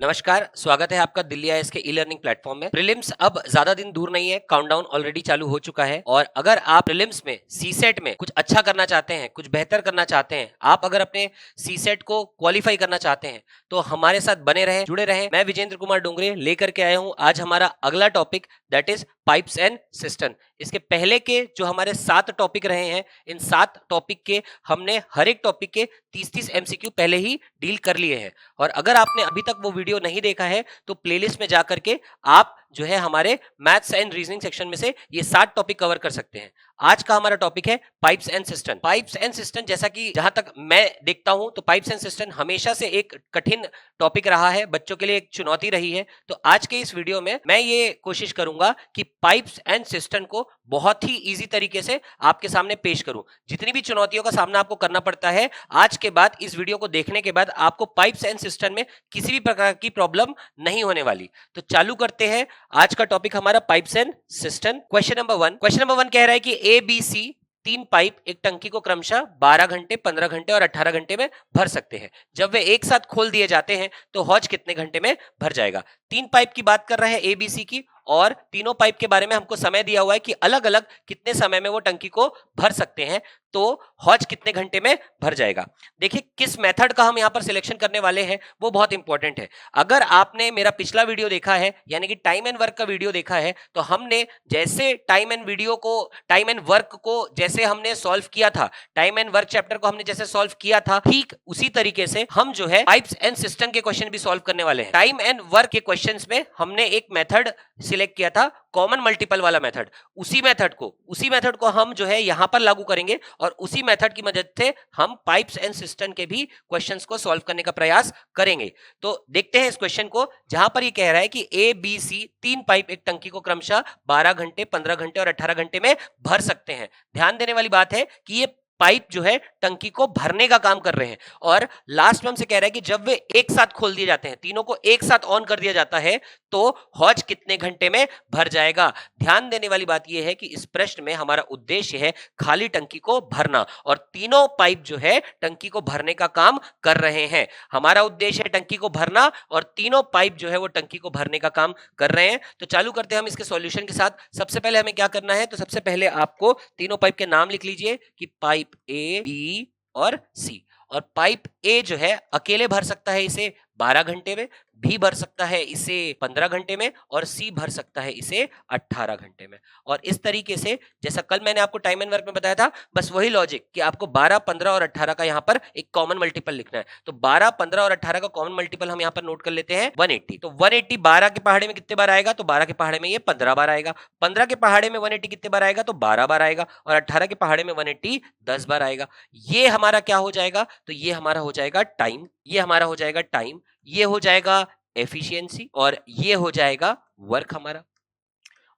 नमस्कार, स्वागत है आपका दिल्ली आईएएस के ई लर्निंग प्लेटफॉर्म में। प्रीलिम्स अब ज्यादा दिन दूर नहीं है, काउंटडाउन ऑलरेडी चालू हो चुका है। और अगर आप प्रीलिम्स में सीसेट में कुछ अच्छा करना चाहते हैं, कुछ बेहतर करना चाहते हैं, आप अगर अपने सीसेट को क्वालिफाई करना चाहते हैं तो हमारे साथ बने रहें, जुड़े रहें। मैं विजेंद्र कुमार डोंगरे लेकर के आया हूं आज हमारा अगला topic, that is pipes and system. इसके पहले के जो हमारे 7 टॉपिक रहे हैं, इन 7 टॉपिक के हमने हर एक टॉपिक के 30-30 एमसीक्यू पहले ही डील कर लिए हैं। और अगर आपने अभी तक वो वीडियो नहीं देखा है तो प्लेलिस्ट में जाकर के आप जो है हमारे मैथ्स एंड रीजनिंग सेक्शन में से ये 7 टॉपिक कवर कर सकते हैं। आज का हमारा टॉपिक है pipes and system. Pipes and system, जैसा कि जहां तक मैं देखता हूं तो पाइप्स एंड सिस्टम हमेशा से एक कठिन टॉपिक रहा है, बच्चों के लिए एक चुनौती रही है। तो आज के इस वीडियो में मैं ये कोशिश करूंगा कि पाइप्स एंड सिस्टम को बहुत ही इजी तरीके से आपके सामने पेश करूं। जितनी भी चुनौतियों का सामना आपको करना पड़ता है, आज के बाद इस वीडियो को देखने के बाद आपको पाइप्स एंड सिस्टम में किसी भी प्रकार की प्रॉब्लम नहीं होने वाली। तो चालू करते हैं आज का टॉपिक हमारा pipes and system. Question number 1 कह रहा है कि ए बी सी 3 पाइप एक टंकी को क्रमशः 12 घंटे, 15 घंटे और 18 घंटे में भर सकते हैं। जब वे एक साथ खोल दिए जाते हैं तो हौज कितने घंटे में भर जाएगा। 3 पाइप की बात कर रहे हैं ए बी सी की, और तीनों पाइप के बारे में हमको समय दिया हुआ है कि अलग अलग कितने समय में वो टंकी को भर सकते हैं, तो हौज कितने घंटे में भर जाएगा। देखिए किस मेथड का हम यहां पर सिलेक्शन करने वाले हैं वो बहुत इंपॉर्टेंट है। अगर आपने मेरा पिछला वीडियो देखा है, यानी कि टाइम एंड वर्क का वीडियो देखा है, तो हमने जैसे टाइम एंड वर्क को जैसे हमने सॉल्व किया था, टाइम एंड वर्क चैप्टर को हमने जैसे सॉल्व किया था, ठीक उसी तरीके से हम जो है पाइप्स एंड सिस्टम के क्वेश्चन भी सॉल्व करने वाले हैं। टाइम एंड वर्क के क्वेश्चंस में हमने एक मेथड सिलेक्ट किया था, कॉमन मल्टीपल वाला मेथड। उसी मेथड को हम जो है यहां पर लागू करेंगे और उसी मेथड की मदद से हम पाइप्स एंड सिस्टम के भी क्वेश्चंस को सॉल्व करने का प्रयास करेंगे। तो देखते हैं इस क्वेश्चन को, जहां पर ये कह रहा है कि ए बी सी 3 पाइप एक टंकी को क्रमशः 12 घंटे, 15 घंटे और 18 घंटे में भर सकते हैं। ध्यान देने वाली बात है कि ये पाइप जो है टंकी को भरने का काम कर रहे हैं, और लास्ट में हमसे कह रहा है कि जब वे एक साथ खोल दिए जाते हैं, तीनों को एक साथ ऑन कर दिया जाता है, तो हौज कितने घंटे में भर जाएगा। ध्यान देने वाली बात यह है कि इस प्रश्न में हमारा उद्देश्य है खाली टंकी को भरना, और तीनों पाइप जो है टंकी को भरने का काम कर रहे हैं। हमारा उद्देश्य है टंकी को भरना और तीनों पाइप जो है वो टंकी को भरने का काम कर रहे हैं। तो चालू करते हैं हम इसके सॉल्यूशन के साथ। सबसे पहले हमें क्या करना है, तो सबसे पहले आपको तीनों पाइप के नाम लिख लीजिए कि पाइप ए, बी और सी। और पाइप ए जो है अकेले भर सकता है इसे 12 घंटे में, बी भर सकता है इसे 15 घंटे में, और सी भर सकता है इसे 18 घंटे में। और इस तरीके से जैसा कल मैंने आपको टाइम एंड वर्क में बताया था, बस वही लॉजिक कि आपको 12, 15 और 18 का यहाँ पर एक कॉमन मल्टीपल लिखना है। तो 12, 15 और 18 का कॉमन मल्टीपल हम यहाँ पर नोट कर लेते हैं 180। तो 180 12 के पहाड़े में कितने बार आएगा, तो 12 के पहाड़े में ये 15 बार आएगा। 15 के पहाड़े में 180 कितने बार आएगा, तो 12 बार आएगा। और 18 के पहाड़े में 180 10 बार आएगा। ये हमारा क्या हो जाएगा, तो ये हमारा हो जाएगा टाइम, ये हमारा हो जाएगा टाइम, ये हो जाएगा एफिशिएंसी, और ये हो जाएगा वर्क हमारा।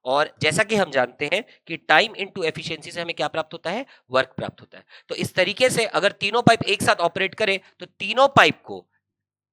और जैसा कि हम जानते हैं कि टाइम इनटू एफिशिएंसी से हमें क्या प्राप्त होता है, वर्क प्राप्त होता है। तो इस तरीके से अगर तीनों पाइप एक साथ ऑपरेट करें तो तीनों पाइप को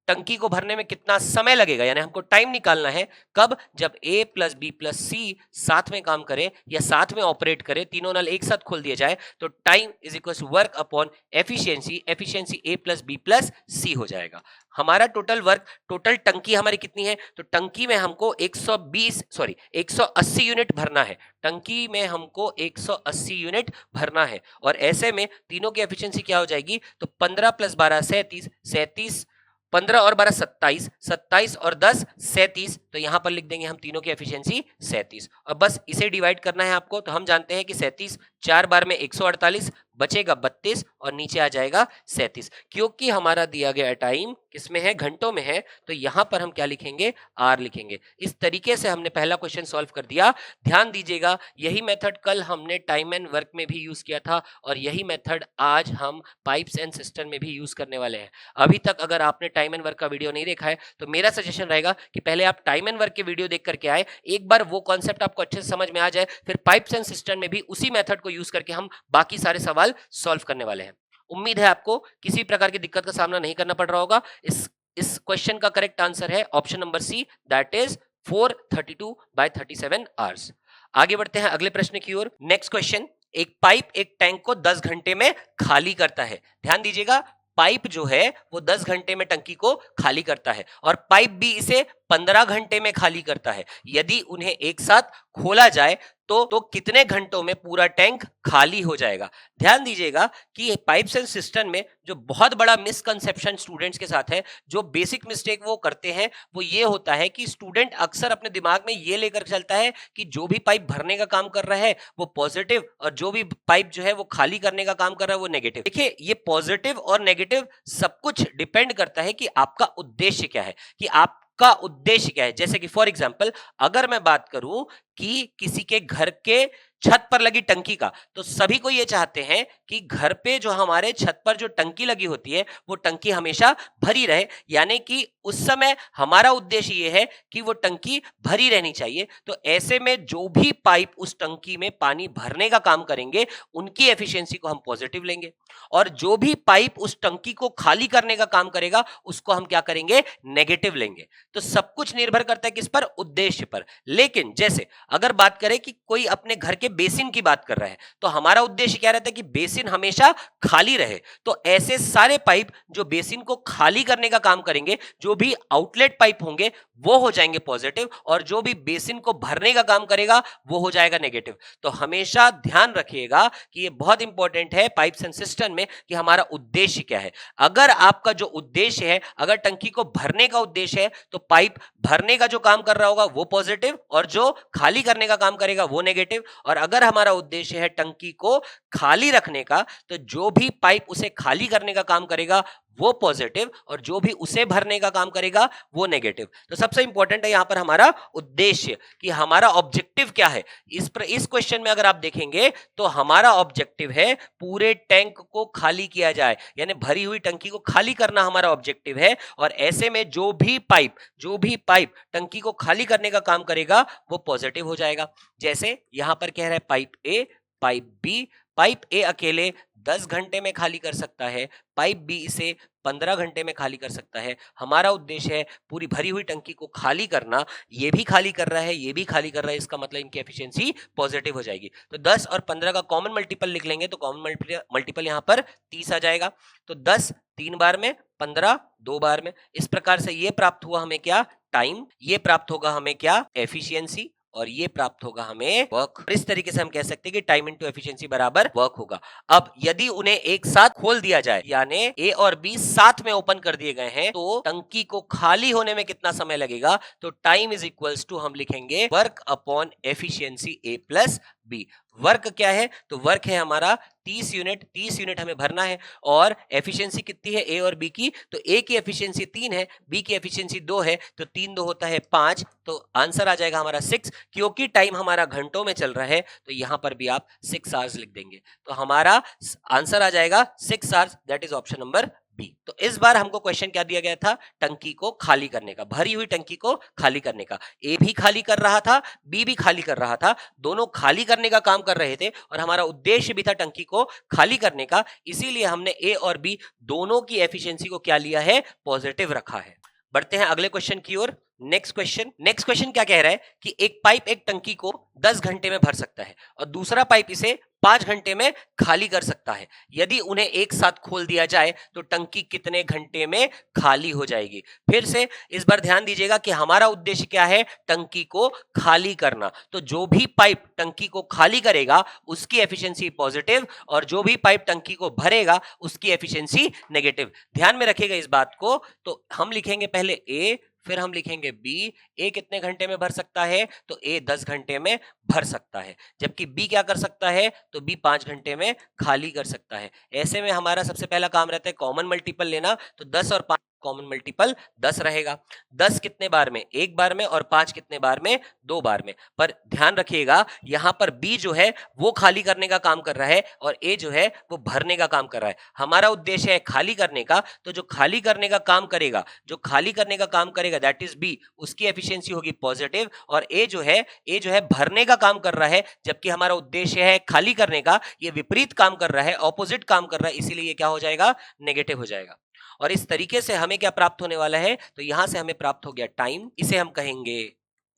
टंकी को भरने में कितना समय लगेगा, यानी हमको टाइम निकालना है कब, जब ए प्लस बी प्लस सी साथ में काम करें या साथ में ऑपरेट करें, तीनों नल एक साथ खोल दिए जाए, तो time is equal to work upon efficiency, efficiency A plus B plus C हो जाएगा। हमारा टोटल वर्क, टोटल टंकी हमारी कितनी है, तो टंकी में हमको 180 यूनिट भरना है। टंकी में हमको 180 यूनिट भरना है, और ऐसे में तीनों की एफिशिएंसी क्या हो जाएगी, तो 15 + 12 37, 15 और 12 27, 27 और 10 37। तो यहां पर लिख देंगे हम तीनों की एफिशिएंसी 37, और बस इसे डिवाइड करना है आपको। तो हम जानते हैं कि 37 4 बार में 148, बचेगा 32 और नीचे आ जाएगा 37। क्योंकि हमारा दिया गया टाइम किसमें है, घंटों में है, तो यहां पर हम क्या लिखेंगे, आर लिखेंगे। इस तरीके से हमने पहला क्वेश्चन सॉल्व कर दिया। ध्यान दीजिएगा, यही मेथड कल हमने टाइम एंड वर्क में भी यूज किया था, और यही मेथड आज हम पाइप्स एंड सिस्टम में भी यूज करने वाले हैं। अभी तक अगर आपने टाइम एंड वर्क का वीडियो नहीं देखा है तो मेरा सजेशन रहेगा कि पहले आप टाइम एंड वर्क के वीडियो देख करके आए, एक बार वो कॉन्सेप्ट आपको अच्छे से समझ में आ जाए, फिर पाइप्स एंड सिस्टम में भी उसी मेथड को यूज करके हम बाकी सारे सवाल सॉल्व करने वाले हैं। उम्मीद है आपको किसी प्रकार की दिक्कत का सामना नहीं करना पड़ रहा होगा। इस क्वेश्चन का करेक्ट आंसर है option number C, that is 432/37 hours. आगे बढ़ते हैं अगले प्रश्न की ओर। नेक्स्ट क्वेश्चन, एक पाइप एक टैंक को 10 घंटे में खाली करता है। ध्यान दीजिएगा, पाइप जो है वो 10 घंटे में टंकी को खाली करता है और पाइप बी इसे 15 घंटे में खाली करता है। यदि उन्हें एक साथ खोला जाए तो कितने घंटों में पूरा टैंक खाली हो जाएगा। ध्यान दीजिएगा कि पाइप्स एंड सिस्टम में जो बहुत बड़ा मिसकंसेप्शन स्टूडेंट्स के साथ है, जो बेसिक मिस्टेक वो करते हैं वो ये होता है कि स्टूडेंट अक्सर अपने दिमाग में ये लेकर चलता है कि जो भी पाइप भरने का काम कर रहा है वो पॉजिटिव और जो भी पाइप जो है वो खाली करने का काम कर रहा है वो नेगेटिव। देखिए, ये पॉजिटिव और नेगेटिव सब कुछ डिपेंड करता है कि आपका उद्देश्य क्या है, कि आपका उद्देश्य क्या है। जैसे कि फॉर एग्जांपल अगर मैं बात करूं कि किसी के घर के छत पर लगी टंकी का, तो सभी को ये चाहते हैं कि घर पे जो हमारे छत पर जो टंकी लगी होती है वो टंकी हमेशा भरी रहे, यानी कि उस समय हमारा उद्देश्य ये है कि वो टंकी भरी रहनी चाहिए। तो ऐसे में जो भी पाइप उस टंकी में पानी भरने का काम करेंगे उनकी एफिशिएंसी को हम पॉजिटिव लेंगे, और जो भी पाइप उस टंकी को खाली करने का काम करेगा उसको हम क्या करेंगे, नेगेटिव लेंगे। तो सब कुछ निर्भर करता है किस पर, उद्देश्य पर। लेकिन जैसे अगर बात करें कि कोई अपने घर के बेसिन की बात कर रहा है, तो हमारा उद्देश्य क्या रहता है कि बेसिन हमेशा खाली रहे। तो ऐसे सारे पाइप जो बेसिन को खाली करने का काम करेंगे, जो भी आउटलेट पाइप होंगे वो हो जाएंगे पॉजिटिव, और जो भी बेसिन को भरने का काम करेगा वो हो जाएगा नेगेटिव। तो हमेशा ध्यान रखिएगा कि ये बहुत इंपॉर्टेंट है पाइप्स एंड सिस्टम में कि हमारा उद्देश्य क्या है। अगर आपका जो उद्देश्य है, अगर टंकी को भरने का उद्देश्य है, तो पाइप भरने का जो काम कर रहा होगा वो पॉजिटिव और जो खाली करने का काम करेगा वो नेगेटिव। और अगर हमारा उद्देश्य है टंकी को खाली रखने का, तो जो भी पाइप उसे खाली करने का काम करेगा वो पॉजिटिव और जो भी उसे भरने का काम करेगा वो नेगेटिव। तो सबसे इंपॉर्टेंट है यहां पर हमारा उद्देश्य, कि हमारा ऑब्जेक्टिव क्या है। इस क्वेश्चन में अगर आप देखेंगे तो हमारा ऑब्जेक्टिव है पूरे टैंक को खाली किया जाए, यानी भरी हुई टंकी को खाली करना हमारा ऑब्जेक्टिव है। और ऐसे में जो भी पाइप टंकी को खाली करने का काम करेगा वो पॉजिटिव हो जाएगा। जैसे यहां पर कह रहा है pipe A, pipe B. Pipe A अकेले 10 घंटे में खाली कर सकता है, पाइप बी इसे 15 घंटे में खाली कर सकता है। हमारा उद्देश्य है पूरी भरी हुई टंकी को खाली करना। ये भी खाली कर रहा है, ये भी खाली कर रहा है, इसका मतलब इनकी एफिशिएंसी पॉजिटिव हो जाएगी। तो 10 और 15 का कॉमन मल्टीपल लिख लेंगे तो कॉमन मल्टीपल यहाँ पर 30 आ जाएगा। तो 10 3 बार में, 15 2 बार में। इस प्रकार से ये प्राप्त हुआ हमें क्या, टाइम। ये प्राप्त होगा हमें क्या, एफिशिएंसी। और ये प्राप्त होगा हमें वर्क। इस तरीके से हम कह सकते हैं कि टाइम इनटू एफिशिएंसी बराबर वर्क होगा। अब यदि उन्हें एक साथ खोल दिया जाए, यानी ए और बी साथ में ओपन कर दिए गए हैं, तो टंकी को खाली होने में कितना समय लगेगा, तो टाइम इज इक्वल्स टू हम लिखेंगे work upon efficiency A plus B. Work क्या है, तो वर्क है हमारा 30 यूनिट। 30 यूनिट हमें भरना है और एफिशिएंसी कितनी है ए और बी की, तो ए की एफिशिएंसी 3 है, बी की एफिशिएंसी 2 है, तो 3 2 होता है 5। तो आंसर आ जाएगा हमारा 6। क्योंकि टाइम हमारा घंटों में चल रहा है तो यहां पर भी आप 6 आवर्स लिख देंगे, तो हमारा आंसर आ जाएगा 6 hours. That is option number B. तो इस बार हमको क्वेश्चन क्या दिया गया था, टंकी को खाली करने का, भरी हुई टंकी को खाली करने का। ए भी खाली कर रहा था, बी भी खाली कर रहा था, दोनों खाली करने का काम कर रहे थे और हमारा उद्देश्य भी था टंकी को खाली करने का। इसीलिए हमने ए और बी दोनों की एफिशिएंसी को क्या लिया है, पॉजिटिव रखा है। बढ़ते हैं अगले क्वेश्चन की ओर। नेक्स्ट क्वेश्चन क्या कह रहा है कि एक पाइप एक टंकी को 10 घंटे में भर सकता है और दूसरा पाइप इसे 5 घंटे में खाली कर सकता है। यदि उन्हें एक साथ खोल दिया जाए तो टंकी कितने घंटे में खाली हो जाएगी। फिर से इस बार ध्यान दीजिएगा कि हमारा उद्देश्य क्या है, टंकी को खाली करना। तो जो भी पाइप टंकी को खाली करेगा उसकी एफिशिएंसी पॉजिटिव और जो भी पाइप टंकी को भरेगा उसकी एफिशिएंसी नेगेटिव। ध्यान में रखिएगा इस बात को। तो हम लिखेंगे पहले ए, फिर हम लिखेंगे बी। ए कितने घंटे में भर सकता है, तो ए 10 घंटे में भर सकता है, जबकि बी क्या कर सकता है, तो बी 5 घंटे में खाली कर सकता है। ऐसे में हमारा सबसे पहला काम रहता है कॉमन मल्टीपल लेना। तो 10 और 5 कॉमन मल्टीपल 10 रहेगा। 10 कितने बार में, एक बार में, और 5 कितने बार में, 2 बार में। पर ध्यान रखिएगा यहां पर बी जो है वो खाली करने का काम कर रहा है और ए जो है वो भरने का काम कर रहा है। हमारा उद्देश्य है खाली करने का, तो जो खाली करने का काम करेगा, दैट इज बी, उसकी एफिशिएंसी होगी पॉजिटिव। और ए जो है भरने का काम कर रहा है, जबकि हमारा उद्देश्य है खाली करने का, ये विपरीत काम कर रहा है, ऑपोजिट काम कर रहा है, इसीलिए ये क्या हो जाएगा, नेगेटिव हो जाएगा। और इस तरीके से हमें क्या प्राप्त होने वाला है, तो यहां से हमें प्राप्त हो गया टाइम, इसे हम कहेंगे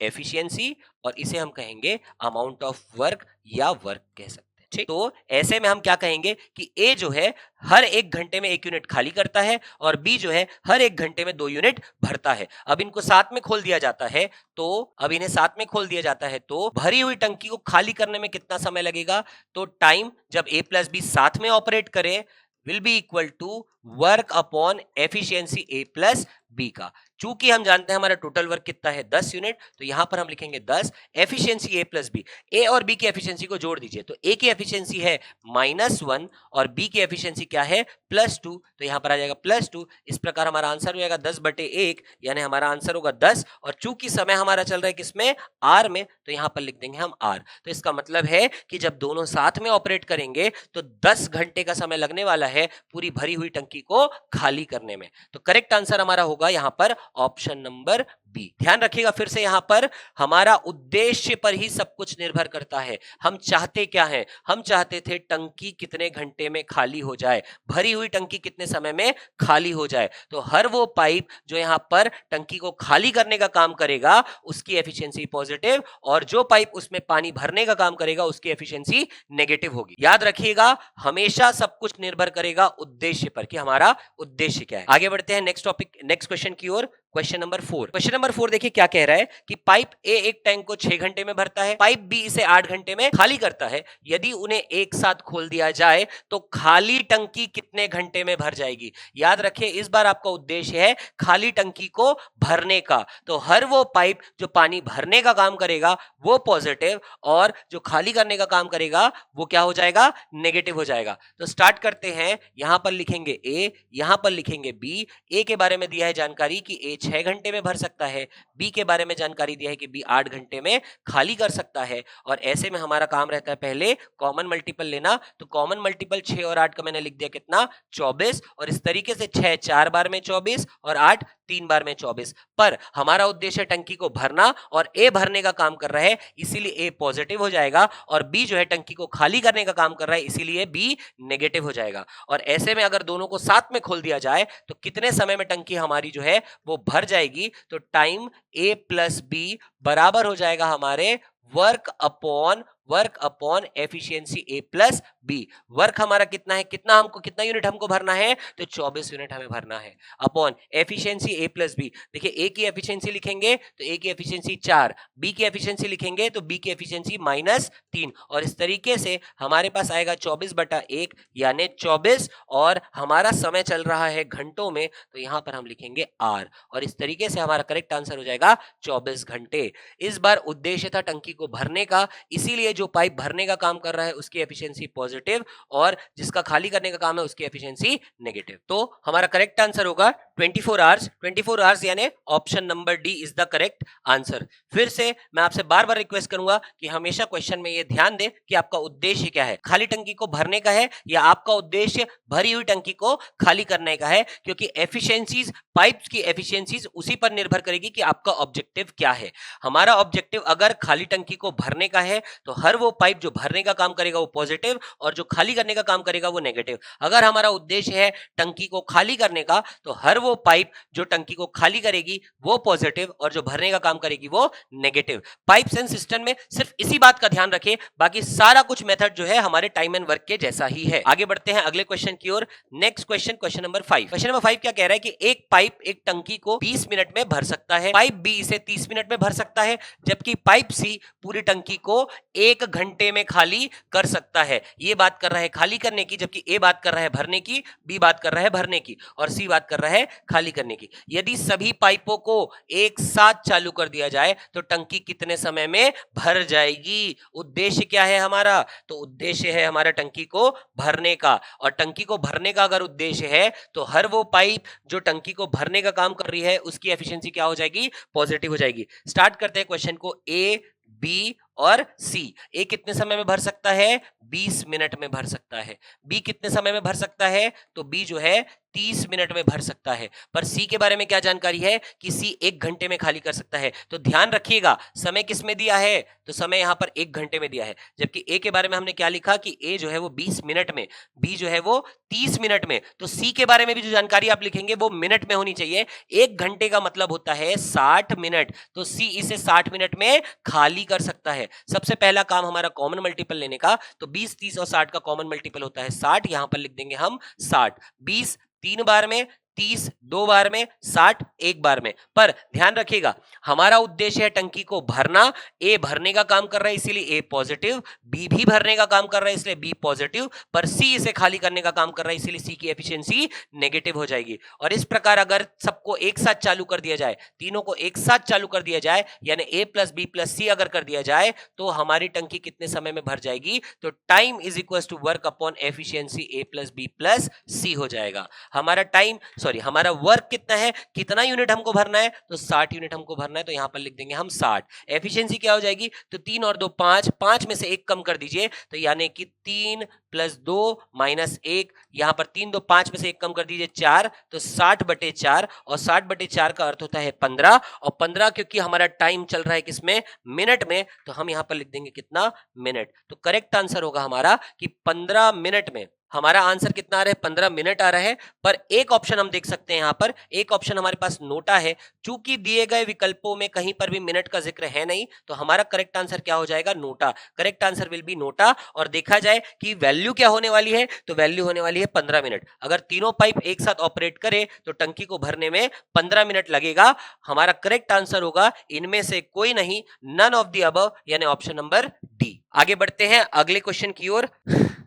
एफिशिएंसी और इसे हम कहेंगे अमाउंट ऑफ वर्क या वर्क कह सकते हैं। ठीक, तो ऐसे में हम क्या कहेंगे कि ए जो है हर 1 घंटे में 1 यूनिट खाली करता है और बी जो है हर 1 घंटे में 2 यूनिट भरता है। अब इनको साथ में खोल दिया जाता है, तो अब इन्हें साथ में खोल दिया जाता है तो भरी हुई टंकी को खाली करने में कितना समय लगेगा? तो टाइम जब ए प्लस बी साथ में ऑपरेट करे will be equal to work upon efficiency A plus B का। चूंकि हम जानते हैं हमारा टोटल वर्क कितना है 10 यूनिट, तो यहां पर हम लिखेंगे 10 एफिशिएंसी ए प्लस बी। ए और बी की एफिशिएंसी को जोड़ दीजिए, तो ए की एफिशिएंसी है -1 और बी की एफिशिएंसी क्या है +2, तो यहां पर आ जाएगा +2। इस प्रकार हमारा आंसर हो जाएगा 10/1, यानी हमारा आंसर होगा 10। और चूंकि समय हमारा चल रहा है किसमें? आर में, तो यहां पर लिख देंगे हम आर। तो इसका मतलब है कि जब दोनों साथ में ऑपरेट करेंगे तो 10 घंटे का समय लगने वाला है पूरी भरी हुई टंकी को खाली करने में। तो करेक्ट आंसर हमारा होगा यहां पर ऑप्शन नंबर बी। ध्यान रखिएगा फिर से यहां पर हमारा उद्देश्य पर ही सब कुछ निर्भर करता है। हम चाहते क्या है? हम चाहते थे टंकी कितने घंटे में खाली हो जाए, भरी हुई टंकी कितने समय में खाली हो जाए। तो हर वो पाइप जो यहां पर टंकी को खाली करने का काम करेगा उसकी एफिशिएंसी पॉजिटिव, और जो पाइप उसमें पानी भरने का काम करेगा उसकी एफिशिएंसी नेगेटिव होगी। याद रखिएगा हमेशा सब कुछ निर्भर करेगा उद्देश्य पर कि हमारा उद्देश्य क्या है। आगे बढ़ते हैं नेक्स्ट टॉपिक, नेक्स्ट क्वेश्चन की ओर। Question number 4। क्वेश्चन नंबर 4 देखिए क्या कह रहा है कि पाइप ए एक टैंक को 6 घंटे में भरता है, पाइप बी इसे 8 घंटे में खाली करता है। यदि उन्हें एक साथ खोल दिया जाए तो खाली टंकी कितने घंटे में भर जाएगी? याद रखिए इस बार आपका उद्देश्य है खाली टंकी को भरने का, तो हर वो पाइप जो पानी भरने का काम करेगा वो पॉजिटिव, और जो खाली करने का काम करेगा वो क्या हो जाएगा? नेगेटिव हो जाएगा। तो स्टार्ट करते हैं, यहां पर लिखेंगे ए, यहां पर लिखेंगे बी। ए के बारे में दिया है जानकारी कि ए 6 घंटे में भर सकता है, बी के बारे में जानकारी दिया है कि बी 8 घंटे में खाली कर सकता है। और ऐसे में हमारा काम रहता है पहले कॉमन मल्टीपल लेना, तो कॉमन मल्टीपल 6 और 8 का मैंने लिख दिया कितना? 24। और इस तरीके से 6 4 बार में 24 और 8 3 बार में 24। पर हमारा उद्देश्य टंकी को भरना और ए भरने का काम कर रहा है, इसीलिए ए पॉजिटिव हो जाएगा, और बी जो है टंकी को खाली करने का काम कर रहा है, इसीलिए बी नेगेटिव हो जाएगा। और ऐसे में अगर दोनों को साथ में खोल दिया जाए तो कितने समय में टंकी हमारी जो है वो भर जाएगी? तो टाइम ए प्लस बी बराबर हो जाएगा हमारे work upon efficiency A plus B. Work हमारा कितना है, कितना यूनिट हमको भरना है? तो 24 यूनिट हमें भरना है, upon efficiency A plus B. देखिए ए की एफिशिएंसी लिखेंगे तो ए की एफिशिएंसी 4, बी की एफिशिएंसी लिखेंगे तो बी की एफिशिएंसी -3, और इस तरीके से हमारे पास आएगा 24/1 यानी 24, और हमारा समय चल रहा है घंटों में, तो यहां पर हम लिखेंगे आर, और इस तरीके से हमारा करेक्ट आंसर हो जाएगा 24 घंटे। इस बार उद्देश्य था टंकी को भरने का, इसीलिए जो पाइप भरने का काम कर रहा है उसकी एफिशिएंसी पॉजिटिव, और जिसका खाली करने का काम है उसकी एफिशिएंसी नेगेटिव। तो हमारा करेक्ट आंसर होगा 24 आवर्स। 24 आवर्स यानी option number D is the correct answer. फिर से मैं आपसे बार बार रिक्वेस्ट करूंगा कि हमेशा क्वेश्चन में ये ध्यान दें कि आपका उद्देश्य क्या है, खाली टंकी को भरने का है या आपका उद्देश्य भरी हुई टंकी को खाली करने का है, क्योंकि एफिशिएंसीज, पाइप्स की एफिशिएंसीज उसी पर निर्भर करेगी कि आपका ऑब्जेक्टिव क्या है। हमारा ऑब्जेक्टिव अगर खाली टंकी को भरने का है तो हर वो पाइप जो भरने का काम करेगा वो पॉजिटिव, और जो खाली करने का काम करेगा वो नेगेटिव। अगर हमारा उद्देश्य है टंकी को खाली करने का तो हर वो पाइप जो टंकी को खाली करेगी वो पॉजिटिव, और जो भरने का काम करेगी वो नेगेटिव। पाइप्स एंड सिस्टम में सिर्फ इसी बात का ध्यान रखें, बाकी सारा कुछ मेथड जो है हमारे टाइम एंड वर्क के जैसा ही है। आगे बढ़ते हैं अगले क्वेश्चन की ओर। Next question, question number 5। Question number 5 क्या कह रहा है कि एक पाइप एक टंकी को 20 मिनट में भर सकता है, पाइप बी इसे 30 मिनट में भर सकता है, जबकि पाइप सी पूरी टंकी को 1 घंटे में खाली कर सकता है। ये बात कर रहा है खाली करने की, जबकि ए बात कर रहा है भरने की, बी बात कर रहा है भरने की, और सी बात कर रहा है खाली करने की। यदि सभी पाइपों को एक साथ चालू कर दिया जाए तो टंकी कितने समय में भर जाएगी? उद्देश्य क्या है हमारा? तो उद्देश्य है हमारा टंकी को भरने का, और टंकी को भरने का अगर उद्देश्य है तो हर वो पाइप जो टंकी को भरने का काम कर रही है उसकी एफिशिएंसी क्या हो जाएगी? पॉजिटिव हो जाएगी। स्टार्ट करते हैं क्वेश्चन को। ए, बी और सी। ए कितने समय में भर सकता है? 20 मिनट में भर सकता है। बी कितने समय में भर सकता है? तो बी जो है 30 मिनट में भर सकता है। पर सी के बारे में क्या जानकारी है कि सी 1 घंटे में खाली कर सकता है। तो ध्यान रखिएगा समय किस में दिया है? तो समय यहां पर 1 घंटे में दिया है, जबकि ए के बारे में हमने क्या लिखा कि ए जो है वो 20 मिनट में, बी जो है वो 30 मिनट में। तो सी के बारे में भी जो जानकारी आप लिखेंगे वो मिनट में होनी चाहिए। 1 घंटे का मतलब होता है 60 मिनट, तो सी इसे 60 मिनट में खाली कर सकता है। है। सबसे पहला काम हमारा कॉमन मल्टीपल लेने का, तो 20, 30 और 60 का कॉमन मल्टीपल होता है 60। यहां पर लिख देंगे हम 60। 20 3 बार में, 30 2 बार में, 60 1 बार में। पर ध्यान रखिएगा, हमारा उद्देश्य है टंकी को भरना। ए भरने का काम कर रहा है इसीलिए ए पॉजिटिव, बी भी भरने का काम कर रहा है इसलिए बी पॉजिटिव, पर सी इसे खाली करने का काम कर रहा है इसीलिए सी की एफिशिएंसी नेगेटिव हो जाएगी। और इस प्रकार अगर सबको एक साथ चालू कर दिया जाए, तीनों को एक साथ चालू कर दिया जाए, यानी ए प्लस बी प्लस सी अगर कर दिया जाए, तो हमारी टंकी कितने समय में भर जाएगी? तो time is equal to work upon efficiency A plus B plus C हो जाएगा। हमारा टाइम हमारा वर्क कितना है, कितना यूनिट हमको भरना है? तो 60 यूनिट हमको भरना है, तो यहां पर लिख देंगे हम 60। एफिशिएंसी क्या हो जाएगी? तो 3 और 2 5, 5 में से 1 कम कर दीजिए, तो यानी कि 3 प्लस 2 माइनस 1, यहां पर 3 2 5 में से 1 कम कर दीजिए 4, तो 60/4, और 60/4 का अर्थ होता है 15, और 15 क्योंकि हमारा टाइम चल रहा है किसमें? मिनट में, तो हम यहां पर लिख देंगे कितना? मिनट। तो करेक्ट आंसर होगा हमारा कि 15 मिनट में। हमारा आंसर कितना आ रहा है? 15 मिनट आ रहा है। पर एक ऑप्शन हम देख सकते हैं, यहां पर एक ऑप्शन हमारे पास नोटा है। चूंकि दिए गए विकल्पों में कहीं पर भी मिनट का जिक्र है नहीं, तो हमारा करेक्ट आंसर क्या हो जाएगा? NOTA. Correct answer will be NOTA. और देखा जाए कि वैल्यू क्या होने वाली है, तो वैल्यू होने वाली है 15 मिनट। अगर तीनों पाइप एक साथ ऑपरेट करे तो टंकी को भरने में 15 मिनट लगेगा। हमारा करेक्ट आंसर होगा इनमें से कोई नहीं, नन ऑफ द अबव, यानी ऑप्शन नंबर डी। आगे बढ़ते हैं अगले क्वेश्चन की ओर।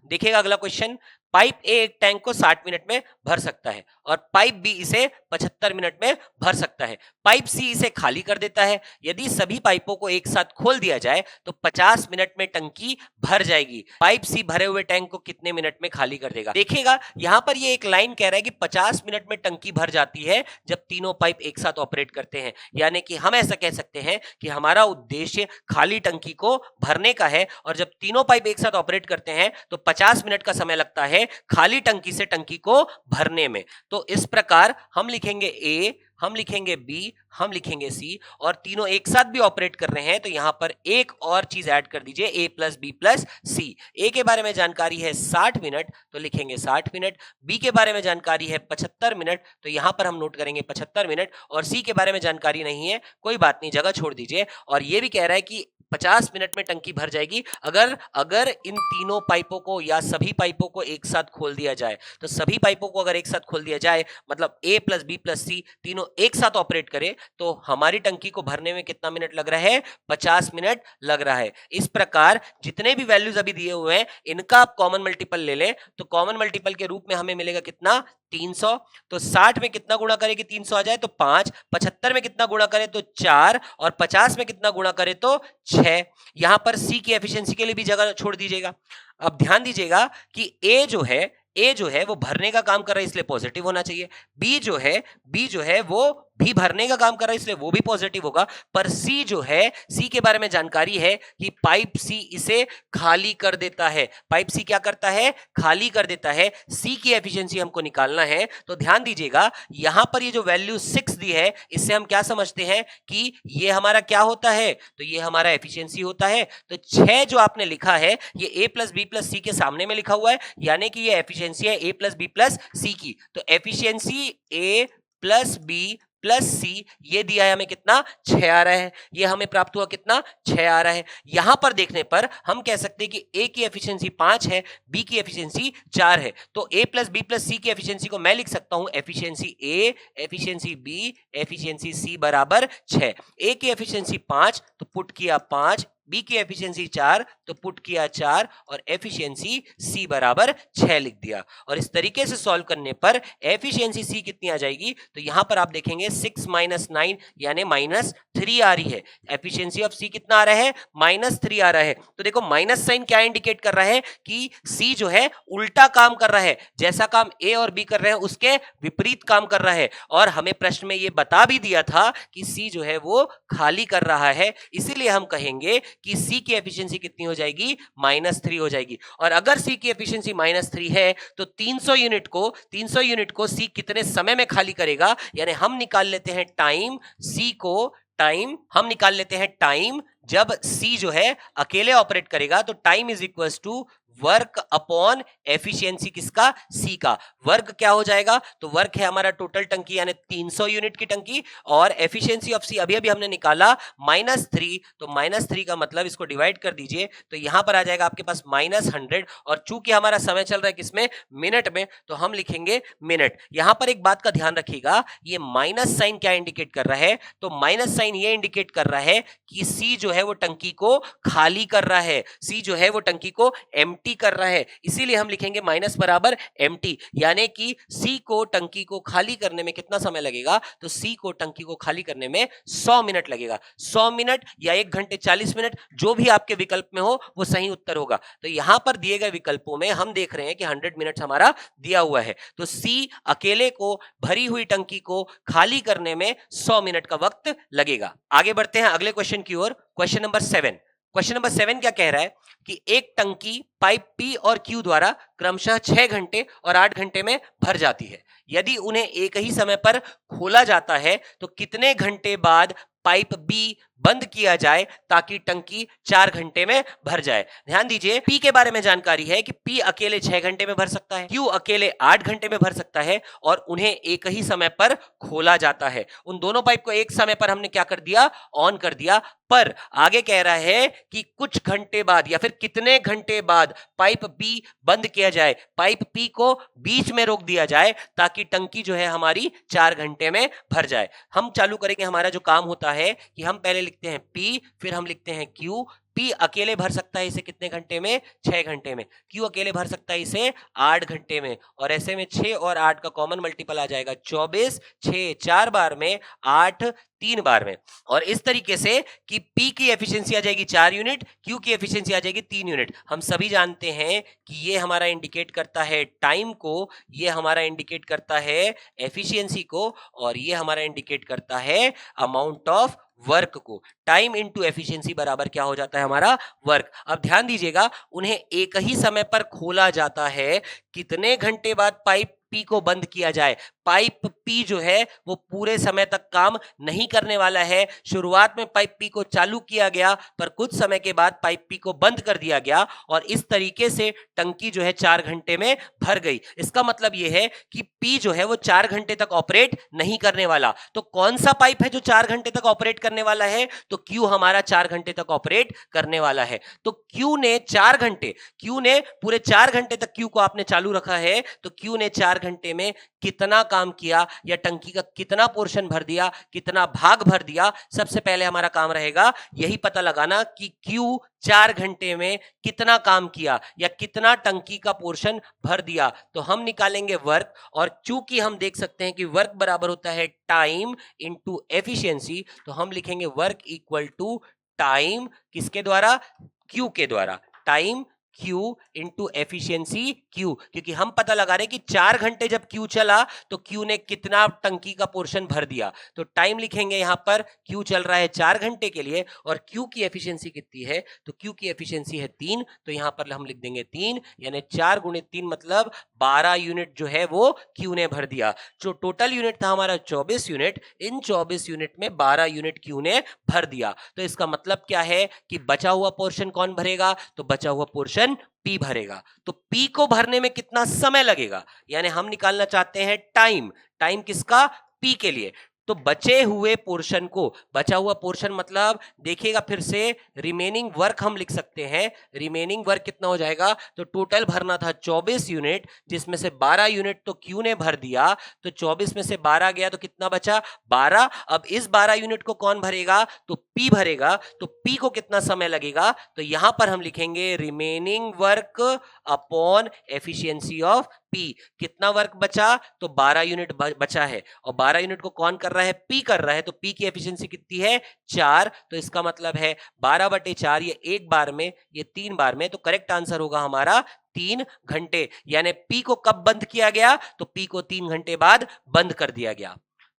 देखिएगा अगला क्वेश्चन, पाइप ए एक टैंक को 60 मिनट में भर सकता है और पाइप बी इसे 75 मिनट में भर सकता है। पाइप सी इसे खाली कर देता है। यदि सभी पाइपों को एक साथ खोल दिया जाए तो 50 मिनट में टंकी भर जाएगी। पाइप सी भरे हुए टैंक को कितने मिनट में खाली कर देगा? देखिएगा यहां पर ये एक लाइन कह रहा है कि 50 मिनट में टंकी भर जाती है जब तीनों पाइप एक साथ ऑपरेट करते हैं। यानी कि हम ऐसा कह सकते हैं कि हमारा उद्देश्य खाली टंकी को भरने का है, और जब तीनों पाइप एक साथ ऑपरेट करते हैं तो 50 मिनट का समय लगता है खाली टंकी से टंकी को भरने में। तो इस प्रकार हम लिखेंगे ए, हम लिखेंगे बी, हम लिखेंगे सी, और तीनों एक साथ भी ऑपरेट कर रहे हैं, तो यहां पर एक और चीज ऐड कर दीजिए, ए प्लस बी प्लस सी। ए के बारे में जानकारी है 60 मिनट, तो लिखेंगे 60 मिनट। बी के बारे में जानकारी है 75 मिनट, तो यहां पर हम नोट करेंगे 75 मिनट। और सी के बारे में जानकारी नहीं है, कोई बात नहीं, जगह छोड़ दीजिए। और ये भी कह रहा है कि 50 मिनट में टंकी भर जाएगी अगर इन तीनों पाइपों को या सभी पाइपों को एक साथ खोल दिया जाए। तो सभी पाइपों को अगर एक साथ खोल दिया जाए, मतलब ए प्लस बी प्लस सी तीनों एक साथ ऑपरेट करे, तो हमारी टंकी को भरने में कितना मिनट लग रहा है? 50 मिनट लग रहा है। इस प्रकार जितने भी वैल्यूज अभी दिए हुए हैं, इनका आप कॉमन मल्टीपल ले लें, तो कॉमन मल्टीपल के रूप में हमें मिलेगा कितना? 300। तो 60 में कितना गुणा करें कि 300 आ जाए? तो 5। 75 में कितना गुणा करें? तो 4। और 50 में कितना गुणा करें? तो 6। यहां पर सी की एफिशिएंसी के लिए भी जगह छोड़ दीजिएगा। अब ध्यान दीजिएगा कि ए जो है वो भरने का काम कर रहा है इसलिए पॉजिटिव होना चाहिए। बी जो है वो भी भरने का काम कर रहा है इसलिए वो भी पॉजिटिव होगा। पर सी जो है, सी के बारे में जानकारी है कि पाइप सी इसे खाली कर देता है। पाइप सी क्या करता है? खाली कर देता है। सी की एफिशिएंसी हमको निकालना है, तो ध्यान दीजिएगा यहां पर ये जो वैल्यू 6 दी है, इससे हम क्या समझते हैं कि ये हमारा क्या होता है? तो ये हमारा एफिशिएंसी होता है। तो 6 जो आपने लिखा है ये ए प्लस बी प्लस सी के सामने में लिखा हुआ है, यानी कि ये एफिशिएंसी है ए प्लस बी प्लस सी की। तो efficiency A plus B plus सी, ये दिया है हमें कितना? 6 आ रहा है। ये हमें प्राप्त हुआ कितना? 6 आ रहा है। यहां पर देखने पर हम कह सकते हैं कि ए की एफिशिएंसी 5 है, बी की एफिशिएंसी 4 है। तो ए प्लस बी प्लस सी की एफिशिएंसी को मैं लिख सकता हूं एफिशिएंसी ए, एफिशिएंसी बी, एफिशिएंसी सी बराबर 6। ए की एफिशिएंसी 5 तो पुट किया 5, बी की एफिशिएंसी 4 तो पुट किया 4, और एफिशिएंसी सी बराबर 6 लिख दिया। और इस तरीके से सॉल्व करने पर एफिशिएंसी सी कितनी आ जाएगी? तो यहां पर आप देखेंगे 6 माइनस 9 यानी -3 आ रही है। एफिशिएंसी ऑफ सी कितना आ रहा है? -3 आ रहा है। तो देखो माइनस साइन क्या इंडिकेट कर रहा है कि सी जो है उल्टा काम कर रहा है, जैसा काम ए और बी कर रहे हैं उसके विपरीत काम कर रहा है। और हमें प्रश्न में यह बता भी दिया था कि सी जो है वो खाली कर रहा है, इसीलिए हम कहेंगे कि सी की एफिशिएंसी कितनी हो जाएगी? -3 हो जाएगी। और अगर सी की एफिशिएंसी -3 है तो 300 यूनिट को सी कितने समय में खाली करेगा? यानी हम निकाल लेते हैं टाइम जब सी जो है अकेले ऑपरेट करेगा, तो time is equal to work upon efficiency किसका, सी का। वर्क क्या हो जाएगा, तो वर्क है हमारा टोटल टंकी यानी 300 यूनिट की टंकी, और एफिशिएंसी ऑफ सी अभी अभी हमने निकाला -3, तो -3 का मतलब इसको डिवाइड कर दीजिए तो यहां पर आ जाएगा आपके पास -100, और चूंकि हमारा समय चल रहा है किसमें, मिनट में, तो हम लिखेंगे मिनट। यहां पर एक बात का ध्यान रखिएगा, ये माइनस साइन क्या इंडिकेट कर रहा है, तो माइनस साइन ये इंडिकेट कर रहा है कि सी जो है वो टंकी को खाली कर रहा है, सी जो है वो टंकी को एम्प्टी कर रहा है, इसीलिए हम लिखेंगे माइनस बराबर एम्प्टी, यानी कि सी को टंकी को खाली करने में कितना समय लगेगा, तो सी को टंकी को खाली करने में 100 मिनट लगेगा। 100 मिनट या 1 घंटे 40 मिनट, जो भी आपके विकल्प में हो वो सही उत्तर होगा। तो यहां पर दिए गए विकल्पों में हम देख रहे हैं कि 100 मिनट हमारा दिया हुआ है, तो सी अकेले को भरी हुई टंकी को खाली करने में 100 मिनट का वक्त लगेगा। आगे बढ़ते हैं अगले क्वेश्चन की ओर। Question number 7। क्वेश्चन नंबर 7 क्या कह रहा है कि एक टंकी पाइप पी और क्यू द्वारा क्रमशः 6 घंटे और 8 घंटे में भर जाती है। यदि उन्हें एक ही समय पर खोला जाता है तो कितने घंटे बाद पाइप बी बंद किया जाए ताकि टंकी 4 घंटे में भर जाए। ध्यान दीजिए, पी के बारे में जानकारी है कि पी अकेले 6 घंटे में भर सकता है, क्यू अकेले 8 घंटे में भर सकता है, और उन्हें एक ही समय पर खोला जाता है। उन दोनों पाइप को एक समय पर हमने क्या कर दिया, ऑन कर दिया, पर आगे कह रहा है कि कुछ घंटे बाद या फिर कितने घंटे बाद पाइप बी बंद किया जाए, पाइप पी को बीच में रोक दिया जाए ताकि टंकी जो है हमारी 4 घंटे में भर जाए। हम चालू करेंगे, हमारा जो काम होता है कि हम पहले लिखते हैं P, फिर हम लिखते हैं Q। P अकेले भर सकता है इसे कितने घंटे में, 6 घंटे में। Q अकेले भर सकता है इसे 8 घंटे में, और ऐसे में 6 और 8 का कॉमन मल्टीपल आ जाएगा 24, 6 4 बार में, 8 3 बार में, और इस तरीके से कि P की एफिशिएंसी आ जाएगी 4 यूनिट, Q की एफिशिएंसी आ जाएगी 3 यूनिट। हम सभी जानते हैं कि ये हमारा इंडिकेट करता है टाइम को, ये हमारा इंडिकेट करता है एफिशिएंसी को, और ये हमारा इंडिकेट करता है अमाउंट ऑफ वर्क को। टाइम इंटू एफिशिएंसी बराबर क्या हो जाता है, हमारा वर्क। अब ध्यान दीजिएगा, उन्हें एक ही समय पर खोला जाता है, कितने घंटे बाद पाइप पी को बंद किया जाए। पाइप पी जो है वो पूरे समय तक काम नहीं करने वाला है। शुरुआत में पाइप पी को चालू किया गया, पर कुछ समय के बाद पाइप पी को बंद कर दिया गया, और इस तरीके से टंकी जो है 4 घंटे में भर गई। इसका मतलब यह है कि पी जो है वो 4 घंटे तक ऑपरेट नहीं करने वाला। तो कौन सा पाइप है जो 4 घंटे तक ऑपरेट करने वाला है, तो क्यू हमारा 4 घंटे तक ऑपरेट करने वाला है। तो क्यू ने 4 घंटे, क्यू ने पूरे 4 घंटे तक क्यू को आपने चालू रखा है, तो क्यू ने 4 घंटे में कितना काम किया, या टंकी का कितना पोर्शन भर दिया, कितना भाग भर दिया। सबसे पहले हमारा काम रहेगा यही पता लगाना कि क्यू 4 घंटे में कितना काम किया या कितना टंकी का पोर्शन भर दिया। तो हम निकालेंगे वर्क, और चूंकि हम देख सकते हैं कि वर्क बराबर होता है टाइम इंटू एफिशिएंसी, तो हम लिखेंगे वर्क इक्वल टू टाइम किसके द्वारा, क्यू के द्वारा। Time Q into efficiency Q, क्योंकि हम पता लगा रहे हैं कि 4 घंटे जब Q चला तो Q ने कितना टंकी का पोर्शन भर दिया। तो टाइम लिखेंगे यहां पर, Q चल रहा है 4 घंटे के लिए, और Q की एफिशिएंसी कितनी है, तो Q की एफिशिएंसी है 3, तो यहां पर हम लिख देंगे 3, यानी 4 गुणित 3 मतलब 12 यूनिट जो है वो Q ने भर दिया। जो टोटल यूनिट था हमारा 24 यूनिट, इन 24 यूनिट में 12 यूनिट Q ने भर दिया। तो इसका मतलब क्या है कि बचा हुआ पोर्शन कौन भरेगा, तो बचा हुआ पोर्शन P भरेगा। तो P को भरने में कितना समय लगेगा, यानी हम निकालना चाहते हैं टाइम। टाइम किसका, P के लिए। तो बचे हुए पोर्शन को, बचा हुआ पोर्शन मतलब देखिएगा फिर से, रिमेनिंग वर्क हम लिख सकते हैं। रिमेनिंग वर्क कितना हो जाएगा, तो टोटल भरना था 24 यूनिट, जिसमें से 12 यूनिट तो क्यू ने भर दिया, तो 24 में से 12 गया तो कितना बचा, 12। अब इस 12 यूनिट को कौन भरेगा, तो P भरेगा। तो P को कितना समय लगेगा, तो यहां पर हम लिखेंगे remaining work upon efficiency of P। कितना वर्क बचा, तो 12 यूनिट बचा है, और 12 यूनिट को कौन कर रहा है, P कर रहा है। तो P की एफिशिएंसी कितनी है, 4। तो इसका मतलब है 12/4, ये एक बार में, ये 3 बार में, तो करेक्ट आंसर होगा हमारा 3 घंटे। यानी P को कब बंद किया गया, तो P को 3 घंटे बाद बंद कर दिया गया।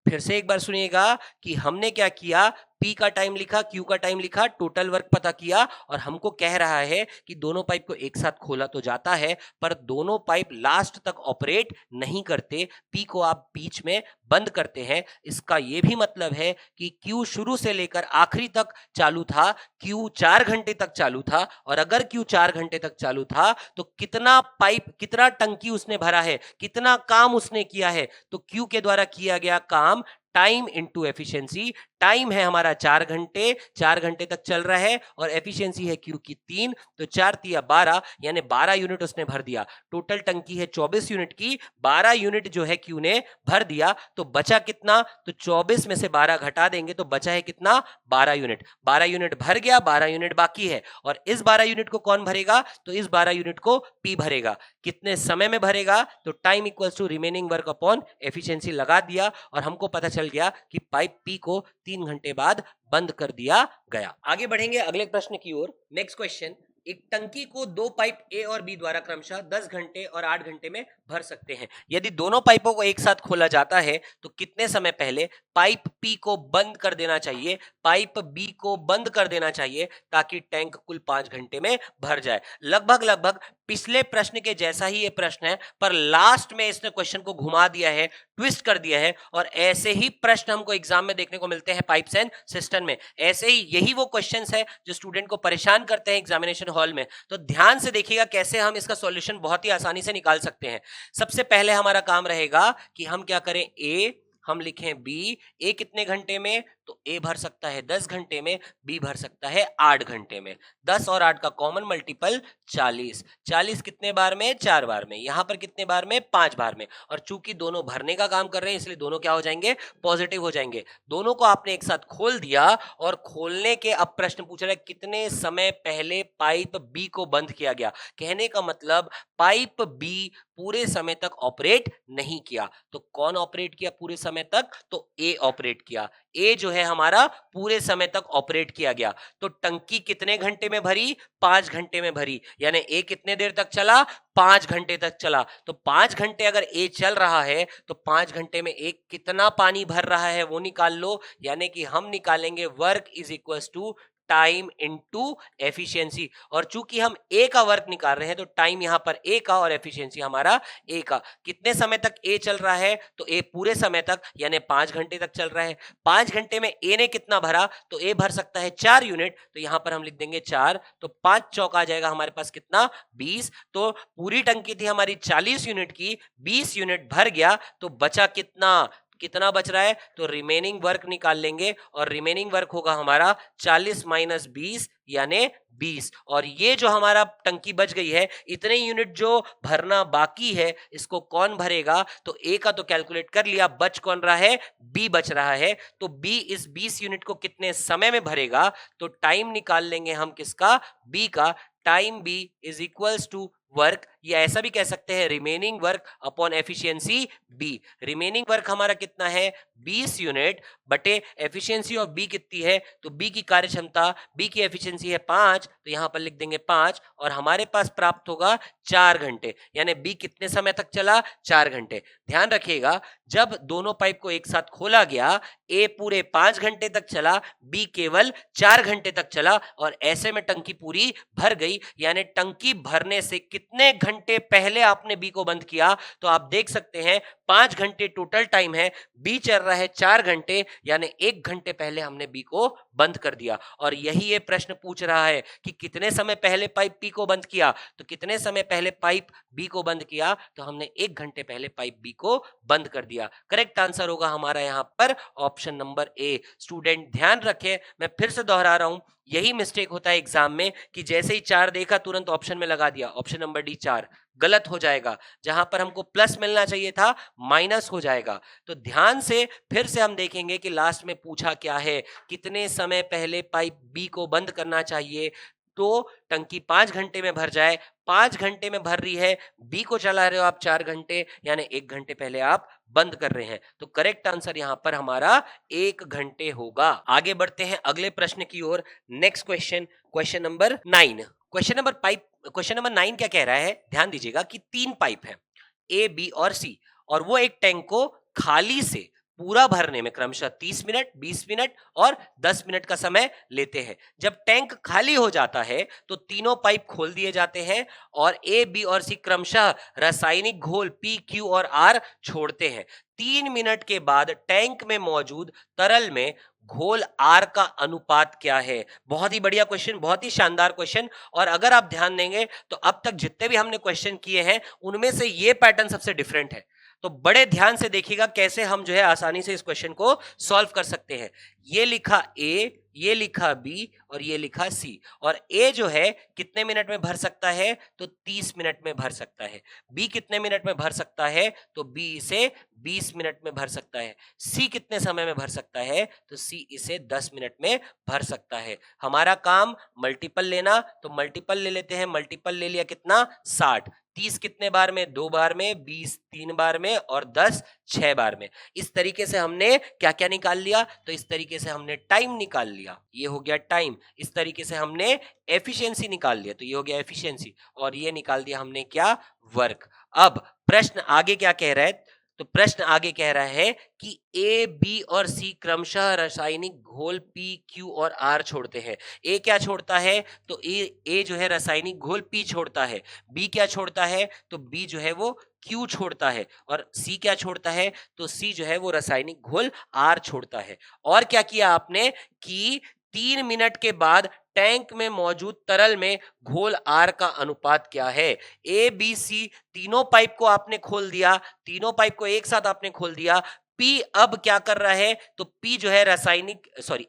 फिर से एक बार सुनिएगा कि हमने क्या किया, P का टाइम लिखा, Q का टाइम लिखा, टोटल वर्क पता किया और हमको कह रहा है कि दोनों पाइप को एक साथ खोला तो जाता है पर दोनों पाइप लास्ट तक ऑपरेट नहीं करते, P को आप बीच में बंद करते हैं। इसका यह भी मतलब है कि Q शुरू से लेकर आखिरी तक चालू था, Q 4 घंटे तक चालू था और अगर Q 4 घंटे तक चालू था तो कितना पाइप, कितना टंकी उसने भरा है, कितना काम उसने किया है, तो Q के द्वारा किया गया काम टाइम इनटू एफिशिएंसी। टाइम है हमारा 4 घंटे, 4 घंटे तक चल रहा है और एफिशिएंसी है Q की 3, तो 4 तिया 12 यानी 12 यूनिट उसने भर दिया। टोटल टंकी है 24 यूनिट की, 12 यूनिट जो है Q ने भर दिया, तो बचा कितना, तो 24 में से 12 घटा देंगे तो बचा है कितना, 12 यूनिट। 12 यूनिट भर गया, 12 यूनिट बाकी है और इस 12 यूनिट को कौन भरेगा, तो इस 12 यूनिट को P भरेगा। कितने समय में भरेगा, तो time equals to remaining work upon efficiency लगा दिया और हमको पता चल गया कि पाइप P को 3 घंटे बाद बंद कर दिया गया। आगे बढ़ेंगे अगले प्रश्न की ओर। नेक्स्ट क्वेश्चन, एक टंकी को दो पाइप ए और बी द्वारा क्रमशः 10 घंटे और 8 घंटे में भर सकते हैं। यदि दोनों पाइपों को एक साथ खोला जाता है तो कितने समय पहले पाइप पी को बंद कर देना चाहिए, पाइप बी को बंद कर देना चाहिए ताकि टैंक कुल 5 घंटे में भर जाए। लगभग पिछले प्रश्न के जैसा ही ये प्रश्न है पर लास्ट में इसने क्वेश्चन को घुमा दिया है, ट्विस्ट कर दिया है और ऐसे ही प्रश्न हमको एग्जाम में देखने को मिलते हैं पाइप्स एंड सिस्टम में। ऐसे ही यही वो क्वेश्चंस है जो स्टूडेंट को परेशान करते हैं एग्जामिनेशन हॉल में। तो ध्यान से देखिएगा कैसे हम इसका सॉल्यूशन बहुत ही आसानी से निकाल सकते हैं। सबसे पहले हमारा काम रहेगा कि हम क्या करें, ए हम लिखें बी, ए कितने घंटे में, तो ए भर सकता है 10 घंटे में, बी भर सकता है 8 घंटे में। 10 और 8 का कॉमन मल्टीपल 40, 40 कितने बार में, 4 बार में, यहां पर कितने बार में, 5 बार में। और चूंकि दोनों भरने का काम कर रहे हैं इसलिए दोनों क्या हो जाएंगे, पॉजिटिव हो जाएंगे। दोनों को आपने एक साथ खोल दिया और खोलने के अब प्रश्न पूछ रहा है कितने समय पहले पाइप बी को बंद किया गया। कहने का मतलब पाइप बी पूरे समय तक ऑपरेट नहीं किया। तो कौन ऑपरेट किया पूरे समय तक, तो ए ऑपरेट किया। ए जो है हमारा पूरे समय तक ऑपरेट किया गया। तो टंकी कितने घंटे में भरी, 5 घंटे में भरी, यानी ए कितने देर तक चला, 5 घंटे तक चला। तो 5 घंटे अगर ए चल रहा है तो 5 घंटे में ए कितना पानी भर रहा है वो निकाल लो, यानी कि हम निकालेंगे work is equal to time into efficiency. और चूंकि हम ए का वर्क निकाल रहे हैं तो टाइम यहां पर ए का और एफिशिएंसी हमारा ए का। कितने समय तक ए चल रहा है, तो ए पूरे समय तक यानी 5 घंटे तक चल रहा है। 5 घंटे में ए ने कितना भरा, तो ए भर सकता है 4 यूनिट, तो यहां पर हम लिख देंगे 4, तो 5 चौक आ जाएगा हमारे पास कितना, 20। तो पूरी टंकी थी हमारी 40 यूनिट की, 20 यूनिट भर गया, तो बचा कितना, कितना बच रहा है, तो रिमेनिंग वर्क निकाल लेंगे और रिमेनिंग वर्क होगा हमारा 40 माइनस 20 यानी 20। और ये जो हमारा टंकी बच गई है, इतने यूनिट जो भरना बाकी है इसको कौन भरेगा, तो ए का तो कैलकुलेट कर लिया, बच कौन रहा है, बी बच रहा है। तो बी इस 20 यूनिट को कितने समय में भरेगा, तो टाइम निकाल लेंगे हम किसका, बी का। Time B is equals to work, या ऐसा भी कह सकते हैं remaining work upon efficiency B. Remaining work हमारा कितना है, 20 यूनिट बटे एफिशिएंसी ऑफ बी कितनी है, तो बी की कार्य क्षमता, बी की एफिशिएंसी है 5, तो यहां पर लिख देंगे 5 और हमारे पास प्राप्त होगा 4 घंटे, यानी बी कितने समय तक चला, 4 घंटे। ध्यान रखिएगा जब दोनों पाइप को एक साथ खोला गया, ए पूरे 5 घंटे तक चला, बी केवल 4 घंटे तक चला और ऐसे में टंकी पूरी भर गई। यानी टंकी भरने से कितने घंटे पहले आपने बी को बंद किया, तो आप देख सकते हैं 5 घंटे टोटल टाइम है, बी चल रहा है 4 घंटे, यानी 1 घंटे पहले हमने बी को बंद कर दिया। और यही ये प्रश्न पूछ रहा है कि कितने समय पहले पाइप बी को बंद किया, तो कितने समय पहले पाइप बी को बंद किया, तो हमने 1 घंटे पहले पाइप बी को बंद कर दिया। करेक्ट आंसर होगा हमारा यहां पर ऑप्शन नंबर ए। स्टूडेंट ध्यान रखें, मैं फिर से दोहरा रहा हूं, यही मिस्टेक होता है एग्जाम में कि जैसे ही 4 देखा तुरंत ऑप्शन में लगा दिया, ऑप्शन नंबर डी 4 गलत हो जाएगा। जहां पर हमको प्लस मिलना चाहिए था माइनस हो जाएगा। तो ध्यान से फिर से हम देखेंगे कि लास्ट में पूछा क्या है, कितने समय पहले पाइप बी को बंद करना चाहिए, तो टंकी 5 घंटे में भर जाए, 5 घंटे में भर रही है, बी को चला रहे हो आप 4 घंटे, यानी 1 घंटे पहले आप बंद कर रहे हैं। तो करेक्ट आंसर यहां पर हमारा 1 घंटे होगा। आगे बढ़ते हैं अगले प्रश्न की ओर। Next question, question number 9। Question number 9 क्या कह रहा है, ध्यान दीजिएगा कि 3 पाइप हैं, ए बी और सी, और वो एक टैंक को खाली से पूरा भरने में क्रमशः 30 मिनट, 20 मिनट और 10 मिनट का समय लेते हैं। जब टैंक खाली हो जाता है तो तीनों पाइप खोल दिए जाते हैं और ए, बी और सी क्रमशः रासायनिक घोल पी, क्यू और आर छोड़ते हैं। 3 मिनट के बाद टैंक में मौजूद तरल में घोल आर का अनुपात क्या है? बहुत ही बढ़िया क्वेश्चन, बहुत ही शानदार क्वेश्चन। और अगर आप ध्यान देंगे तो अब तक जितने भी हमने क्वेश्चन किए हैं उनमें से ये पैटर्न सबसे डिफरेंट है। तो बड़े ध्यान से देखिएगा कैसे हम जो है आसानी से इस क्वेश्चन को सॉल्व कर सकते हैं। ये लिखा ए, ये लिखा बी और ये लिखा सी। और ए जो है कितने मिनट में भर सकता है? तो 30 मिनट में भर सकता है। बी कितने मिनट में भर सकता है? तो बी इसे 20 मिनट में भर सकता है। सी कितने समय में भर सकता है? तो सी इसे 10 मिनट में भर सकता है। हमारा काम मल्टीपल लेना, तो मल्टीपल ले लेते हैं। मल्टीपल ले लिया कितना? 60। 30 कितने बार में? 2 बार में, 20 3 बार में और 10 6 बार में। इस तरीके से हमने क्या क्या निकाल लिया? तो इस तरीके से हमने टाइम निकाल लिया, ये हो गया टाइम। इस तरीके से हमने एफिशिएंसी निकाल लिया, तो ये हो गया एफिशिएंसी। और ये निकाल दिया हमने क्या? वर्क। अब प्रश्न आगे क्या कह रहा है? तो प्रश्न आगे कह रहा है कि ए, बी और सी क्रमशः रासायनिक घोल पी, क्यू और आर छोड़ते हैं। ए क्या छोड़ता है? तो ए जो है रासायनिक घोल पी छोड़ता है। बी क्या छोड़ता है? तो बी जो है वो क्यू छोड़ता है। और सी क्या छोड़ता है? तो सी जो है वो रासायनिक घोल आर छोड़ता है। और क्या किया आपने कि 3 मिनट के बाद टैंक में मौजूद तरल में घोल आर का अनुपात क्या है? ए, बी, सी तीनों पाइप को आपने खोल दिया, तीनों पाइप को एक साथ आपने खोल दिया। पी अब क्या कर रहा है? तो पी जो है रासायनिक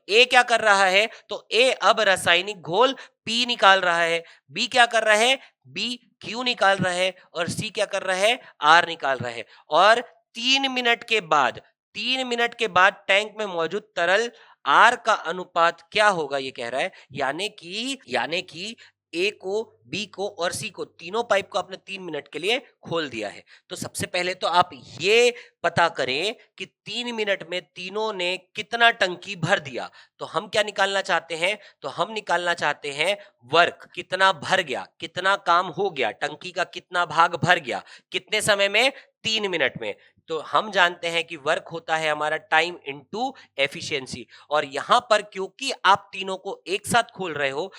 ए क्या कर रहा है? तो ए अब रासायनिक घोल पी निकाल रहा है। बी क्या कर रहा है? बी क्यू निकाल रहा है। और सी क्या कर रहा है? आर निकाल रहा है। और 3 मिनट के बाद टैंक में मौजूद तरल आर का अनुपात क्या होगा? ये कह रहा है। यानी कि ए को, बी को और सी को, तीनों पाइप को आपने 3 मिनट के लिए खोल दिया है। तो सबसे पहले तो आप ये पता करें कि 3 मिनट में तीनों ने कितना टंकी भर दिया। तो हम क्या निकालना चाहते हैं? तो हम निकालना चाहते हैं वर्क, कितना भर गया, कितना काम हो गया, टंकी का कितना भाग भर गया, कितने समय में? 3 मिनट में। तो हम जानते हैं कि वर्क होता है हमारा टाइम इनटू एफिशिएंसी। और यहां पर क्योंकि आप तीनों को एक साथ खोल रहे हो,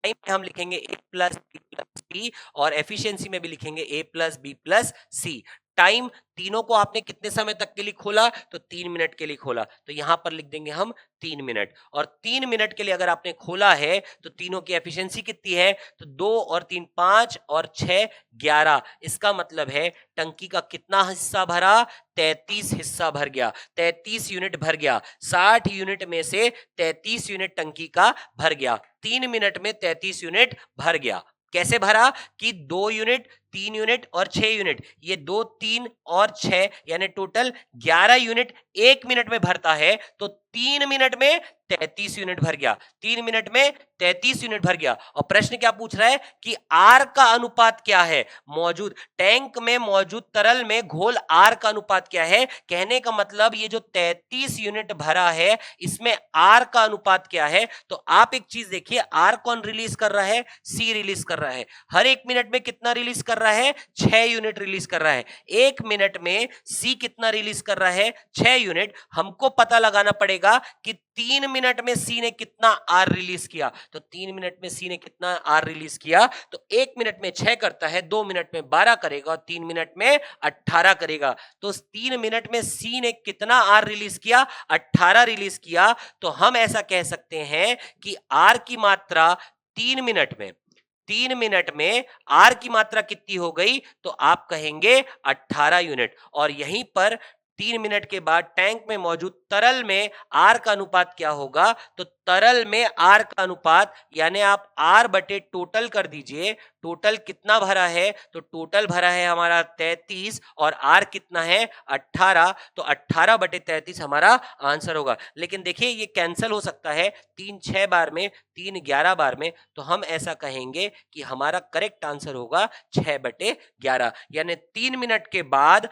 टाइम में हम लिखेंगे ए प्लस बी प्लस सी और एफिशिएंसी में भी लिखेंगे ए plus B plus C. Time तीनों को आपने कितने समय तक के लिए खोला? तो 3 मिनट के लिए खोला। तो यहां पर लिख देंगे हम 3 मिनट। और 3 मिनट के लिए अगर आपने खोला है तो तीनों की एफिशिएंसी कितनी है? तो 2 और 3 5 और 6 11। इसका मतलब है टंकी का कितना हिस्सा भरा? 33 हिस्सा भर गया, 33 यूनिट भर गया। 60 यूनिट में से 33 यूनिट टंकी का भर गया। 3 मिनट में 33 यूनिट भर गया। कैसे भरा? कि 2 यूनिट, 3 यूनिट और 6 यूनिट, ये 2 3 और 6 यानी टोटल 11 यूनिट 1 मिनट में भरता है। तो 3 मिनट में 33 यूनिट भर गया। 3 मिनट में 33 यूनिट भर गया। और प्रश्न क्या पूछ रहा है कि आर का अनुपात क्या है? मौजूद टैंक में मौजूद तरल में घोल आर का अनुपात क्या है? कहने का मतलब ये जो 33 यूनिट भरा है इसमें आर का अनुपात क्या है? तो आप एक चीज देखिए, आर कौन रिलीज कर रहा है? सी रिलीज कर रहा है। हर 1 मिनट में कितना रिलीज कर रहा है? 6 यूनिट रिलीज कर रहा है। 1 मिनट में सी कितना रिलीज कर रहा है? 6 यूनिट। हमको पता लगाना पड़ेगा कि 3 मिनट में सी ने कितना आर रिलीज किया। तो 3 मिनट में सी ने कितना आर रिलीज किया? तो 1 मिनट में 6 करता है, 2 मिनट में 12 करेगा और 3 मिनट में 18 करेगा। तो 3 मिनट में सी ने कितना आर रिलीज किया? 18 रिलीज किया। तो हम ऐसा कह सकते हैं कि आर की मात्रा 3 मिनट में आर की मात्रा कितनी हो गई? तो आप कहेंगे 18 यूनिट। और यहीं पर 3 मिनट के बाद टैंक में मौजूद तरल में आर का अनुपात क्या होगा? तो तरल में आर का अनुपात यानी आप आर बटे टोटल कर दीजिए। टोटल कितना भरा है? तो टोटल भरा है हमारा 33 और आर कितना है? 18। तो 18 बटे 33 हमारा आंसर होगा। लेकिन देखिए ये कैंसिल हो सकता है, 3 6 बार में, 3 11 बार में। तो हम ऐसा कहेंगे कि हमारा करेक्ट आंसर होगा 6 बटे 11। यानी 3 मिनट के बाद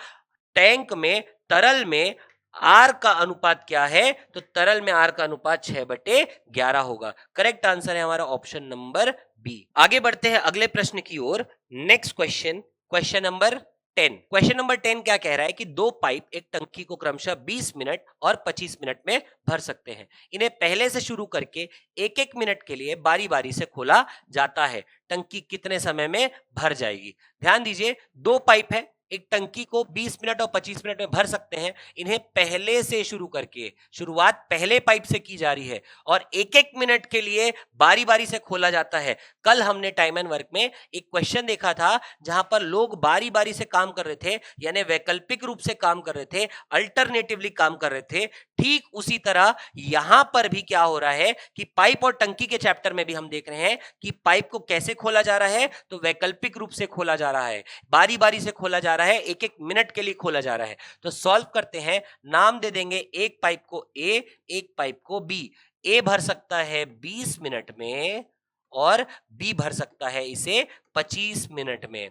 टैंक में तरल में आर का अनुपात क्या है? तो तरल में आर का अनुपात 6 बटे 11 होगा। करेक्ट आंसर है हमारा ऑप्शन नंबर बी। आगे बढ़ते हैं अगले प्रश्न की ओर। Next question, question number 10। Question number 10 क्या कह रहा है कि दो पाइप एक टंकी को क्रमशः 20 मिनट और 25 मिनट में भर सकते हैं। इन्हें पहले से शुरू करके एक एक मिनट के लिए बारी बारी से खोला जाता है। टंकी कितने समय में भर जाएगी? ध्यान दीजिए, दो पाइप है, एक टंकी को 20 मिनट और 25 मिनट में भर सकते हैं। इन्हें पहले से शुरू करके, शुरुआत पहले पाइप से की जा रही है और एक एक मिनट के लिए बारी बारी से खोला जाता है। कल हमने टाइम एंड वर्क में एक क्वेश्चन देखा था जहां पर लोग बारी बारी से काम कर रहे थे, यानी वैकल्पिक रूप से काम कर रहे थे, अल्टरनेटिवली काम कर रहे थे। ठीक उसी तरह यहां पर भी क्या हो रहा है कि पाइप और टंकी के चैप्टर में भी हम देख रहे हैं कि पाइप को कैसे खोला जा रहा है, तो वैकल्पिक रूप से खोला जा रहा है, बारी बारी से खोला जा रहा है, एक एक मिनट के लिए खोला जा रहा है। तो सॉल्व करते हैं, नाम दे देंगे एक पाइप को ए, एक पाइप को बी। ए भर सकता है 20 मिनट में और बी भर सकता है इसे 25 मिनट में।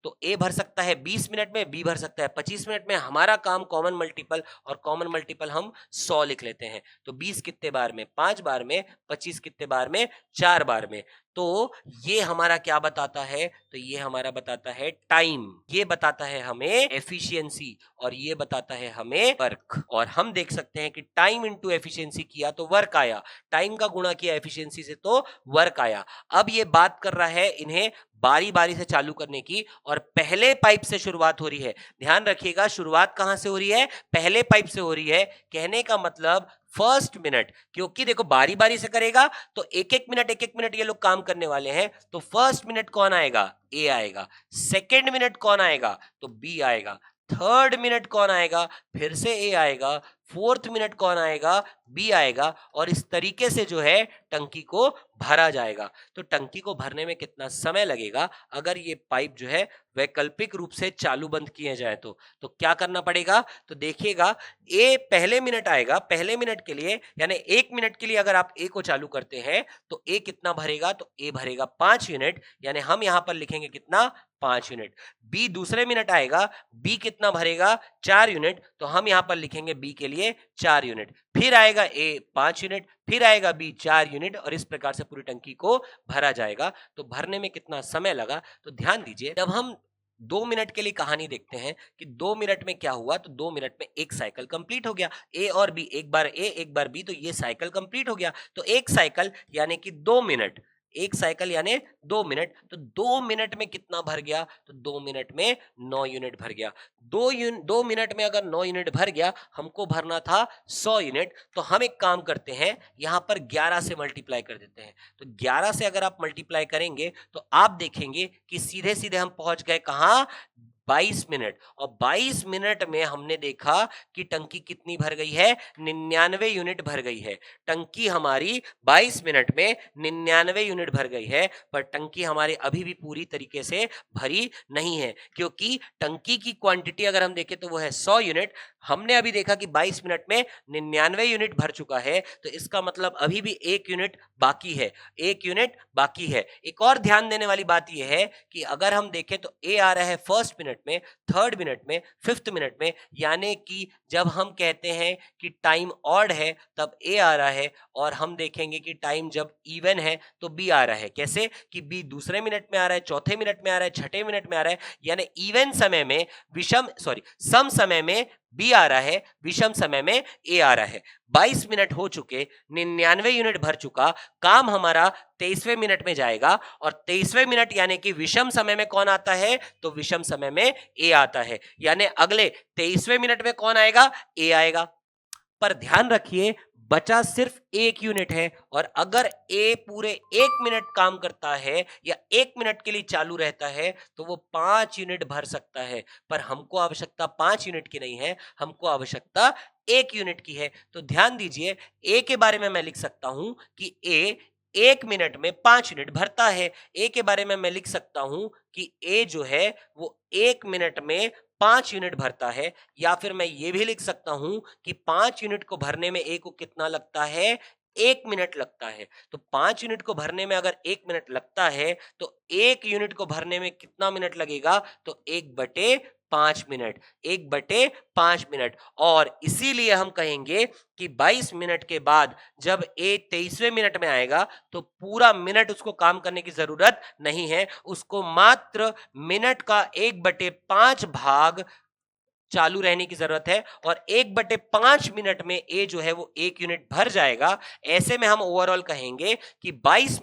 तो ए भर सकता है 20 मिनट में, बी भर सकता है 25 मिनट में। हमारा काम कॉमन मल्टीपल, और कॉमन मल्टीपल हम 100 लिख लेते हैं। तो 20 कितने बार में? 5 बार में। 25 कितने बार में? 4 बार में। तो ये हमारा क्या बताता है? तो ये हमारा बताता है टाइम, ये बताता है हमें एफिशिएंसी, और ये बताता है हमें वर्क। और हम देख सकते हैं कि टाइम इंटू एफिशिएंसी किया तो वर्क आया, टाइम का गुणा किया एफिशिएंसी से तो वर्क आया। अब ये बात कर रहा है इन्हें बारी बारी से चालू करने की, और पहले पाइप से शुरुआत हो रही है। ध्यान रखिएगा, शुरुआत कहां से हो रही है? पहले पाइप से हो रही है। कहने का मतलब फर्स्ट मिनट, क्योंकि देखो बारी बारी से करेगा तो एक एक मिनट ये लोग काम करने वाले हैं। तो फर्स्ट मिनट कौन आएगा? ए आएगा। सेकेंड मिनट कौन आएगा? तो बी आएगा। थर्ड मिनट कौन आएगा? फिर से ए आएगा। फोर्थ मिनट कौन आएगा? बी आएगा। और इस तरीके से जो है टंकी को भरा जाएगा। तो टंकी को भरने में कितना समय लगेगा अगर ये पाइप जो है वैकल्पिक रूप से चालू बंद किए जाए तो क्या करना पड़ेगा? तो देखिएगा, ए पहले मिनट आएगा, पहले मिनट के लिए, यानी एक मिनट के लिए अगर आप ए को चालू करते हैं तो ए कितना भरेगा? तो ए भरेगा 5 यूनिट, यानी हम यहां पर लिखेंगे कितना? 5 यूनिट। बी दूसरे मिनट आएगा, बी कितना भरेगा? 4 यूनिट, तो हम यहां पर लिखेंगे बी के लिए 4 यूनिट। फिर आएगा ए 5 यूनिट, फिर आएगा बी 4 यूनिट, और इस प्रकार से पूरी टंकी को भरा जाएगा। तो भरने में कितना समय लगा? तो ध्यान दीजिए, जब हम 2 मिनट के लिए कहानी देखते हैं कि 2 मिनट में क्या हुआ, तो 2 मिनट में एक साइकिल कंप्लीट हो गया। ए और बी, एक बार ए एक बार बी, तो ये साइकिल कंप्लीट हो गया। तो एक साइकिल यानी कि 2 मिनट, एक साइकिल यानी 2 मिनट। तो 2 मिनट में कितना भर गया? तो 2 मिनट में 9 यूनिट भर गया। 2 मिनट में अगर 9 यूनिट भर गया, हमको भरना था 100 यूनिट। तो हम एक काम करते हैं, यहां पर 11 से मल्टीप्लाई कर देते हैं। तो 11 से अगर आप मल्टीप्लाई करेंगे तो आप देखेंगे कि सीधे सीधे हम पहुंच गए कहां? 22 मिनट। और 22 मिनट में हमने देखा कि टंकी कितनी भर गई है? 99 यूनिट भर गई है। टंकी हमारी 22 मिनट में 99 यूनिट भर गई है, पर टंकी हमारी अभी भी पूरी तरीके से भरी नहीं है, क्योंकि टंकी की क्वांटिटी अगर हम देखें तो वो है 100 यूनिट। हमने अभी देखा कि 22 मिनट में 99 यूनिट भर चुका है, तो इसका मतलब अभी भी 1 यूनिट बाकी है, 1 यूनिट बाकी है। एक और ध्यान देने वाली बात यह है कि अगर हम देखें तो ए आ रहा है फर्स्ट मिनट में, थर्ड मिनट में, फिफ्थ मिनट में, यानी कि जब हम कहते हैं कि टाइम ऑड है तब ए आ रहा है, और हम देखेंगे कि टाइम जब इवन है तो बी आ रहा है। कैसे? कि बी दूसरे मिनट में आ रहा है, चौथे मिनट में आ रहा है, छठे मिनट में आ रहा है, यानी इवन समय में सम समय में बी आ रहा है, विषम समय में ए आ रहा है। 22 मिनट हो चुके, 99 यूनिट भर चुका, काम हमारा 23वें मिनट में जाएगा, और 23वें मिनट यानी कि विषम समय में कौन आता है? तो विषम समय में ए आता है, यानी अगले 23वें मिनट में कौन आएगा? ए आएगा। पर ध्यान रखिए, बचा सिर्फ 1 यूनिट है, और अगर ए पूरे 1 मिनट काम करता है या 1 मिनट के लिए चालू रहता है तो वो 5 यूनिट भर सकता है। पर हमको आवश्यकता 5 यूनिट की नहीं है, हमको आवश्यकता 1 यूनिट की है। तो ध्यान दीजिए, ए के बारे में मैं लिख सकता हूं कि ए 1 मिनट में 5 यूनिट भरता है। ए के बारे में मैं लिख सकता हूं कि ए जो है वो 1 मिनट में 5 यूनिट भरता है, या फिर मैं ये भी लिख सकता हूं कि 5 यूनिट को भरने में ए को कितना लगता है? 1 मिनट लगता है। तो 5 यूनिट को भरने में अगर 1 मिनट लगता है तो 1 यूनिट को भरने में कितना मिनट लगेगा? तो 1/5 5 मिनट, 1/5 मिनट। और इसीलिए हम कहेंगे कि 22 मिनट के बाद जब ए 23वें मिनट में आएगा तो पूरा मिनट उसको काम करने की जरूरत नहीं है, उसको मात्र मिनट का 1/5 भाग चालू रहने की जरूरत है, और 1/5 मिनट में ए जो है वो 1 यूनिट भर जाएगा। ऐसे में हम ओवरऑल कहेंगे कि 22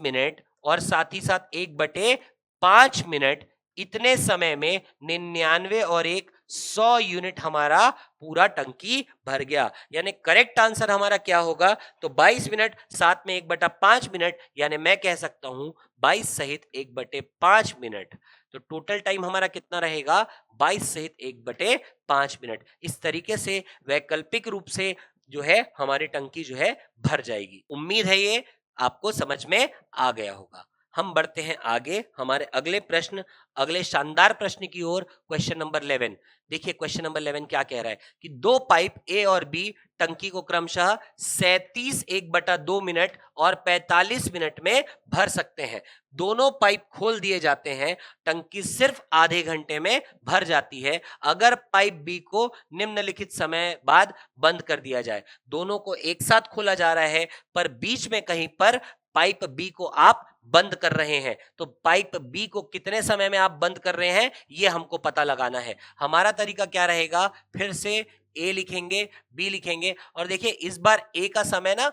मिनट और साथ ही साथ 1/5 मिनट, इतने समय में 99 और 100 यूनिट हमारा पूरा टंकी भर गया। यानी करेक्ट आंसर हमारा क्या होगा? तो 22 मिनट साथ में 1/5 मिनट, यानी मैं कह सकता हूं 22 सहित 1/5 मिनट। तो टोटल टाइम हमारा कितना रहेगा? 22 सहित 1/5 मिनट। इस तरीके से वैकल्पिक रूप से जो है हमारी टंकी जो है भर जाएगी। उम्मीद है ये आपको समझ में आ गया होगा। हम बढ़ते हैं आगे हमारे अगले प्रश्न, अगले शानदार प्रश्न की ओर। Question number 11। देखिए क्वेश्चन नंबर 11 क्या कह रहा है कि दो पाइप ए और बी टंकी को क्रमशः 37 1/2 मिनट और 45 मिनट में भर सकते हैं। दोनों पाइप खोल दिए जाते हैं, टंकी सिर्फ आधे घंटे में भर जाती है अगर पाइप बी को निम्नलिखित समय बाद बंद कर दिया जाए। दोनों को एक साथ खोला जा रहा है, पर बीच में कहीं पर पाइप बी को आप बंद कर रहे हैं। तो पाइप बी को कितने समय में आप बंद कर रहे हैं, ये हमको पता लगाना है। हमारा तरीका क्या रहेगा? फिर से ए लिखेंगे, बी लिखेंगे, और देखिए इस बार ए का समय ना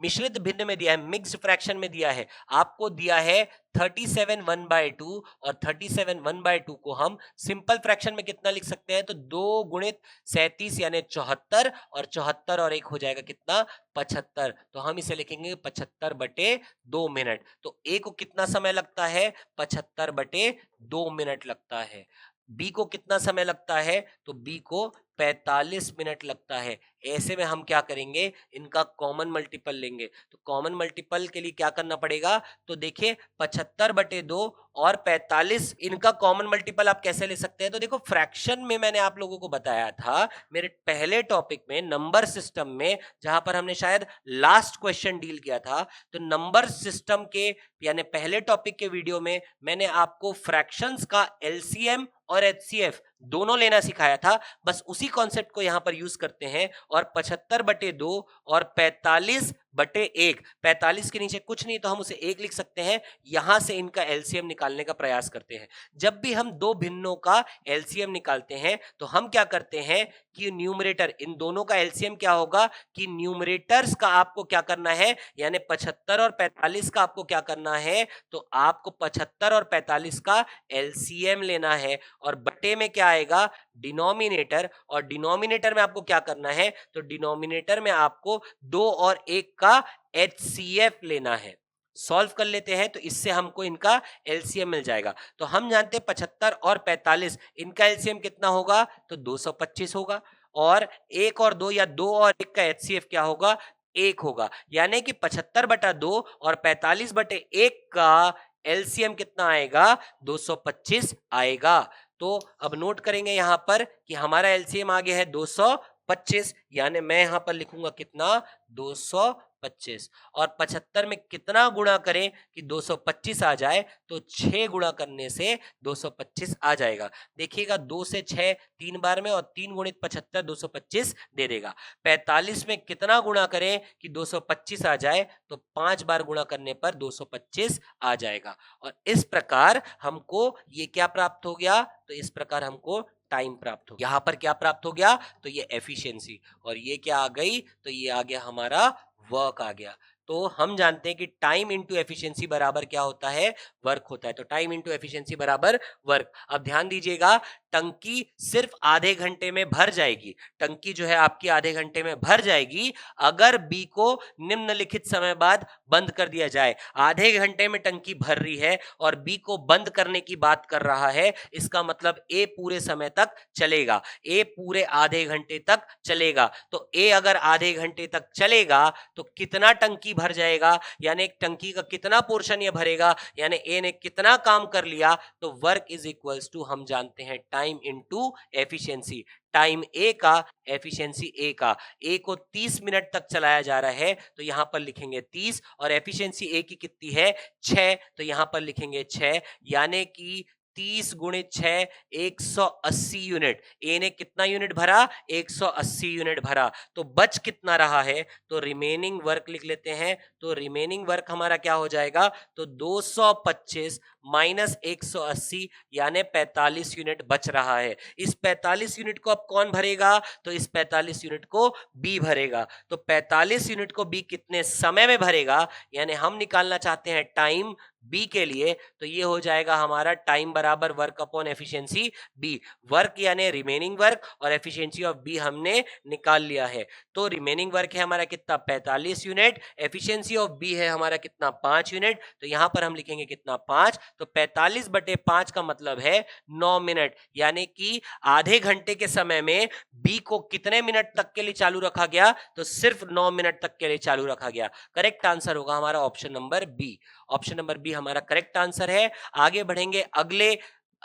मिश्रित भिन्न में दिया है, मिक्स्ड फ्रैक्शन में दिया है। आपको दिया है 37 1/2, और 37 1/2 को हम सिंपल फ्रैक्शन में कितना लिख सकते हैं? तो 2 गुणित 37 यानी 74, और 74 और 1 हो जाएगा कितना? 75। तो हम इसे लिखेंगे 75/2 मिनट। तो ए को कितना समय लगता है? 75/2 मिनट लगता है। बी को कितना समय लगता है? तो बी को 45 मिनट लगता है। ऐसे में हम क्या करेंगे? इनका कॉमन मल्टीपल लेंगे। तो कॉमन मल्टीपल के लिए क्या करना पड़ेगा? तो देखिए 75/2 और 45, इनका कॉमन मल्टीपल आप कैसे ले सकते हैं? तो देखो फ्रैक्शन में मैंने आप लोगों को बताया था मेरे पहले टॉपिक में, नंबर सिस्टम में, जहां पर हमने शायद लास्ट क्वेश्चन डील किया था। तो नंबर सिस्टम के यानी पहले टॉपिक के वीडियो में मैंने आपको फ्रैक्शंस का एलसीएम और एचसीएफ दोनों लेना सिखाया था। बस उसी कॉन्सेप्ट को यहां पर यूज करते हैं, और 75/2 और 45/1, 45 के नीचे कुछ नहीं तो हम उसे 1 लिख सकते हैं। यहां से इनका एलसीएम निकालने का प्रयास करते हैं। जब भी हम दो भिन्नों का एलसीएम निकालते हैं तो हम क्या करते हैं कि न्यूमरेटर, इन दोनों का एलसीएम क्या होगा कि न्यूमरेटर्स का आपको क्या करना है, यानी 75 और 45 का आपको क्या करना है? तो आपको 75 और 45 का एलसीएम लेना है, और बटे में क्या आएगा? डिनोमिनेटर। और डिनोमिनेटर में आपको क्या करना है? तो डिनोमिनेटर में आपको 2 और 1 का एचसीएफ लेना है। सॉल्व कर लेते हैं तो इससे हमको इनका एलसीएम मिल जाएगा। तो हम जानते हैं 75 और 45, इनका एलसीएम कितना होगा? तो 225 होगा, और 1 और 2 या 2 और 1 का एचसीएफ क्या होगा? 1 होगा। यानी कि 75/2 और 45/1 का एलसीएम कितना आएगा? 225 आएगा। तो अब नोट करेंगे यहां पर कि हमारा एलसीएम आ गया है 225, यानी मैं यहां पर लिखूंगा कितना? 225। और 75 में कितना गुणा करें कि 225 आ जाए? तो 6 गुणा करने से 225 आ जाएगा। देखिएगा 2 से 6 3 बार में, और 3 गुणित 75 225 दे देगा। 45 में कितना गुणा करें कि 225 आ जाए? तो 5 बार गुणा करने पर 225 आ जाएगा। और इस प्रकार हमको ये क्या प्राप्त हो गया? तो इस प्रकार हमको टाइम प्राप्त हो। यहां पर क्या प्राप्त हो गया? तो ये एफिशिएंसी, और ये क्या आ गई? तो ये आ गया हमारा वर्क आ गया। तो हम जानते हैं कि टाइम इंटू एफिशिएंसी बराबर क्या होता है? वर्क होता है। तो टाइम इंटू एफिशिएंसी बराबर वर्क। अब ध्यान दीजिएगा, टंकी सिर्फ आधे घंटे में भर जाएगी। टंकी जो है आपकी आधे घंटे में भर जाएगी अगर बी को निम्नलिखित समय बाद बंद कर दिया जाए। आधे घंटे में टंकी भर रही है और बी को बंद करने की बात कर रहा है, इसका मतलब ए पूरे समय तक चलेगा, ए पूरे आधे घंटे तक चलेगा। तो ए अगर आधे घंटे तक चलेगा तो कितना टंकी भर जाएगा, यानी एक टंकी का कितना पोर्शन ये भरेगा, यानी ए ने कितना काम कर लिया? तो वर्क इज इक्वल्स टू, हम जानते हैं, टाइम इनटू एफिशिएंसी। टाइम ए का, एफिशिएंसी ए का। ए को 30 मिनट तक चलाया जा रहा है तो यहां पर लिखेंगे 30, और एफिशिएंसी ए की कितनी है? 6, तो यहां पर लिखेंगे 6, यानी कि 30 गुणित 6 180 यूनिट। ए ने कितना यूनिट भरा? 180 यूनिट भरा। तो बच कितना रहा है? तो रिमेनिंग वर्क लिख लेते हैं। तो रिमेनिंग वर्क हमारा क्या हो जाएगा? तो 225 माइनस 180 यानी 45 यूनिट बच रहा है। इस 45 यूनिट को अब कौन भरेगा? तो इस 45 यूनिट को बी भरेगा। तो 45 यूनिट को बी कितने समय में भरेगा? यानी हम निकालना चाहते हैं टाइम बी के लिए, तो ये हो जाएगा हमारा टाइम बराबर work upon efficiency B. Work यानी रिमेनिंग वर्क और एफिशिएंसी ऑफ बी हमने निकाल लिया है। तो रिमेनिंग वर्क है हमारा कितना? 45 यूनिट। एफिशिएंसी ऑफ बी है हमारा कितना? 5 यूनिट। तो यहां पर हम लिखेंगे कितना? 5। तो 45 बटे 5 का मतलब है 9 मिनट, यानी कि आधे घंटे के समय में बी को कितने मिनट तक के लिए चालू रखा गया? तो सिर्फ 9 मिनट तक के लिए चालू रखा गया। करेक्ट आंसर होगा हमारा option number B. Option number B हमारा करेक्ट आंसर है। आगे बढ़ेंगे अगले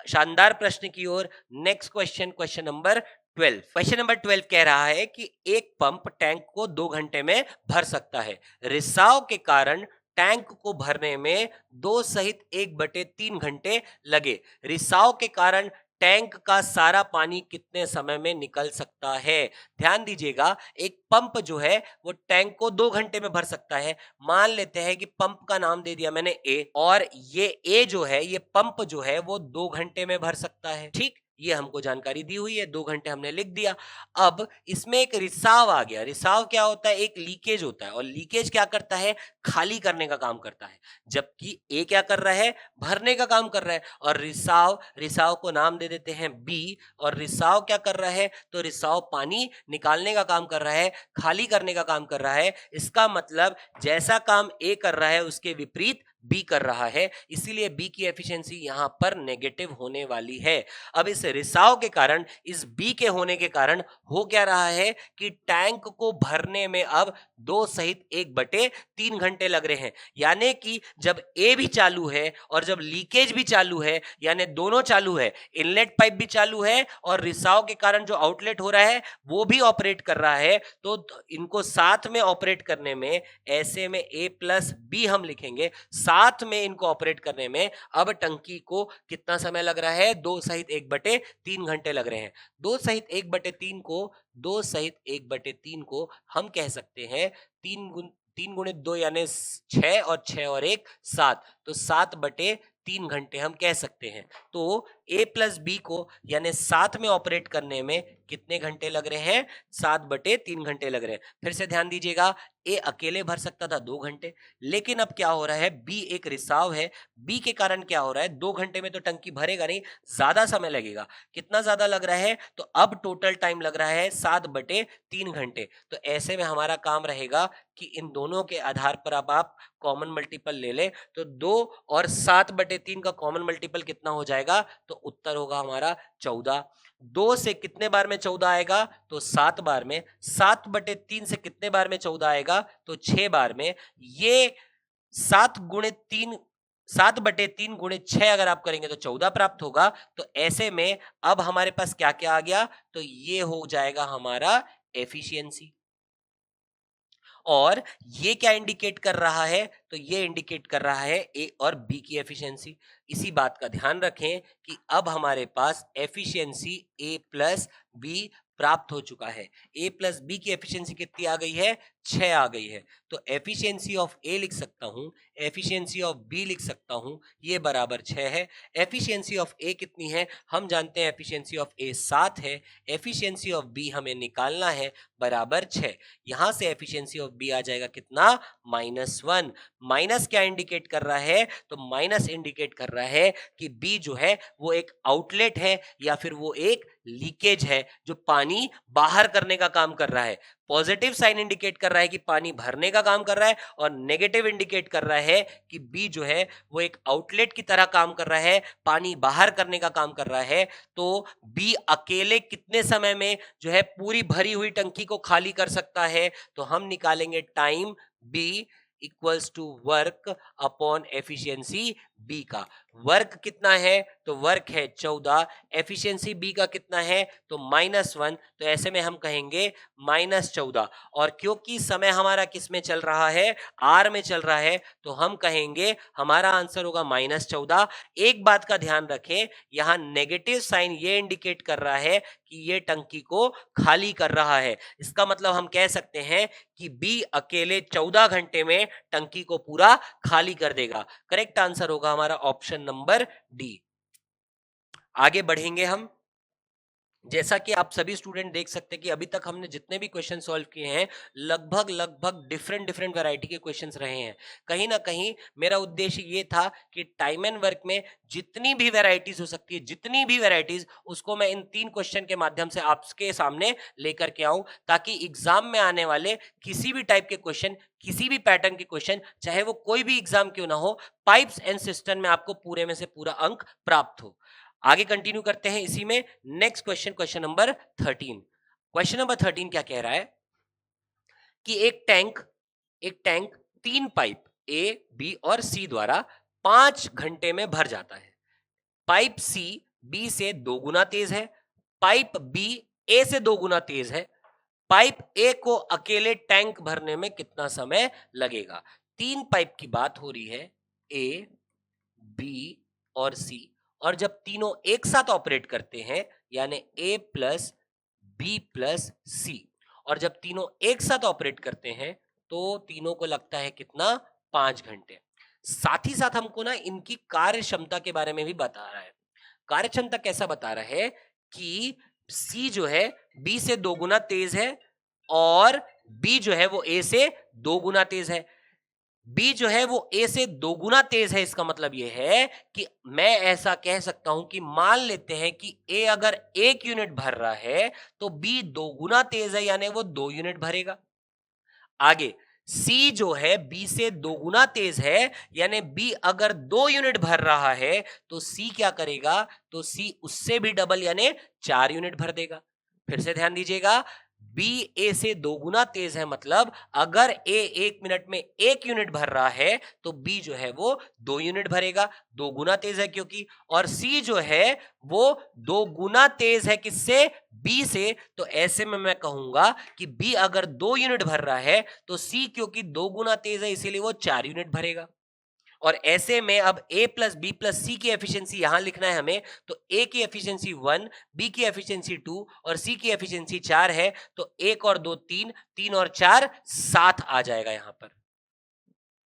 शानदार प्रश्न की ओर। Next question, question number 12। Question number 12 कह रहा है कि एक पंप टैंक को 2 घंटे में भर सकता है। रिसाव के कारण टैंक को भरने में 2 सहित 1/3 घंटे लगे। रिसाव के कारण टैंक का सारा पानी कितने समय में निकल सकता है? ध्यान दीजिएगा, एक पंप जो है वो टैंक को 2 घंटे में भर सकता है। मान लेते हैं कि पंप का नाम दे दिया मैंने ए, और ये ए जो है, ये पंप जो है वो 2 घंटे में भर सकता है। ठीक, ये हमको जानकारी दी हुई है, 2 घंटे हमने लिख दिया। अब इसमें एक रिसाव आ गया। रिसाव क्या होता है? एक लीकेज होता है, और लीकेज क्या करता है? खाली करने का काम करता है। जबकि ए क्या कर रहा है? भरने का काम कर रहा है। और रिसाव, रिसाव को नाम दे देते हैं बी, और रिसाव क्या कर रहा है? तो रिसाव पानी निकालने का काम कर रहा है, खाली करने का काम कर रहा है। इसका मतलब जैसा काम ए कर रहा है उसके विपरीत बी कर रहा है, इसीलिए बी की एफिशिएंसी यहां पर नेगेटिव होने वाली है। अब इस रिसाव के कारण, इस बी के होने के कारण हो क्या रहा है कि टैंक को भरने में अब 2 सहित 1/3 घंटे लग रहे हैं। यानी कि जब ए भी चालू है और जब लीकेज भी चालू है, यानी दोनों चालू है, इनलेट पाइप भी चालू है और रिसाव के कारण जो आउटलेट हो रहा है वो भी ऑपरेट कर रहा है, तो इनको साथ में ऑपरेट करने में, ऐसे में ए प्लस बी हम लिखेंगे, साथ में इनको ऑपरेट करने में अब टंकी को कितना समय लग रहा है? 2 सहित 1/3 घंटे लग रहे हैं। 2 सहित 1/3 को, 2 सहित 1/3 को हम कह सकते हैं 3 गुणित 2 यानी 6, और 6 और 1 7, तो 7/3 घंटे हम कह सकते हैं। तो ए प्लस बी को यानी साथ में ऑपरेट करने में कितने घंटे लग रहे हैं? 7/3 घंटे लग रहे हैं। फिर से ध्यान दीजिएगा, ए अकेले भर सकता था 2 घंटे, लेकिन अब क्या हो रहा है? बी एक रिसाव है, बी के कारण क्या हो रहा है? 2 घंटे में तो टंकी भरेगा नहीं, ज्यादा समय लगेगा। कितना ज्यादा लग रहा है? तो अब टोटल टाइम लग रहा है 7/3 घंटे। तो ऐसे में हमारा काम रहेगा कि इन दोनों के आधार पर अब आप कॉमन मल्टीपल ले लें, तो 2 और 7/3 का कॉमन मल्टीपल कितना हो जाएगा? तो उत्तर होगा हमारा 14। 2 से कितने बार में 14 आएगा? तो 7 बार में। 7/3 से कितने बार में 14 आएगा? तो 6 बार में। ये 7/3 गुणित 6 अगर आप करेंगे तो 14 प्राप्त होगा। तो ऐसे में अब हमारे पास क्या क्या आ गया? तो ये हो जाएगा हमारा एफिशिएंसी। और ये क्या इंडिकेट कर रहा है? तो ये इंडिकेट कर रहा है ए और बी की एफिशिएंसी। इसी बात का ध्यान रखें कि अब हमारे पास एफिशिएंसी ए प्लस बी प्राप्त हो चुका है। ए प्लस बी की एफिशिएंसी कितनी आ गई है? 6 आ गई है। तो एफिशिएंसी ऑफ ए लिख सकता हूं, एफिशिएंसी ऑफ बी लिख सकता हूं, ये बराबर 6 है। एफिशिएंसी ऑफ ए कितनी है? हम जानते हैं एफिशिएंसी ऑफ ए 7 है। एफिशिएंसी ऑफ बी हमें निकालना है, बराबर 6। यहां से एफिशिएंसी ऑफ बी आ जाएगा कितना? -1। माइनस क्या इंडिकेट कर रहा है? तो माइनस इंडिकेट कर रहा है कि बी जो है वो एक आउटलेट है, या फिर वो एक लीकेज है जो पानी बाहर करने का काम कर रहा है। पॉजिटिव साइन इंडिकेट कर रहा है कि पानी भरने का काम कर रहा है, और नेगेटिव इंडिकेट कर रहा है कि बी जो है वो एक आउटलेट की तरह काम कर रहा है, पानी बाहर करने का काम कर रहा है। तो बी अकेले कितने समय में जो है पूरी भरी हुई टंकी को खाली कर सकता है? तो हम निकालेंगे time B equals to work upon efficiency B का। वर्क कितना है, तो वर्क है 14, एफिशिएंसी बी का कितना है, तो -1, तो ऐसे में हम कहेंगे -14। और क्योंकि समय हमारा किस में चल रहा है, आर में चल रहा है, तो हम कहेंगे हमारा आंसर होगा -14। एक बात का ध्यान रखें, यहां नेगेटिव साइन ये इंडिकेट कर रहा है कि ये टंकी को खाली कर रहा है। इसका मतलब हम कह सकते हैं कि बी अकेले 14 घंटे में टंकी को पूरा खाली कर देगा। करेक्ट आंसर होगा हमारा ऑप्शन नंबर डी। आगे बढ़ेंगे हम। जैसा कि आप सभी स्टूडेंट देख सकते हैं कि अभी तक हमने जितने भी क्वेश्चन सॉल्व किए हैं लगभग लगभग डिफरेंट डिफरेंट वैरायटी के क्वेश्चंस रहे हैं। कहीं ना कहीं मेरा उद्देश्य ये था कि टाइम एंड वर्क में जितनी भी वैरायटीज हो सकती है, जितनी भी वैरायटीज, उसको मैं इन 3 क्वेश्चन के माध्यम से आपके सामने लेकर के आऊं, ताकि एग्जाम में आने वाले किसी भी टाइप के क्वेश्चन, किसी भी पैटर्न के क्वेश्चन, चाहे वो कोई भी एग्जाम क्यों ना हो, पाइप्स एंड सिस्टम में आपको पूरे में से पूरा अंक प्राप्त हो। आगे कंटिन्यू करते हैं इसी में। Next question, question number 13। Question number 13 क्या कह रहा है कि एक टैंक 3 पाइप ए, बी और सी द्वारा 5 घंटे में भर जाता है। पाइप सी बी से 2 गुना तेज है, पाइप बी ए से 2 गुना तेज है। पाइप ए को अकेले टैंक भरने में कितना समय लगेगा? 3 पाइप की बात हो रही है, ए, बी और सी, और जब तीनों एक साथ ऑपरेट करते हैं, यानी ए प्लस बी प्लस सी, और जब तीनों एक साथ ऑपरेट करते हैं तो तीनों को लगता है कितना? 5 घंटे। साथ ही साथ हमको ना इनकी कार्य क्षमता के बारे में भी बता रहा है। कार्य क्षमता कैसा बता रहा है कि सी जो है बी से 2 गुना तेज है, और बी जो है वो ए से 2 गुना तेज है। बी जो है वो ए से 2 गुना तेज है। इसका मतलब ये है कि मैं ऐसा कह सकता हूं कि मान लेते हैं कि ए अगर 1 यूनिट भर रहा है तो बी 2 गुना तेज है, यानी वो 2 यूनिट भरेगा। आगे सी जो है बी से 2 गुना तेज है, यानी बी अगर 2 यूनिट भर रहा है तो सी क्या करेगा? तो सी उससे भी डबल यानी 4 यूनिट भर देगा। फिर से ध्यान दीजिएगा, बी ए से 2 गुना तेज है, मतलब अगर ए 1 मिनट में 1 यूनिट भर रहा है तो बी जो है वो 2 यूनिट भरेगा, 2 गुना तेज है क्योंकि। और सी जो है वो 2 गुना तेज है किससे? बी से। तो ऐसे में मैं कहूंगा कि बी अगर 2 यूनिट भर रहा है तो सी क्योंकि 2 गुना तेज है इसीलिए वो 4 यूनिट भरेगा। और ऐसे में अब a प्लस बी प्लस सी की एफिशिएंसी यहां लिखना है हमें, तो a की एफिशिएंसी 1, b की एफिशिएंसी 2 और c की एफिशिएंसी 4 है। तो 1 और 2 3, 3 और 4 7 आ जाएगा। यहां पर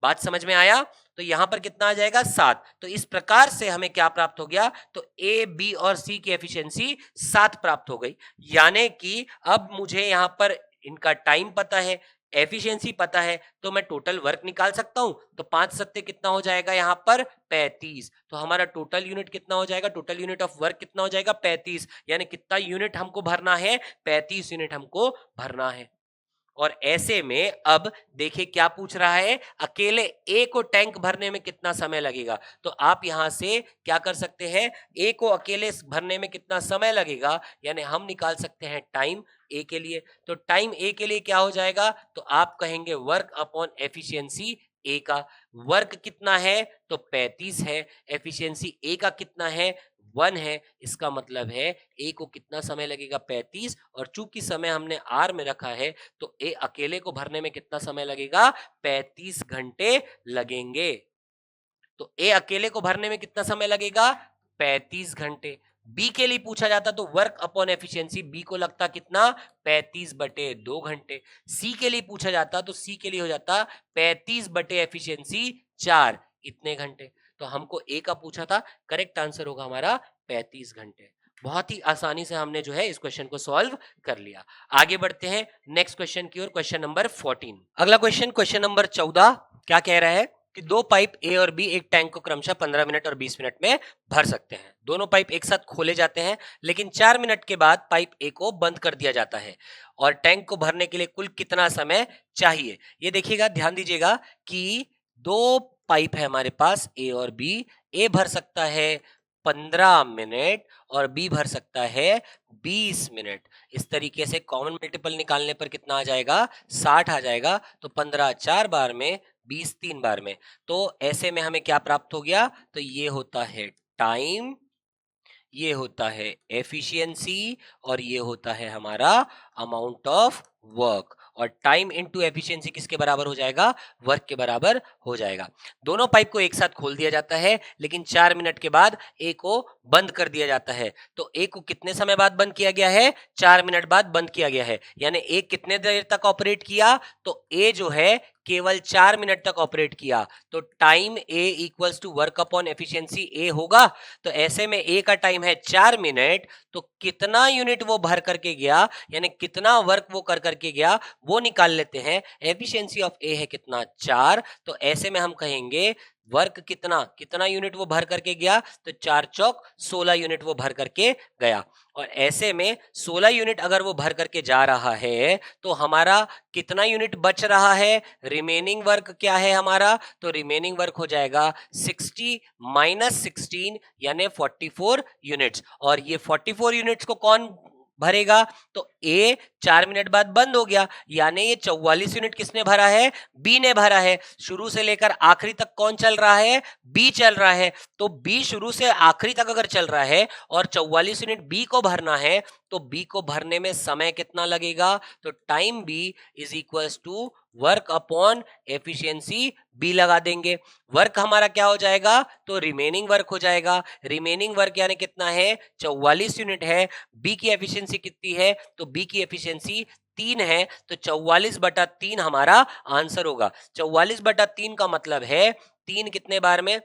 बात समझ में आया? तो यहां पर कितना आ जाएगा? 7। तो इस प्रकार से हमें क्या प्राप्त हो गया? तो ए, बी और सी की एफिशिएंसी 7 प्राप्त हो गई। यानी कि अब मुझे यहां पर इनका टाइम पता है, एफिशिएंसी पता है, तो मैं टोटल वर्क निकाल सकता हूं। तो 5 सत्ते कितना हो जाएगा? यहां पर 35। तो हमारा टोटल यूनिट कितना हो जाएगा? टोटल यूनिट ऑफ वर्क कितना हो जाएगा? 35। यानी कितना यूनिट हमको भरना है? 35 यूनिट हमको भरना है। और ऐसे में अब देखिए क्या पूछ रहा है, अकेले ए को टैंक भरने में कितना समय लगेगा? तो आप यहां से क्या कर सकते हैं, ए को अकेले भरने में कितना समय लगेगा, यानी हम निकाल सकते हैं टाइम ए के लिए। तो टाइम ए के लिए क्या हो जाएगा? तो आप कहेंगे वर्क अपॉन एफिशिएंसी ए का। वर्क कितना है? तो 35 है। एफिशिएंसी ए का कितना है? 1 है। इसका मतलब है ए को कितना समय लगेगा? 35। और चूंकि समय हमने आर में रखा है तो ए अकेले को भरने में कितना समय लगेगा? 35 घंटे लगेंगे। तो ए अकेले को भरने में कितना समय लगेगा? 35 घंटे। बी के लिए पूछा जाता तो वर्क अपॉन एफिशिएंसी बी को लगता कितना? 35/2 घंटे। सी के लिए पूछा जाता तो सी के लिए हो जाता 35/एफिशिएंसी 4, इतने घंटे। तो हमको ए का पूछा था, करेक्ट आंसर होगा हमारा 35 घंटे। बहुत ही आसानी से हमने जो है इस क्वेश्चन को सॉल्व कर लिया। आगे बढ़ते हैं नेक्स्ट क्वेश्चन की ओर, क्वेश्चन नंबर 14। अगला क्वेश्चन, क्वेश्चन नंबर 14 क्या कह रहा है कि 2 पाइप ए और बी एक टैंक को क्रमशः 15 मिनट और 20 मिनट में भर सकते हैं। दोनों पाइप एक साथ खोले जाते हैं, लेकिन 4 मिनट के बाद पाइप ए को बंद कर दिया जाता है और टैंक को भरने के लिए कुल कितना समय चाहिए? ये देखिएगा, ध्यान दीजिएगा कि 2 पाइप है हमारे पास ए और बी। ए भर सकता है 15 मिनट और बी भर सकता है 20 मिनट। इस तरीके से कॉमन मल्टीपल निकालने पर कितना आ जाएगा? 60 आ जाएगा। तो 15 4 बार में 20 3 बार में। तो ऐसे में हमें क्या प्राप्त हो गया? तो ये होता है टाइम, ये होता है एफिशिएंसी, और ये होता है हमारा अमाउंट ऑफ वर्क। और टाइम इनटू एफिशिएंसी किसके बराबर हो जाएगा? वर्क के बराबर हो जाएगा। दोनों पाइप को एक साथ खोल दिया जाता है, लेकिन 4 मिनट के बाद ए को बंद कर दिया जाता है। तो ए को कितने समय बाद बंद किया गया है? 4 मिनट बाद बंद किया गया है। यानी ए कितने देर तक ऑपरेट किया? तो ए जो है केवल 4 मिनट तक ऑपरेट किया। तो time A equals to work upon efficiency A होगा। तो ऐसे में ए का टाइम है 4 मिनट, तो कितना यूनिट वो भर करके गया, यानी कितना वर्क वो कर करके गया, वो निकाल लेते हैं। एफिशिएंसी ऑफ ए है कितना? 4। तो ऐसे में हम कहेंगे वर्क कितना कितना यूनिट वो भर करके गया? तो 4 चौक 16 यूनिट वो भर करके गया। और ऐसे में 16 यूनिट अगर वो भर करके जा रहा है, तो हमारा कितना यूनिट बच रहा है? रिमेनिंग वर्क क्या है हमारा? तो रिमेनिंग वर्क हो जाएगा 60 माइनस 16 यानी 44 यूनिट्स। और ये 44 यूनिट्स को कौन भरेगा? तो ए 4 मिनट बाद बंद हो गया, यानी ये 44 यूनिट किसने भरा है? बी ने भरा है। शुरू से लेकर आखिरी तक कौन चल रहा है? बी चल रहा है। तो बी शुरू से आखिरी तक अगर चल रहा है और 44 यूनिट बी को भरना है, तो बी को भरने में समय कितना लगेगा? तो time B is equals to work upon efficiency B लगा देंगे। वर्क हमारा क्या हो जाएगा? तो रिमेनिंग वर्क हो जाएगा। रिमेनिंग वर्क यानी कितना है? 44 यूनिट है। बी की एफिशिएंसी कितनी है? तो बी की एफिशिएंसी 3 है। तो 44/3 हमारा आंसर होगा। 44/3 का मतलब है 3 कितने बार में?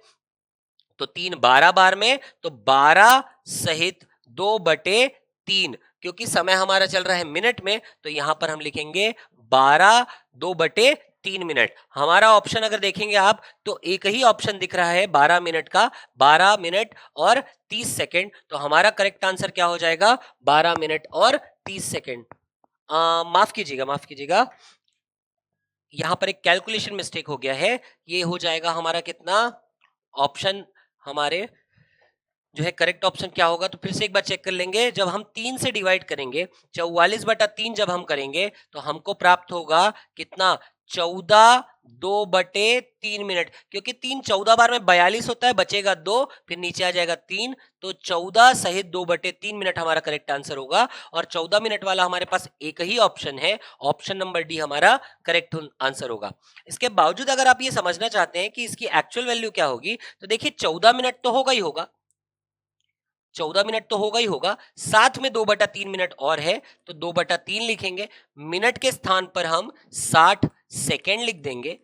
तो 3 12 बार में। तो 12 सहित 2/3, क्योंकि समय हमारा चल रहा है मिनट में, तो यहां पर हम लिखेंगे 12 2/3 मिनट। हमारा ऑप्शन अगर देखेंगे आप, तो एक ही ऑप्शन दिख रहा है 12 मिनट का, 12 मिनट और 30 सेकेंड। तो हमारा करेक्ट आंसर क्या हो जाएगा? 12 मिनट और 30 सेकेंड। माफ कीजिएगा, माफ कीजिएगा, यहां पर एक कैलकुलेशन मिस्टेक हो गया है। ये हो जाएगा हमारा कितना? ऑप्शन हमारे जो है करेक्ट ऑप्शन क्या होगा? तो फिर से एक बार चेक कर लेंगे। जब हम 3 से डिवाइड करेंगे, 44/3 जब हम करेंगे, तो हमको प्राप्त होगा कितना? 14 2/3 मिनट, क्योंकि 3 14 बार में 42 होता है, बचेगा 2, फिर नीचे आ जाएगा 3। तो 14 सहित 2/3 मिनट हमारा करेक्ट आंसर होगा। और 14 मिनट वाला हमारे पास एक ही ऑप्शन है, ऑप्शन नंबर डी हमारा करेक्ट आंसर होगा। इसके बावजूद अगर आप ये समझना चाहते हैं कि इसकी एक्चुअल वैल्यू क्या होगी, तो देखिए 14 मिनट तो होगा ही होगा, 14 मिनट तो होगा ही होगा, साथ में 2/3 मिनट और है, तो 2/3 लिखेंगे। मिनट के स्थान पर हम 60 सेकेंड लिख देंगे।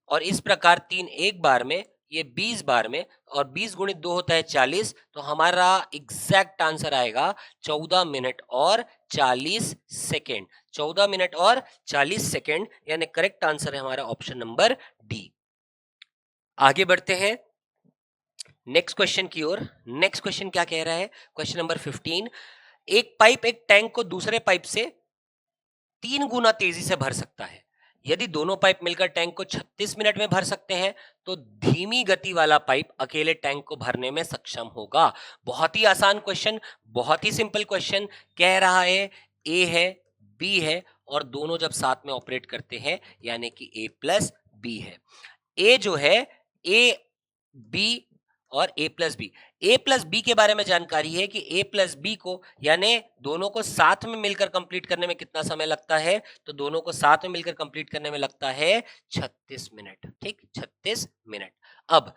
और इस प्रकार 3 एक बार में, ये 20 बार में, और 20 गुणित 2 होता है 40। तो हमारा एग्जैक्ट आंसर आएगा 14 मिनट और 40 सेकेंड। 14 मिनट और 40 सेकेंड, यानी करेक्ट आंसर है हमारा ऑप्शन नंबर डी। आगे बढ़ते हैं नेक्स्ट क्वेश्चन की ओर। नेक्स्ट क्वेश्चन क्या कह रहा है? Question number 15। एक पाइप एक टैंक को दूसरे पाइप से 3 गुना तेजी से भर सकता है। यदि दोनों पाइप मिलकर टैंक को 36 मिनट में भर सकते हैं, तो धीमी गति वाला पाइप अकेले टैंक को भरने में सक्षम होगा। बहुत ही आसान क्वेश्चन, बहुत ही सिंपल क्वेश्चन। कह रहा है ए है, बी है, और दोनों जब साथ में ऑपरेट करते हैं, यानी कि ए प्लस बी है। ए जो है, ए बी और ए प्लस बी, ए प्लस बी के बारे में जानकारी है कि ए प्लस बी को, यानी दोनों को साथ में मिलकर कंप्लीट करने में कितना समय लगता है? तो दोनों को साथ में मिलकर कंप्लीट करने में लगता है 36 मिनट। ठीक, 36 मिनट। अब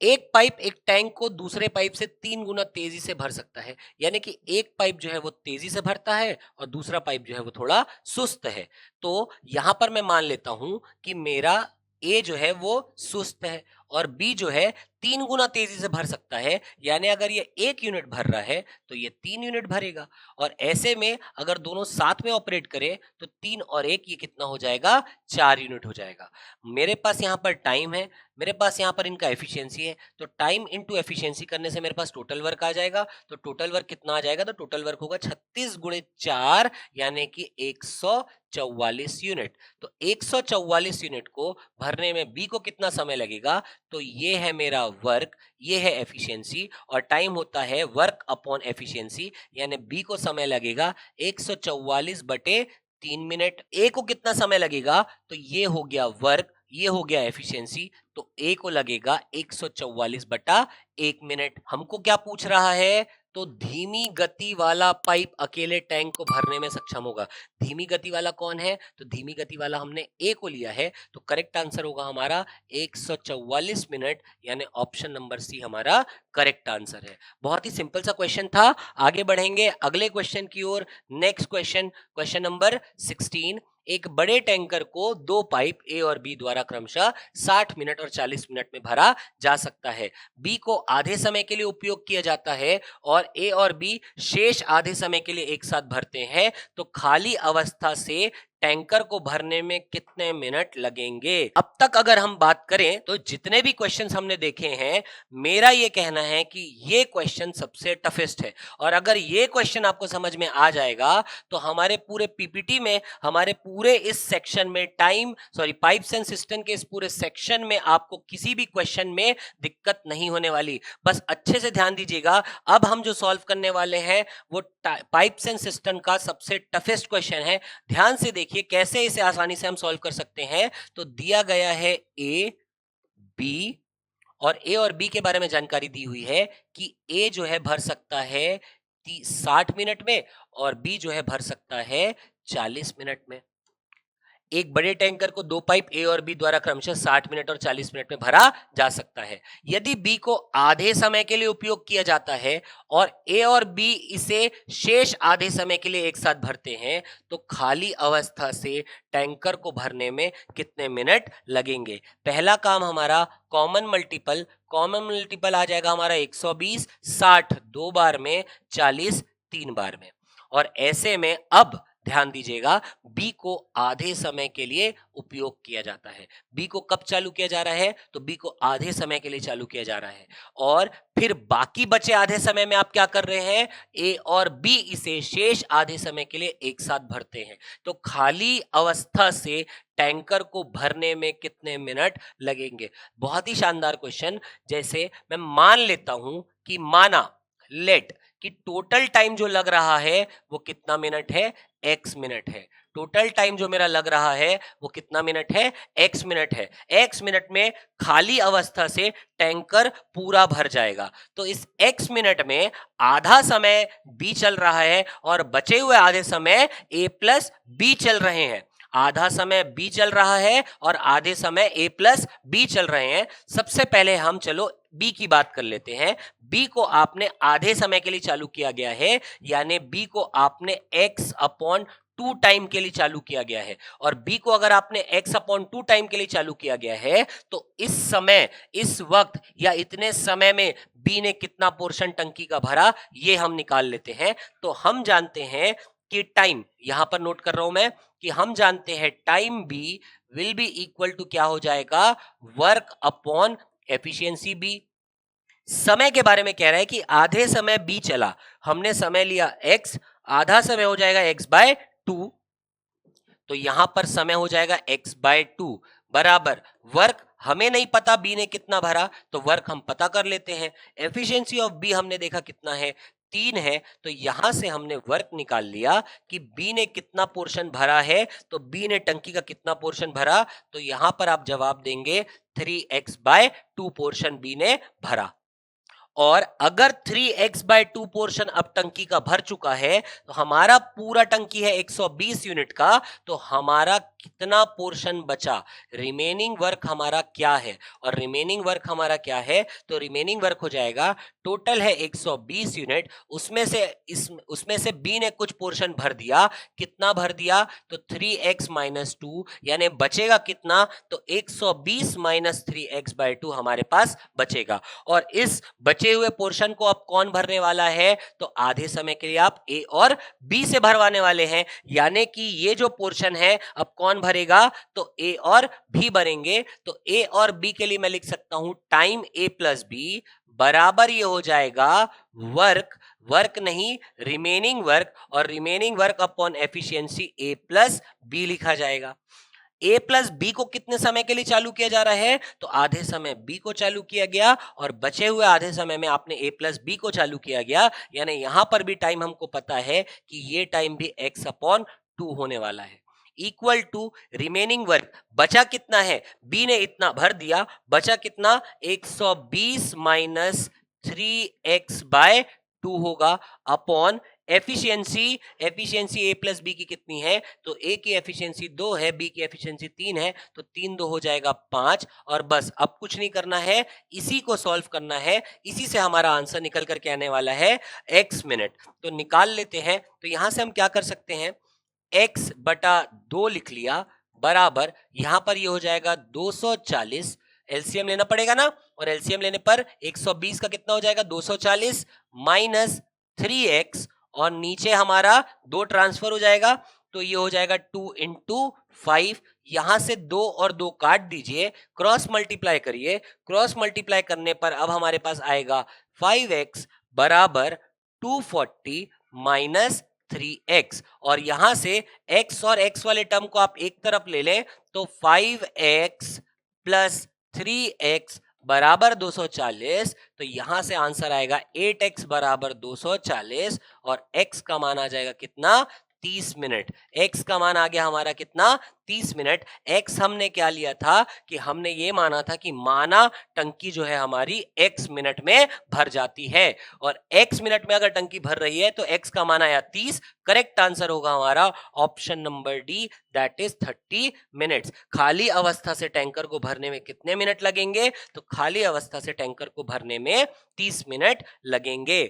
एक पाइप एक टैंक को दूसरे पाइप से 3 गुना तेजी से भर सकता है, यानी कि एक पाइप जो है वो तेजी से भरता है और दूसरा पाइप जो है वो थोड़ा सुस्त है। तो यहां पर मैं मान लेता हूं कि मेरा ए जो है वो सुस्त है और बी जो है 3 गुना तेजी से भर सकता है, यानी अगर ये 1 यूनिट भर रहा है तो ये 3 यूनिट भरेगा। और ऐसे में अगर दोनों साथ में ऑपरेट करें, तो 3 और 1 ये कितना हो जाएगा? 4 यूनिट हो जाएगा। मेरे पास यहाँ पर टाइम है, मेरे पास यहाँ पर इनका एफिशिएंसी है, तो टाइम इनटू एफिशिएंसी करने से मेरे पास टोटल वर्क आ जाएगा। तो टोटल वर्क कितना आ जाएगा? तो टोटल वर्क होगा 36 गुणित 4, यानी कि 144 यूनिट। तो 144 यूनिट को भरने में बी को कितना समय लगेगा? तो ये है मेरा वर्क, ये है एफिशिएंसी, और टाइम होता है वर्क अपॉन एफिशिएंसी, यानी बी को समय लगेगा 144/3 मिनट। ए को कितना समय लगेगा? तो ये हो गया वर्क, ये हो गया एफिशिएंसी, तो ए को लगेगा 144/1 मिनट। हमको क्या पूछ रहा है, तो धीमी गति वाला पाइप अकेले टैंक को भरने में सक्षम होगा। धीमी गति वाला कौन है, तो धीमी गति वाला हमने ए को लिया है, तो करेक्ट आंसर होगा हमारा 144 मिनट, यानी ऑप्शन नंबर सी हमारा करेक्ट आंसर है। बहुत ही सिंपल सा क्वेश्चन था। आगे बढ़ेंगे अगले क्वेश्चन की ओर। Next question, question number 16। एक बड़े टैंकर को दो पाइप ए और बी द्वारा क्रमशः 60 मिनट और 40 मिनट में भरा जा सकता है। बी को आधे समय के लिए उपयोग किया जाता है और ए और बी शेष आधे समय के लिए एक साथ भरते हैं, तो खाली अवस्था से टैंकर को भरने में कितने मिनट लगेंगे। अब तक अगर हम बात करें तो जितने भी क्वेश्चंस हमने देखे हैं, मेरा ये कहना है कि ये क्वेश्चन सबसे टफेस्ट है। और अगर ये क्वेश्चन आपको समझ में आ जाएगा तो हमारे पूरे पीपीटी में, हमारे पूरे इस सेक्शन में पाइप्स एंड सिस्टम के इस पूरे सेक्शन में आपको किसी भी क्वेश्चन में दिक्कत नहीं होने वाली। बस अच्छे से ध्यान दीजिएगा। अब हम जो सॉल्व करने वाले हैं वो पाइप्स एंड सिस्टम का सबसे टफेस्ट क्वेश्चन है। ध्यान से देखिए कैसे इसे आसानी से हम सॉल्व कर सकते हैं। तो दिया गया है ए बी, और ए और बी के बारे में जानकारी दी हुई है कि ए जो है भर सकता है 60 मिनट में और बी जो है भर सकता है 40 मिनट में। एक बड़े टैंकर को दो पाइप ए और बी द्वारा क्रमशः 60 मिनट और 40 मिनट में भरा जा सकता है। यदि बी को आधे समय के लिए उपयोग किया जाता है और ए और बी इसे शेष आधे समय के लिए एक साथ भरते हैं, तो खाली अवस्था से टैंकर को भरने में कितने मिनट लगेंगे। पहला काम हमारा कॉमन मल्टीपल आ जाएगा हमारा 120, 60 2 बार में, 40 3 बार में। और ऐसे में अब ध्यान दीजिएगा, बी को आधे समय के लिए उपयोग किया जाता है। बी को कब चालू किया जा रहा है, तो बी को आधे समय के लिए चालू किया जा रहा है। और फिर बाकी बचे आधे समय में आप क्या कर रहे हैं, ए और बी इसे शेष आधे समय के लिए एक साथ भरते हैं। तो खाली अवस्था से टैंकर को भरने में कितने मिनट लगेंगे। बहुत ही शानदार क्वेश्चन। जैसे मैं मान लेता हूं कि लेट कि टोटल टाइम जो लग रहा है वो कितना मिनट है, x मिनट है। टोटल टाइम जो मेरा लग रहा है वो कितना मिनट है, x मिनट है। x मिनट में खाली अवस्था से टैंकर पूरा भर जाएगा। तो इस x मिनट में आधा समय b चल रहा है और बचे हुए आधे समय a प्लस b चल रहे हैं। आधा समय b चल रहा है और आधे समय a प्लस b चल रहे हैं। सबसे पहले हम चलो b की बात कर लेते हैं। b को आपने आधे समय के लिए चालू किया गया है, यानी b को आपने x/2 टाइम के लिए चालू किया गया है। और b को अगर आपने x/2 टाइम के लिए चालू किया गया है, तो इस समय, इस वक्त या इतने समय में b ने कितना पोर्शन टंकी का भरा, ये हम निकाल लेते हैं। तो हम जानते हैं कि टाइम, यहां पर नोट कर रहा हूं मैं कि हम जानते हैं time b will be equal to क्या हो जाएगा, वर्क अपॉन एफिशिएंसी b। समय के बारे में कह रहा है कि आधे समय b चला, हमने समय लिया x, आधा समय हो जाएगा x/2, तो यहां पर समय हो जाएगा x/2 बराबर वर्क। हमें नहीं पता b ने कितना भरा, तो वर्क हम पता कर लेते हैं। एफिशिएंसी ऑफ b हमने देखा कितना है, 3 है। तो यहां से हमने वर्क निकाल लिया कि b ने कितना पोर्शन भरा है। तो b ने टंकी का कितना पोर्शन भरा, तो यहां पर आप जवाब देंगे 3x/2 पोर्शन b ने भरा। और अगर 3x/2 पोर्शन अब टंकी का भर चुका है, तो हमारा पूरा टंकी है 120 यूनिट का, तो हमारा कितना पोर्शन बचा, रिमेनिंग वर्क हमारा क्या है। और रिमेनिंग वर्क हमारा क्या है, तो रिमेनिंग वर्क हो जाएगा, टोटल है 120 यूनिट, उसमें से बी ने कुछ पोर्शन भर दिया। कितना भर दिया, तो 3x-2, यानी बचेगा कितना, तो 120 - 3x/2 हमारे पास बचेगा। और इस बचे हुए पोर्शन को अब कौन भरने वाला है, तो आधे समय के लिए आप ए और बी से भरवाने वाले हैं। यानी कि ये जो पोर्शन है अब कौन भरेगा, तो ए और बी भरेंगे। तो ए और बी के लिए मैं लिख सकता हूं टाइम ए प्लस बी बराबर ये हो जाएगा वर्क नहीं, रिमेनिंग वर्क, और remaining work upon efficiency A plus B लिखा जाएगा। ए प्लस बी को कितने समय के लिए चालू किया जा रहा है, तो आधे समय बी को चालू किया गया और बचे हुए आधे समय में आपने ए प्लस बी को चालू किया गया। यानी यहां पर भी टाइम हमको पता है कि ये टाइम भी x/2 होने वाला है। इक्वल टू रिमेनिंग वर्क, बचा कितना है, बी ने इतना भर दिया, बचा कितना 120 माइनस 3x बाय 2 होगा upon efficiency, efficiency A plus B की कितनी है, तो ए की एफिशिएंसी 2 है, बी की एफिशिएंसी 3 है, तो 3 2 हो जाएगा 5। और बस अब कुछ नहीं करना है, इसी को सॉल्व करना है, इसी से हमारा आंसर निकल करके आने वाला है x मिनट। तो निकाल लेते हैं। तो यहां से हम क्या कर सकते हैं, x बटा 2 लिख लिया बराबर, यहां पर ये हो जाएगा 240, एलसीएम लेना पड़ेगा ना, और एलसीएम लेने पर 120 का कितना हो जाएगा 240 माइनस 3x, और नीचे हमारा 2 ट्रांसफर हो जाएगा, तो ये हो जाएगा 2 इंटू 5। यहां से 2 और 2 काट दीजिए, क्रॉस मल्टीप्लाई करिए, क्रॉस मल्टीप्लाई करने पर अब हमारे पास आएगा 5x बराबर 240 माइनस 3x, और यहां से x और x वाले टर्म को आप एक तरफ ले लें, तो 5x प्लस 3x बराबर 240, तो यहां से आंसर आएगा 8x बराबर 240, और x का मान आ जाएगा कितना 30 मिनट। x का मान आ गया हमारा कितना 30 मिनट। x हमने क्या लिया था कि हमने ये माना था कि माना टंकी जो है हमारी x मिनट में भर जाती है, और x मिनट में अगर टंकी भर रही है तो x का मान आया 30। करेक्ट आंसर होगा हमारा option number D, that is 30 minutes. खाली अवस्था से टैंकर को भरने में कितने मिनट लगेंगे, तो खाली अवस्था से टैंकर को भरने में 30 मिनट लगेंगे।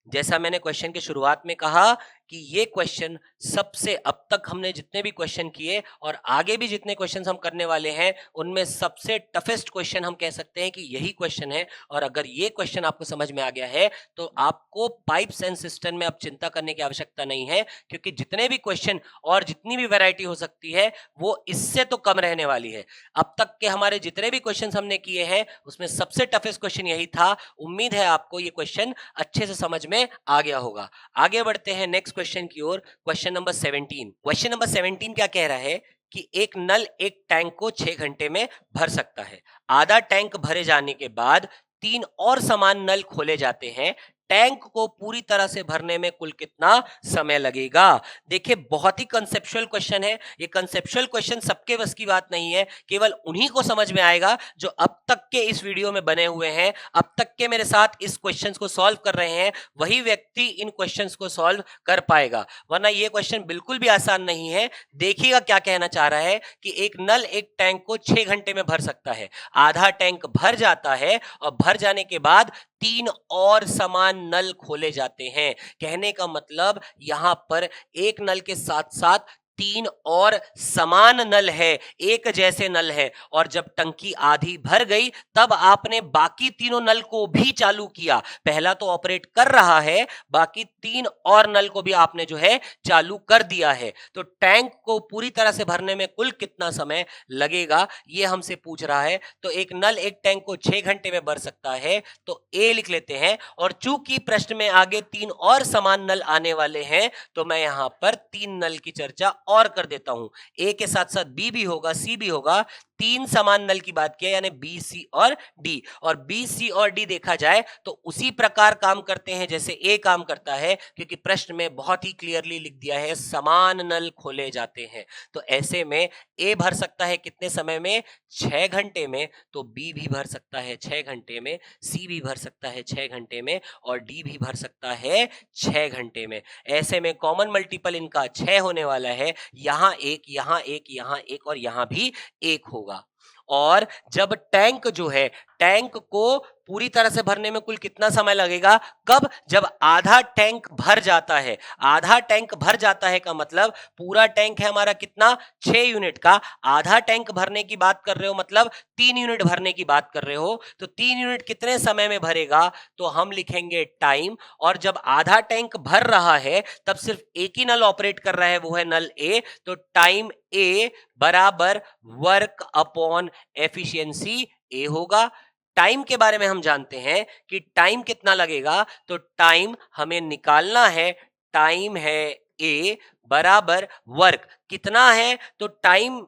जैसा मैंने क्वेश्चन की शुरुआत में कहा कि ये क्वेश्चन सबसे, अब तक हमने जितने भी क्वेश्चन किए और आगे भी जितने क्वेश्चन हम करने वाले हैं, उनमें सबसे टफेस्ट क्वेश्चन हम कह सकते हैं कि यही क्वेश्चन है। और अगर ये क्वेश्चन आपको समझ में आ गया है तो आपको पाइप्स एंड सिस्टम में अब चिंता करने की आवश्यकता नहीं है, क्योंकि जितने भी क्वेश्चन और जितनी भी वैरायटी हो सकती है वो इससे तो कम रहने वाली है। अब तक के हमारे जितने भी क्वेश्चन हमने किए हैं उसमें सबसे टफेस्ट क्वेश्चन यही था। उम्मीद है आपको ये क्वेश्चन अच्छे से समझ में आ गया होगा। आगे बढ़ते हैं नेक्स्ट क्वेश्चन की ओर। Question number 17। क्वेश्चन नंबर 17 क्या कह रहा है कि एक नल एक टैंक को 6 घंटे में भर सकता है। आधा टैंक भरे जाने के बाद 3 और समान नल खोले जाते हैं। टैंक को पूरी तरह से भरने में कुल कितना समय लगेगा। देखिए बहुत ही कंसेप्चुअल क्वेश्चन है। ये कंसेप्चुअल क्वेश्चन सबके बस की बात नहीं है, केवल उन्हीं को समझ में आएगा जो अब तक के इस वीडियो में बने हुए हैं, अब तक के मेरे साथ इस क्वेश्चंस को सॉल्व कर रहे हैं, वही व्यक्ति इन क्वेश्चंस को सॉल्व कर पाएगा, वरना ये क्वेश्चन बिल्कुल भी आसान नहीं है। देखिएगा क्या कहना चाह रहा है कि एक नल एक टैंक को 6 घंटे में भर सकता है। आधा टैंक भर जाता है और भर जाने के बाद 3 और समान नल खोले जाते हैं। कहने का मतलब यहां पर एक नल के साथ साथ 3 और समान नल है, एक जैसे नल है, और जब टंकी आधी भर गई तब आपने बाकी तीनों नल को भी चालू किया। पहला तो ऑपरेट कर रहा है, बाकी 3 और नल को भी आपने जो है चालू कर दिया है। तो टैंक को पूरी तरह से भरने में कुल कितना समय लगेगा ये हमसे पूछ रहा है। तो एक नल एक टैंक को 6 घंटे में भर सकता है, तो ए लिख लेते हैं। और चूंकि प्रश्न में आगे 3 और समान नल आने वाले हैं, तो मैं यहां पर 3 नल की चर्चा और कर देता हूं। ए के साथ साथ बी भी होगा, सी भी होगा। 3 समान नल की बात किया, यानी बी, सी और डी। और बी, सी और डी देखा जाए तो उसी प्रकार काम करते हैं जैसे ए काम करता है, क्योंकि प्रश्न में बहुत ही क्लियरली लिख दिया है समान नल खोले जाते हैं। तो ऐसे में ए भर सकता है कितने समय में, 6 घंटे में। तो बी भी भर सकता है 6 घंटे में, सी भी भर सकता है 6 घंटे में, और डी भी भर सकता है 6 घंटे में। ऐसे में कॉमन मल्टीपल इनका 6 होने वाला है। यहां एक, यहां एक, यहां एक, और यहां भी 1 होगा। और जब टैंक जो है, टैंक को पूरी तरह से भरने में कुल कितना समय लगेगा, कब, जब आधा टैंक भर जाता है। आधा टैंक भर जाता है का मतलब पूरा टैंक है हमारा कितना 6 यूनिट का, आधा टैंक भरने की बात कर रहे हो मतलब 3 यूनिट भरने की बात कर रहे हो। तो 3 यूनिट कितने समय में भरेगा, तो हम लिखेंगे टाइम। और जब आधा टैंक भर रहा है तब सिर्फ एक ही नल ऑपरेट कर रहा है, वो है नल ए। तो टाइम ए बराबर वर्क अपॉन एफिशिएंसी ए होगा। टाइम के बारे में हम जानते हैं कि टाइम कितना लगेगा, तो टाइम हमें निकालना है, टाइम है ए बराबर वर्क कितना है, तो टाइम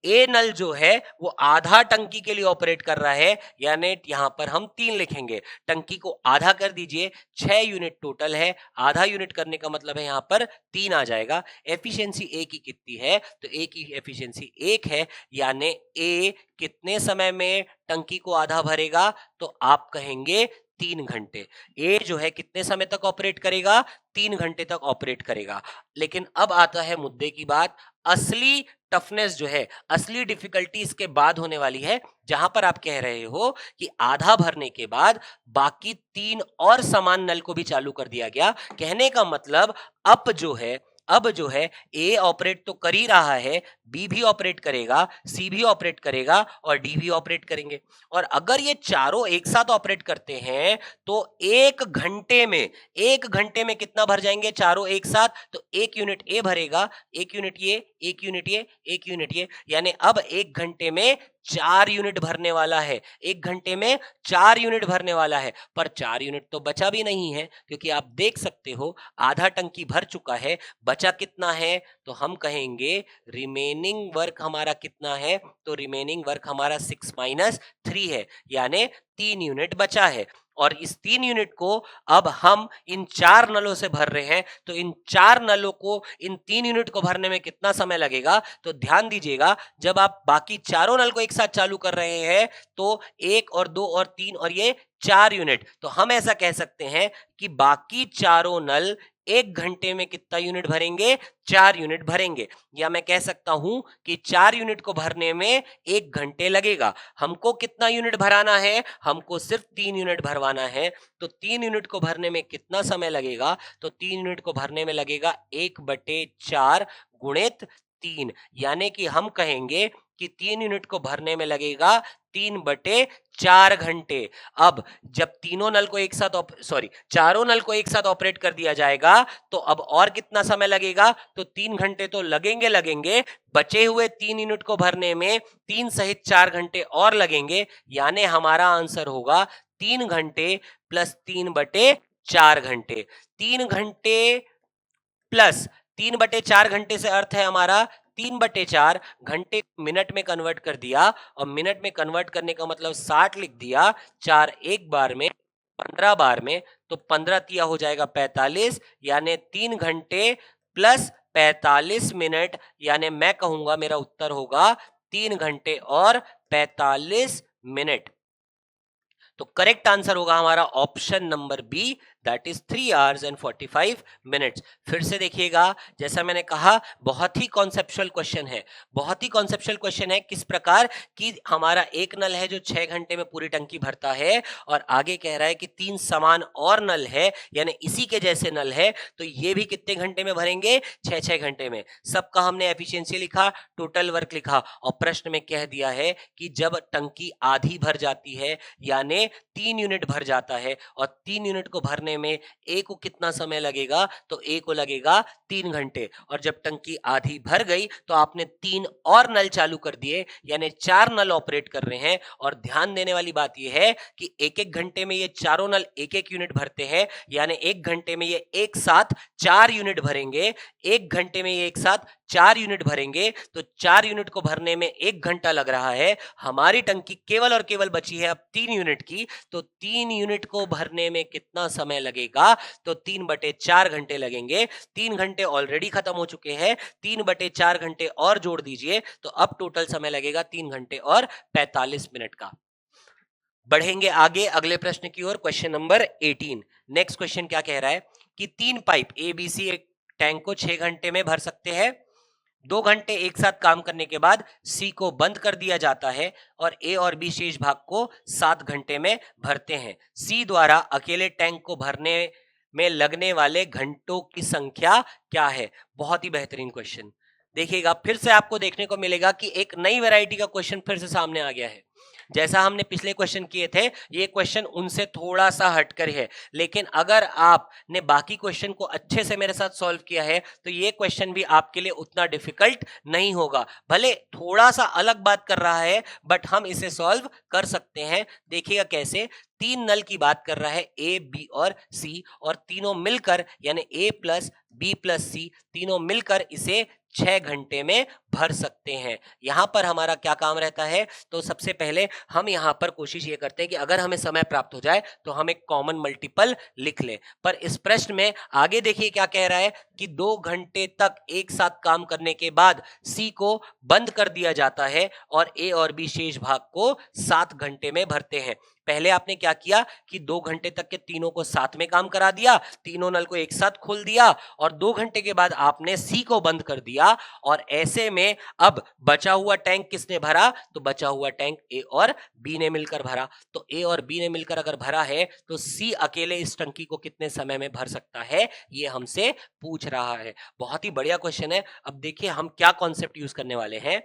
ए नल जो है वो आधा टंकी के लिए ऑपरेट कर रहा है, यानी यहां पर हम 3 लिखेंगे। टंकी को आधा कर दीजिए, 6 यूनिट टोटल है, आधा यूनिट करने का मतलब है यहां पर 3 आ जाएगा। एफिशिएंसी ए की कितनी है, तो ए की एफिशिएंसी 1 है, यानी ए कितने समय में टंकी को आधा भरेगा, तो आप कहेंगे 3 घंटे। ए जो है कितने समय तक ऑपरेट करेगा, 3 घंटे तक ऑपरेट करेगा। लेकिन अब आता है मुद्दे की बात, असली टफनेस जो है, असली डिफिकल्टी इसके बाद होने वाली है, जहां पर आप कह रहे हो कि आधा भरने के बाद बाकी 3 और समान नल को भी चालू कर दिया गया। कहने का मतलब अब जो है ए ऑपरेट तो कर ही रहा है, बी भी ऑपरेट करेगा, सी भी ऑपरेट करेगा और डी भी ऑपरेट करेंगे। और अगर ये चारों एक साथ ऑपरेट करते हैं तो एक घंटे में कितना भर जाएंगे चारों एक साथ, तो 1 यूनिट ए भरेगा, 1 यूनिट ये, 1 यूनिट ये, 1 यूनिट ये, यानी अब 1 घंटे में 4 यूनिट भरने वाला है। 1 घंटे में 4 यूनिट भरने वाला है, पर 4 यूनिट तो बचा भी नहीं है, क्योंकि आप देख सकते हो आधा टंकी भर चुका है, बचा कितना है, तो हम कहेंगे रिमेनिंग वर्क हमारा कितना है, तो रिमेनिंग वर्क हमारा 6 माइनस 3 है, यानी 3 यूनिट बचा है। और इस 3 यूनिट को अब हम इन 4 नलों से भर रहे हैं, तो इन 4 नलों को इन 3 यूनिट को भरने में कितना समय लगेगा, तो ध्यान दीजिएगा, जब आप बाकी चारों नल को एक साथ चालू कर रहे हैं तो 1 और 2 और 3 और ये 4 यूनिट, तो हम ऐसा कह सकते हैं कि बाकी चारों नल 1 घंटे में कितना यूनिट भरेंगे, 4 यूनिट भरेंगे। या मैं कह सकता हूं कि 4 यूनिट को भरने में 1 घंटे लगेगा। हमको कितना यूनिट भराना है, हमको सिर्फ 3 यूनिट भरवाना है, तो 3 यूनिट को भरने में कितना समय लगेगा, तो 3 यूनिट को भरने में लगेगा 1/4 गुणित 3, यानी कि हम कहेंगे कि 3 यूनिट को भरने में लगेगा 3/4 घंटे। अब जब चारों नल को एक साथ ऑपरेट कर दिया जाएगा, तो अब और कितना समय लगेगा, तो 3 घंटे तो लगेंगे, बचे हुए 3 यूनिट को भरने में 3 सहित 4 घंटे और लगेंगे, यानी हमारा आंसर होगा 3 घंटे प्लस 3/4 घंटे। 3 घंटे प्लस 3/4 घंटे से अर्थ है हमारा 3/4 घंटे मिनट में कन्वर्ट कर दिया, और मिनट में कन्वर्ट करने का मतलब 60 लिख दिया, 4 एक बार में 15 बार में, तो 15 तिया हो जाएगा 45, यानी 3 घंटे प्लस 45 मिनट, यानी मैं कहूंगा मेरा उत्तर होगा 3 घंटे और 45 मिनट। तो करेक्ट आंसर होगा हमारा option number B, that is 3 hours and 45 minutes। फिर से देखिएगा, जैसा मैंने कहा बहुत ही कॉन्सेप्चुअल क्वेश्चन है, किस प्रकार कि हमारा एक नल है जो 6 घंटे में पूरी टंकी भरता है, और आगे कह रहा है कि 3 समान और नल है, यानी इसी के जैसे नल है, तो ये भी कितने घंटे में भरेंगे, 6 घंटे में। सबका हमने एफिशिएंसी लिखा, टोटल वर्क लिखा, और प्रश्न में कह दिया है कि जब टंकी आधी भर जाती है, यानी 3 यूनिट भर जाता है, और 3 यूनिट को भरने में ए को कितना समय लगेगा, तो ए को लगेगा 3 घंटे। और जब टंकी आधी भर गई तो आपने 3 और नल चालू कर दिए, यानी 4 नल ऑपरेट कर रहे हैं। और ध्यान देने वाली बात यह है कि एक एक घंटे में ये चारों नल एक एक यूनिट भरते हैं, यानी एक घंटे में ये एक साथ 4 यूनिट भरेंगे, एक घंटे में ये एक साथ 4 यूनिट भरेंगे, तो 4 यूनिट को भरने में 1 घंटा लग रहा है। हमारी टंकी केवल और केवल बची है अब 3 यूनिट की, तो 3 यूनिट को भरने में कितना समय लगेगा, तो 3/4 घंटे लगेंगे। 3 घंटे ऑलरेडी खत्म हो चुके हैं, 3/4 घंटे और जोड़ दीजिए, तो अब टोटल समय लगेगा 3 घंटे और 45 मिनट का। बढ़ेंगे आगे अगले प्रश्न की ओर, क्वेश्चन नंबर 18। नेक्स्ट क्वेश्चन क्या कह रहा है कि 3 पाइप ABC एक टैंक को 6 घंटे में भर सकते हैं। 2 घंटे एक साथ काम करने के बाद सी को बंद कर दिया जाता है, और ए और बी शेष भाग को 7 घंटे में भरते हैं। सी द्वारा अकेले टैंक को भरने में लगने वाले घंटों की संख्या क्या है। बहुत ही बेहतरीन क्वेश्चन। देखिएगा, फिर से आपको देखने को मिलेगा कि एक नई वैरायटी का क्वेश्चन फिर से सामने आ गया है। जैसा हमने पिछले क्वेश्चन किए थे, ये क्वेश्चन उनसे थोड़ा सा हटकर है, लेकिन अगर आपने बाकी क्वेश्चन को अच्छे से मेरे साथ सॉल्व किया है तो ये क्वेश्चन भी आपके लिए उतना डिफिकल्ट नहीं होगा। भले थोड़ा सा अलग बात कर रहा है बट हम इसे सॉल्व कर सकते हैं। देखिएगा कैसे, तीन नल की बात कर रहा है, ए बी और सी, और तीनों मिलकर यानी ए प्लस बी प्लस सी तीनों मिलकर इसे 6 घंटे में भर सकते हैं। यहां पर हमारा क्या काम रहता है, तो सबसे पहले हम यहां पर कोशिश ये करते हैं कि अगर हमें समय प्राप्त हो जाए तो हम एक कॉमन मल्टीपल लिख लें। पर इस प्रश्न में आगे देखिए क्या कह रहा है कि 2 घंटे तक एक साथ काम करने के बाद सी को बंद कर दिया जाता है और ए और बी शेष भाग को 7 घंटे में भरते हैं। पहले आपने क्या किया कि 2 घंटे तक के तीनों को साथ में काम करा दिया, तीनों नल को एक साथ खोल दिया और 2 घंटे के बाद आपने सी को बंद कर दिया, और ऐसे में अब बचा हुआ टैंक किसने भरा, तो बचा हुआ टैंक ए और बी ने मिलकर भरा। तो ए और बी ने मिलकर अगर भरा है तो सी अकेले इस टंकी को कितने समय में भर सकता है, ये हमसे पूछ रहा है। बहुत ही बढ़िया क्वेश्चन है। अब देखिए हम क्या कॉन्सेप्ट यूज करने वाले हैं।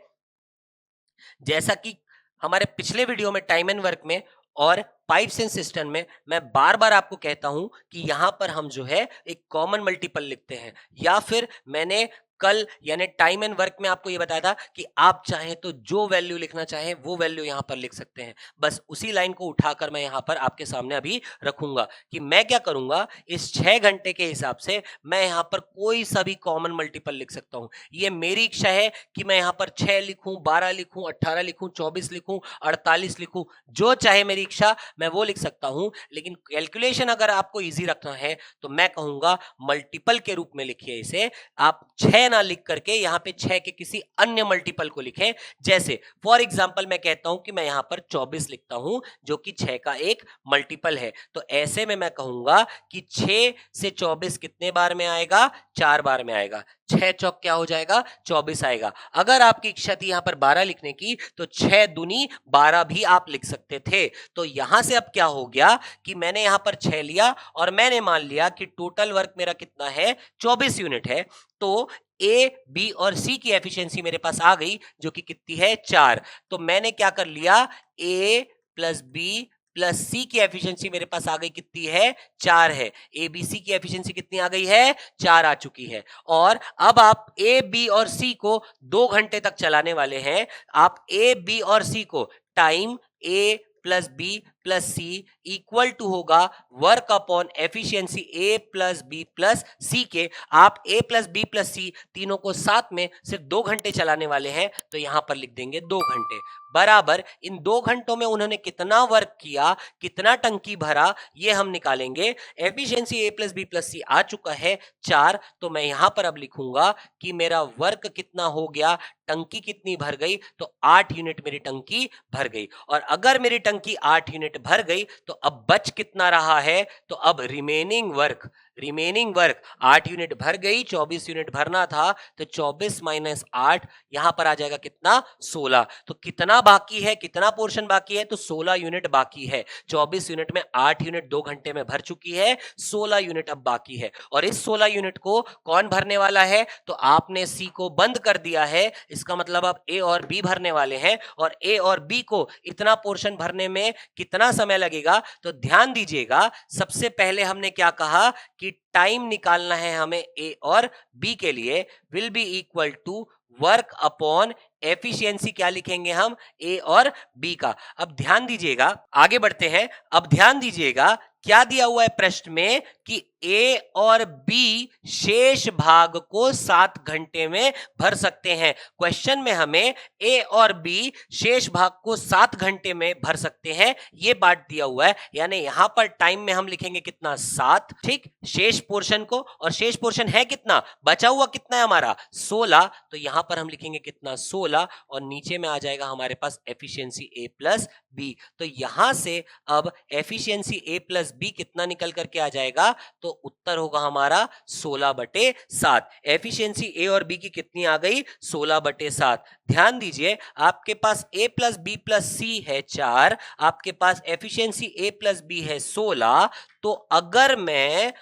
जैसा कि हमारे पिछले वीडियो में टाइम एंड वर्क में और पाइप्स एंड सिस्टम में मैं बार बार आपको कहता हूं कि यहां पर हम जो है एक कॉमन मल्टीपल लिखते हैं, या फिर मैंने कल यानी टाइम एंड वर्क में आपको यह बताया था कि आप चाहें तो जो वैल्यू लिखना चाहें वो वैल्यू यहां पर लिख सकते हैं। बस उसी लाइन को उठाकर मैं यहां पर आपके सामने अभी रखूंगा कि मैं क्या करूंगा, इस 6 घंटे के हिसाब से मैं यहां पर कोई सा भी कॉमन मल्टीपल लिख सकता हूं। ये मेरी इच्छा है कि मैं यहां पर 6 लिखूं, 12 लिखूं, 18 लिखूं, 24 लिखूं, 48 लिखूं, जो चाहे मेरी इच्छा मैं वो लिख सकता हूं। लेकिन कैलकुलेशन अगर आपको इजी रखना है तो मैं कहूंगा मल्टीपल के रूप में लिखिए इसे। आप 6 ना लिख करके यहां पे 6 के किसी अन्य मल्टीपल को लिखें। जैसे फॉर एग्जांपल मैं कहता हूं कि मैं यहां पर 24 लिखता हूं जो कि 6 का एक मल्टीपल है, तो ऐसे में मैं कहूंगा कि 6 से 24 कितने बार में आएगा, 4 बार में आएगा। 6 चौक क्या हो जाएगा, 24 आएगा। अगर आपकी इच्छा थी यहां पर 12 लिखने की तो 6 दूनी 12 भी आप लिख सकते थे। तो यहां से अब क्या हो गया कि मैंने यहां पर 6 लिया और मैंने मान लिया कि टोटल वर्क मेरा कितना है, 24 यूनिट है। तो ए बी और सी की एफिशिएंसी मेरे पास आ गई जो कि कितनी है, 4। तो मैंने क्या कर लिया, ए प्लस बी प्लस सी की एफिशिएंसी मेरे पास आ गई कितनी है, 4 है। ए बी सी की एफिशिएंसी कितनी आ गई है, 4 आ चुकी है। और अब आप ए बी और सी को 2 घंटे तक चलाने वाले हैं। आप ए बी और सी को time A plus B plus C equal to होगा work upon efficiency A plus B plus C के। आप A plus B plus C तीनों को साथ में सिर्फ 2 घंटे चलाने वाले हैं, तो यहां पर लिख देंगे 2 घंटे बराबर इन 2 घंटों में उन्होंने कितना वर्क किया, कितना टंकी भरा, ये हम निकालेंगे। Efficiency A plus B plus सी आ चुका है 4, तो मैं यहां पर अब लिखूंगा कि मेरा वर्क कितना हो गया, टंकी कितनी भर गई, तो 8 यूनिट मेरी टंकी भर गई। और अगर मेरी टंकी 8 यूनिट भर गई तो अब बच कितना रहा है, तो अब रिमेनिंग वर्क 8 यूनिट भर गई, 24 यूनिट भरना था, तो 24 माइनस 8 यहां पर आ जाएगा कितना, 16। तो कितना बाकी है, कितना पोर्शन बाकी है, तो 16 यूनिट बाकी है। 24 यूनिट में 8 यूनिट 2 घंटे में भर चुकी है, 16 यूनिट अब बाकी है। और इस 16 यूनिट को कौन भरने वाला है, तो आपने सी को बंद कर दिया है, इसका मतलब अब ए और बी भरने वाले हैं। और ए और बी को इतना पोर्शन भरने में कितना समय लगेगा, तो ध्यान दीजिएगा सबसे पहले हमने क्या कहा कि टाइम निकालना है हमें ए और बी के लिए, will be equal to work upon efficiency, क्या लिखेंगे हम, ए और बी का। अब ध्यान दीजिएगा, आगे बढ़ते हैं। अब ध्यान दीजिएगा क्या दिया हुआ है प्रश्न में कि ए और बी शेष भाग को 7 घंटे में भर सकते हैं। क्वेश्चन में हमें ए और बी शेष भाग को 7 घंटे में भर सकते हैं ये बात दिया हुआ है, यानी यहां पर टाइम में हम लिखेंगे कितना, 7, ठीक, शेष पोर्शन को। और शेष पोर्शन है कितना, बचा हुआ कितना है हमारा, 16, तो यहां पर हम लिखेंगे कितना, 16, और नीचे में आ जाएगा हमारे पास एफिशिएंसी ए प्लस बी। तो यहां से अब एफिशिएंसी ए प्लस बी कितना निकल करके आ जाएगा, तो उत्तर होगा हमारा 16/7। एफिशिएंसी ए और बी की कितनी आ गई, 16/7। ध्यान दीजिए, आपके पास a प्लस बी प्लस सी है 4, आपके पास एफिशिएंसी a प्लस बी है 16। तो अगर मैं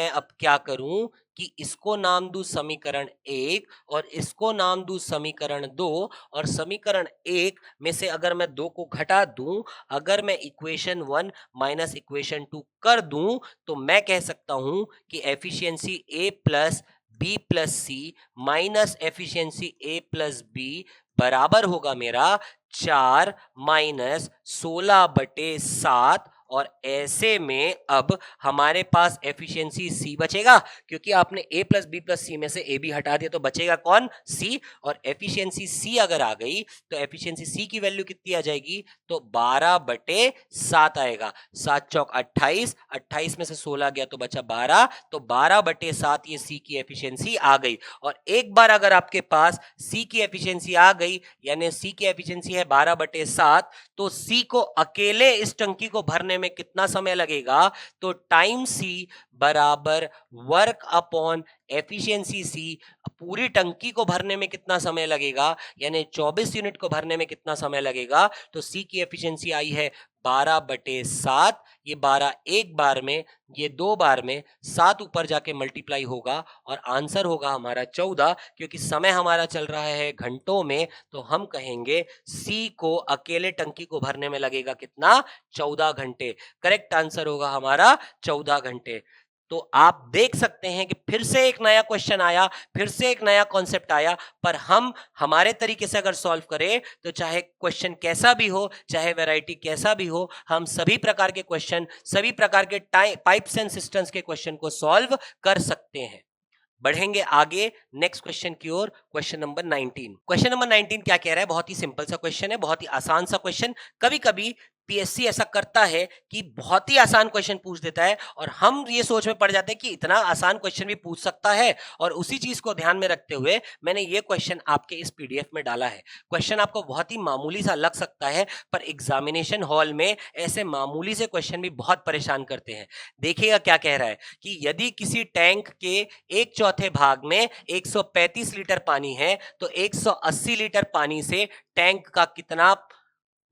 अब क्या करूं कि इसको नाम दूं समीकरण 1 और इसको नाम दूं समीकरण 2, और समीकरण 1 में से अगर मैं 2 को घटा दूं, अगर मैं इक्वेशन 1 माइनस इक्वेशन 2 कर दूं, तो मैं कह सकता हूं कि efficiency a plus B plus C minus efficiency a plus B बराबर होगा मेरा 4 माइनस 16/7। और ऐसे में अब हमारे पास एफिशिएंसी सी बचेगा, क्योंकि आपने a प्लस बी प्लस सी में से a भी हटा दिया, तो बचेगा कौन? सी। और एफिशिएंसी सी अगर आ गई तो एफिशिएंसी सी की वैल्यू कितनी आ जाएगी? तो 12/7 आएगा। 7 चौक 28, 28 में से 16 गया तो बचा 12, तो 12/7 ये सी की एफिशिएंसी आ गई। और एक बार अगर आपके पास सी की एफिशिएंसी आ गई, यानी सी की एफिशिएंसी है 12/7, तो सी को अकेले इस टंकी को भरने में कितना समय लगेगा? तो टाइम सी बराबर वर्क अपॉन एफिशिएंसी सी। पूरी टंकी को भरने में कितना समय लगेगा, यानी 24 यूनिट को भरने में कितना समय लगेगा? तो सी की एफिशिएंसी आई है 12/7। ये 12 एक बार में, ये 2 बार में, 7 ऊपर जाके मल्टीप्लाई होगा और आंसर होगा हमारा 14। क्योंकि समय हमारा चल रहा है घंटों में, तो हम कहेंगे सी को अकेले टंकी को भरने में लगेगा कितना? 14 घंटे। करेक्ट आंसर होगा हमारा 14 घंटे। तो आप देख सकते हैं कि फिर से एक नया क्वेश्चन आया, फिर से एक नया कॉन्सेप्ट आया, पर हम हमारे तरीके से अगर सॉल्व करें तो चाहे क्वेश्चन कैसा भी हो, चाहे वैरायटी कैसा भी हो, हम सभी प्रकार के क्वेश्चन, सभी प्रकार के पाइप्स एंड सिस्टम्स के क्वेश्चन को सॉल्व कर सकते हैं। बढ़ेंगे आगे नेक्स्ट क्वेश्चन की ओर। Question number 19। क्वेश्चन नंबर 19 क्या कह रहा है? बहुत ही सिंपल सा क्वेश्चन है, बहुत ही आसान सा क्वेश्चन। कभी कभी पीएससी ऐसा करता है कि बहुत ही आसान क्वेश्चन पूछ देता है और हम ये सोच में पड़ जाते हैं कि इतना आसान क्वेश्चन भी पूछ सकता है। और उसी चीज को ध्यान में रखते हुए मैंने ये क्वेश्चन आपके इस पीडीएफ में डाला है। क्वेश्चन आपको बहुत ही मामूली सा लग सकता है, पर एग्जामिनेशन हॉल में ऐसे मामूली से क्वेश्चन भी बहुत परेशान करते हैं। देखिएगा क्या कह रहा है कि यदि किसी टैंक के 1/4 भाग में 135 लीटर पानी है, तो 180 लीटर पानी से टैंक का कितना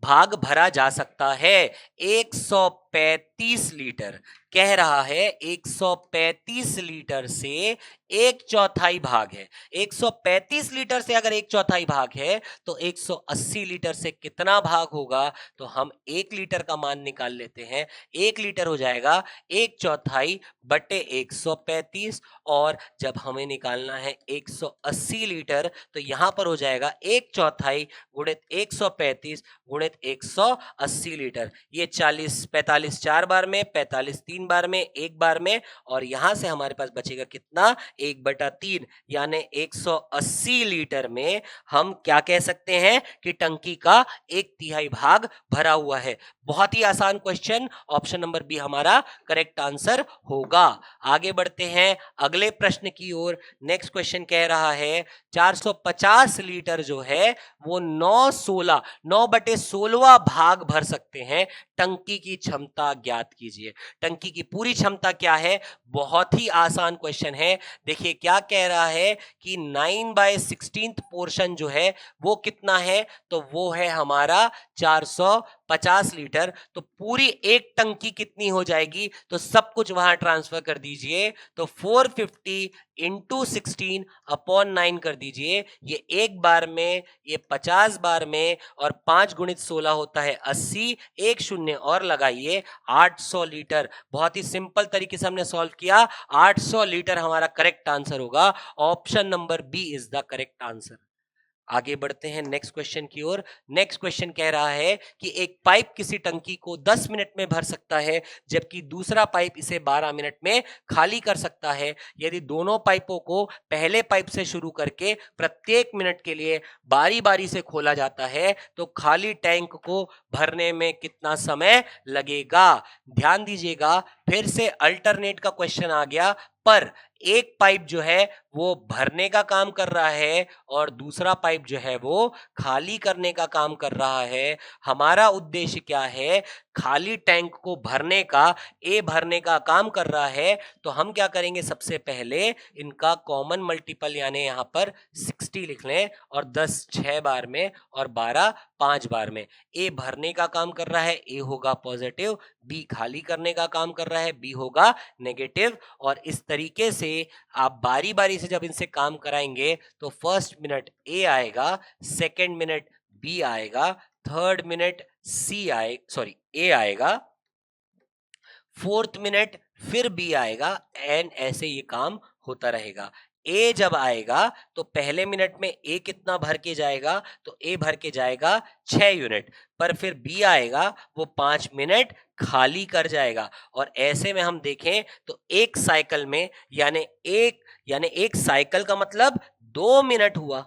भाग भरा जा सकता है? 135 लीटर कह रहा है, 135 लीटर से 1/4 भाग है। 135 लीटर से अगर 1/4 भाग है तो 180 लीटर से कितना भाग होगा? तो हम 1 लीटर का मान निकाल लेते हैं। 1 लीटर हो जाएगा 1/4 बटे 135, और जब हमें निकालना है 180 लीटर तो यहां पर हो जाएगा 1/4 गुणित 135 गुणित 180 लीटर। ये 40 45 4 बार में, 45 3 बार में, एक बार में, और यहां से हमारे पास बचेगा कितना? 1/3, यानी 180 लीटर में हम क्या कह सकते हैं कि टंकी का 1/3 भाग भरा हुआ है। बहुत ही आसान क्वेश्चन, ऑप्शन नंबर बी हमारा करेक्ट आंसर होगा। आगे बढ़ते हैं अगले प्रश्न की ओर। नेक्स्ट क्वेश्चन कह रहा है 450 लीटर जो है वो 9/16 भाग भर सकते हैं। टंकी की क्षमता ज्ञात कीजिए। टंकी की पूरी क्षमता क्या है? बहुत ही आसान क्वेश्चन है। देखिए क्या कह रहा है कि 9/16 पोर्शन जो है वो कितना है? तो वो है हमारा 450 लीटर। तो पूरी एक टंकी कितनी हो जाएगी? तो सब कुछ वहां ट्रांसफर कर दीजिए, तो 450 इंटू 16 अपॉन 9 कर दीजिए। ये एक बार में, ये 50 बार में, और 5 गुणित 16 होता है 80, एक शून्य और लगाइए, 800 लीटर। बहुत ही सिंपल तरीके से हमने सॉल्व किया। 800 लीटर हमारा करेक्ट आंसर होगा। Option number B is the correct answer. आगे बढ़ते हैं नेक्स्ट क्वेश्चन की ओर। नेक्स्ट क्वेश्चन कह रहा है कि एक पाइप किसी टंकी को 10 मिनट में भर सकता है, जबकि दूसरा पाइप इसे 12 मिनट में खाली कर सकता है। यदि दोनों पाइपों को पहले पाइप से शुरू करके प्रत्येक मिनट के लिए बारी बारी से खोला जाता है, तो खाली टैंक को भरने में कितना समय लगेगा? ध्यान दीजिएगा, फिर से अल्टरनेट का क्वेश्चन आ गया, पर एक पाइप जो है वो भरने का काम कर रहा है और दूसरा पाइप जो है वो खाली करने का काम कर रहा है। हमारा उद्देश्य क्या है? खाली टैंक को भरने का। ए भरने का काम कर रहा है, तो हम क्या करेंगे? सबसे पहले इनका कॉमन मल्टीपल यानी यहाँ पर 60 लिख लें, और 10 6 बार में और 12 5 बार में। ए भरने का काम कर रहा है, ए होगा पॉजिटिव, बी खाली करने का काम कर रहा है, बी होगा नेगेटिव। और इस तरीके से आप बारी बारी से जब इनसे काम कराएंगे तो फर्स्ट मिनट ए आएगा, सेकेंड मिनट बी आएगा, थर्ड मिनट सी आए सॉरी ए आएगा, फोर्थ मिनट फिर बी आएगा, एंड ऐसे ये काम होता रहेगा। ए जब आएगा तो पहले मिनट में ए कितना भर के जाएगा? तो ए भर के जाएगा 6 यूनिट, पर फिर बी आएगा वो 5 मिनट खाली कर जाएगा। और ऐसे में हम देखें तो एक साइकिल में यानी एक साइकिल का मतलब 2 मिनट हुआ।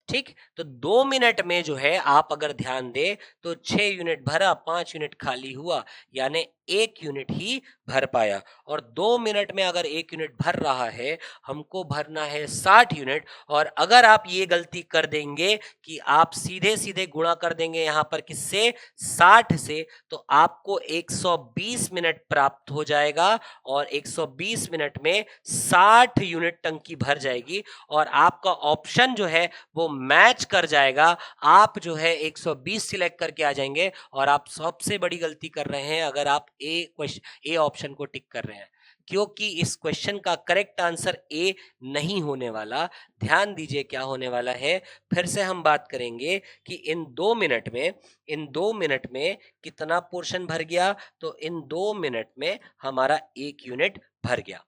ठीक, तो 2 मिनट में जो है आप अगर ध्यान दें तो 6 यूनिट भरा, 5 यूनिट खाली हुआ, यानी 1 यूनिट ही भर पाया। और 2 मिनट में अगर 1 यूनिट भर रहा है, हमको भरना है 60 यूनिट। और अगर आप ये गलती कर देंगे कि आप सीधे सीधे गुणा कर देंगे यहाँ पर किससे? 60 से, तो आपको 120 मिनट प्राप्त हो जाएगा। और 120 मिनट में 60 यूनिट टंकी भर जाएगी और आपका ऑप्शन जो है वो मैच कर जाएगा। आप जो है 120 सिलेक्ट करके आ जाएंगे। और आप सबसे बड़ी गलती कर रहे हैं अगर आप ए ऑप्शन को टिक कर रहे हैं, क्योंकि इस क्वेश्चन का करेक्ट आंसर ए नहीं होने वाला। ध्यान दीजिए क्या होने वाला है। फिर से हम बात करेंगे कि इन 2 मिनट में कितना पोर्शन भर गया? तो इन 2 मिनट में हमारा 1 यूनिट भर गया।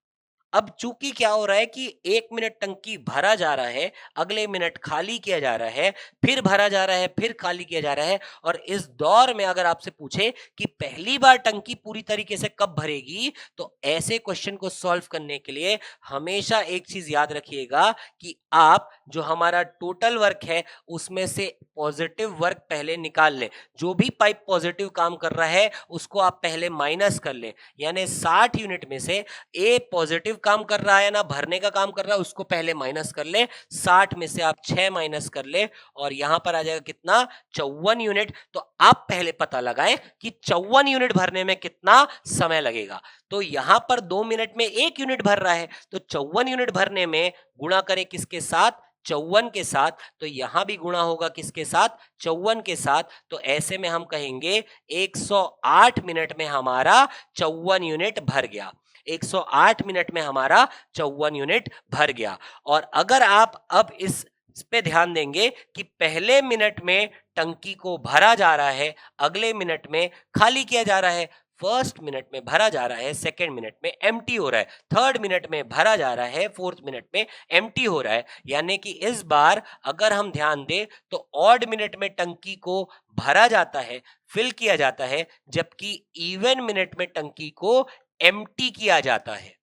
अब चूंकि क्या हो रहा है कि 1 मिनट टंकी भरा जा रहा है, अगले मिनट खाली किया जा रहा है, फिर भरा जा रहा है, फिर खाली किया जा रहा है। और इस दौर में अगर आपसे पूछे कि पहली बार टंकी पूरी तरीके से कब भरेगी, तो ऐसे क्वेश्चन को सॉल्व करने के लिए हमेशा एक चीज याद रखिएगा कि आप जो हमारा टोटल वर्क है उसमें से पॉजिटिव वर्क पहले निकाल लें। जो भी पाइप पॉजिटिव काम कर रहा है उसको आप पहले माइनस कर लें। यानी 60 यूनिट में से ए पॉजिटिव काम कर रहा है ना, भरने का काम कर रहा है, उसको पहले माइनस कर ले। 60 में से आप 6 माइनस कर ले और यहां पर आ जाएगा कितना? 54 यूनिट। तो आप पहले पता लगाएं कि 54 यूनिट भरने में कितना समय लगेगा। तो यहां पर 2 मिनट में 1 यूनिट भर रहा है, तो 54 यूनिट भरने में गुणा करें किसके साथ? 54 के साथ। तो यहां भी गुणा होगा किसके साथ? 54 के साथ। तो ऐसे में हम कहेंगे 108 मिनट में हमारा 54 यूनिट भर गया। 108 मिनट में हमारा 54 यूनिट भर गया। और अगर आप अब इस पे ध्यान देंगे कि पहले मिनट में टंकी को भरा जा रहा है, अगले मिनट में खाली किया जा रहा है। फर्स्ट मिनट में भरा जा रहा है, सेकेंड मिनट में एम्प्टी हो रहा है, थर्ड मिनट में भरा जा रहा है, फोर्थ मिनट में एम्प्टी हो रहा है। यानी कि इस बार अगर हम ध्यान दें तो ऑड मिनट में टंकी को भरा जाता है, फिल किया जाता है, जबकि इवन मिनट में टंकी को एम्प्टी किया जाता है।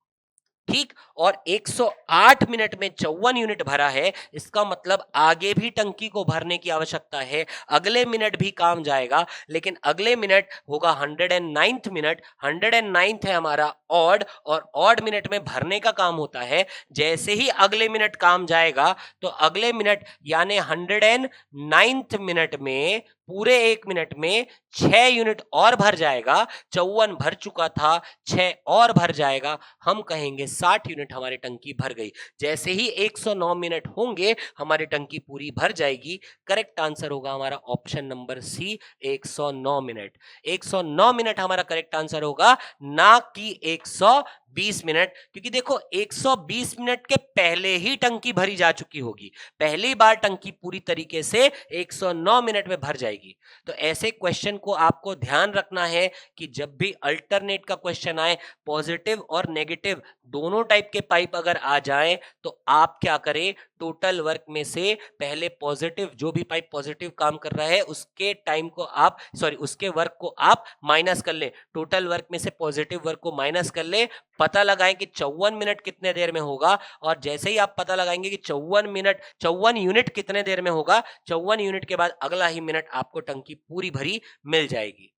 ठीक, और 108 मिनट में 54 यूनिट भरा है, इसका मतलब आगे भी टंकी को भरने की आवश्यकता है, अगले मिनट भी काम जाएगा। लेकिन अगले मिनट होगा 109th मिनट। 109th है हमारा ऑड, और ऑड मिनट में भरने का काम होता है। जैसे ही अगले मिनट काम जाएगा तो अगले मिनट यानी 109th मिनट में पूरे 1 मिनट में 6 यूनिट और भर जाएगा। 54 भर चुका था, 6 और भर जाएगा। हम कहेंगे 60 यूनिट हमारी टंकी भर गई। जैसे ही 109 मिनट होंगे हमारी टंकी पूरी भर जाएगी। करेक्ट आंसर होगा हमारा option number C, 109 minute. 109 minute हमारा करेक्ट आंसर होगा, ना कि 120 मिनट। क्योंकि देखो 120 मिनट के पहले ही टंकी भरी जा चुकी होगी। पहली बार टंकी पूरी तरीके से 109 मिनट में भर जाएगी। तो ऐसे क्वेश्चन को आपको ध्यान रखना है कि जब भी अल्टरनेट का क्वेश्चन आए, पॉजिटिव और नेगेटिव दोनों टाइप के पाइप अगर आ जाएं, तो आप क्या करें? टोटल वर्क में से पहले पॉजिटिव, जो भी पाइप पॉजिटिव काम कर रहा है उसके टाइम को आप उसके वर्क को आप माइनस कर ले। टोटल वर्क में से पॉजिटिव वर्क को माइनस कर ले, पता लगाएं कि 54 मिनट कितने देर में होगा। और जैसे ही आप पता लगाएंगे कि 54 यूनिट कितने देर में होगा, 54 यूनिट के बाद अगला ही मिनट आपको टंकी पूरी भरी मिल जाएगी।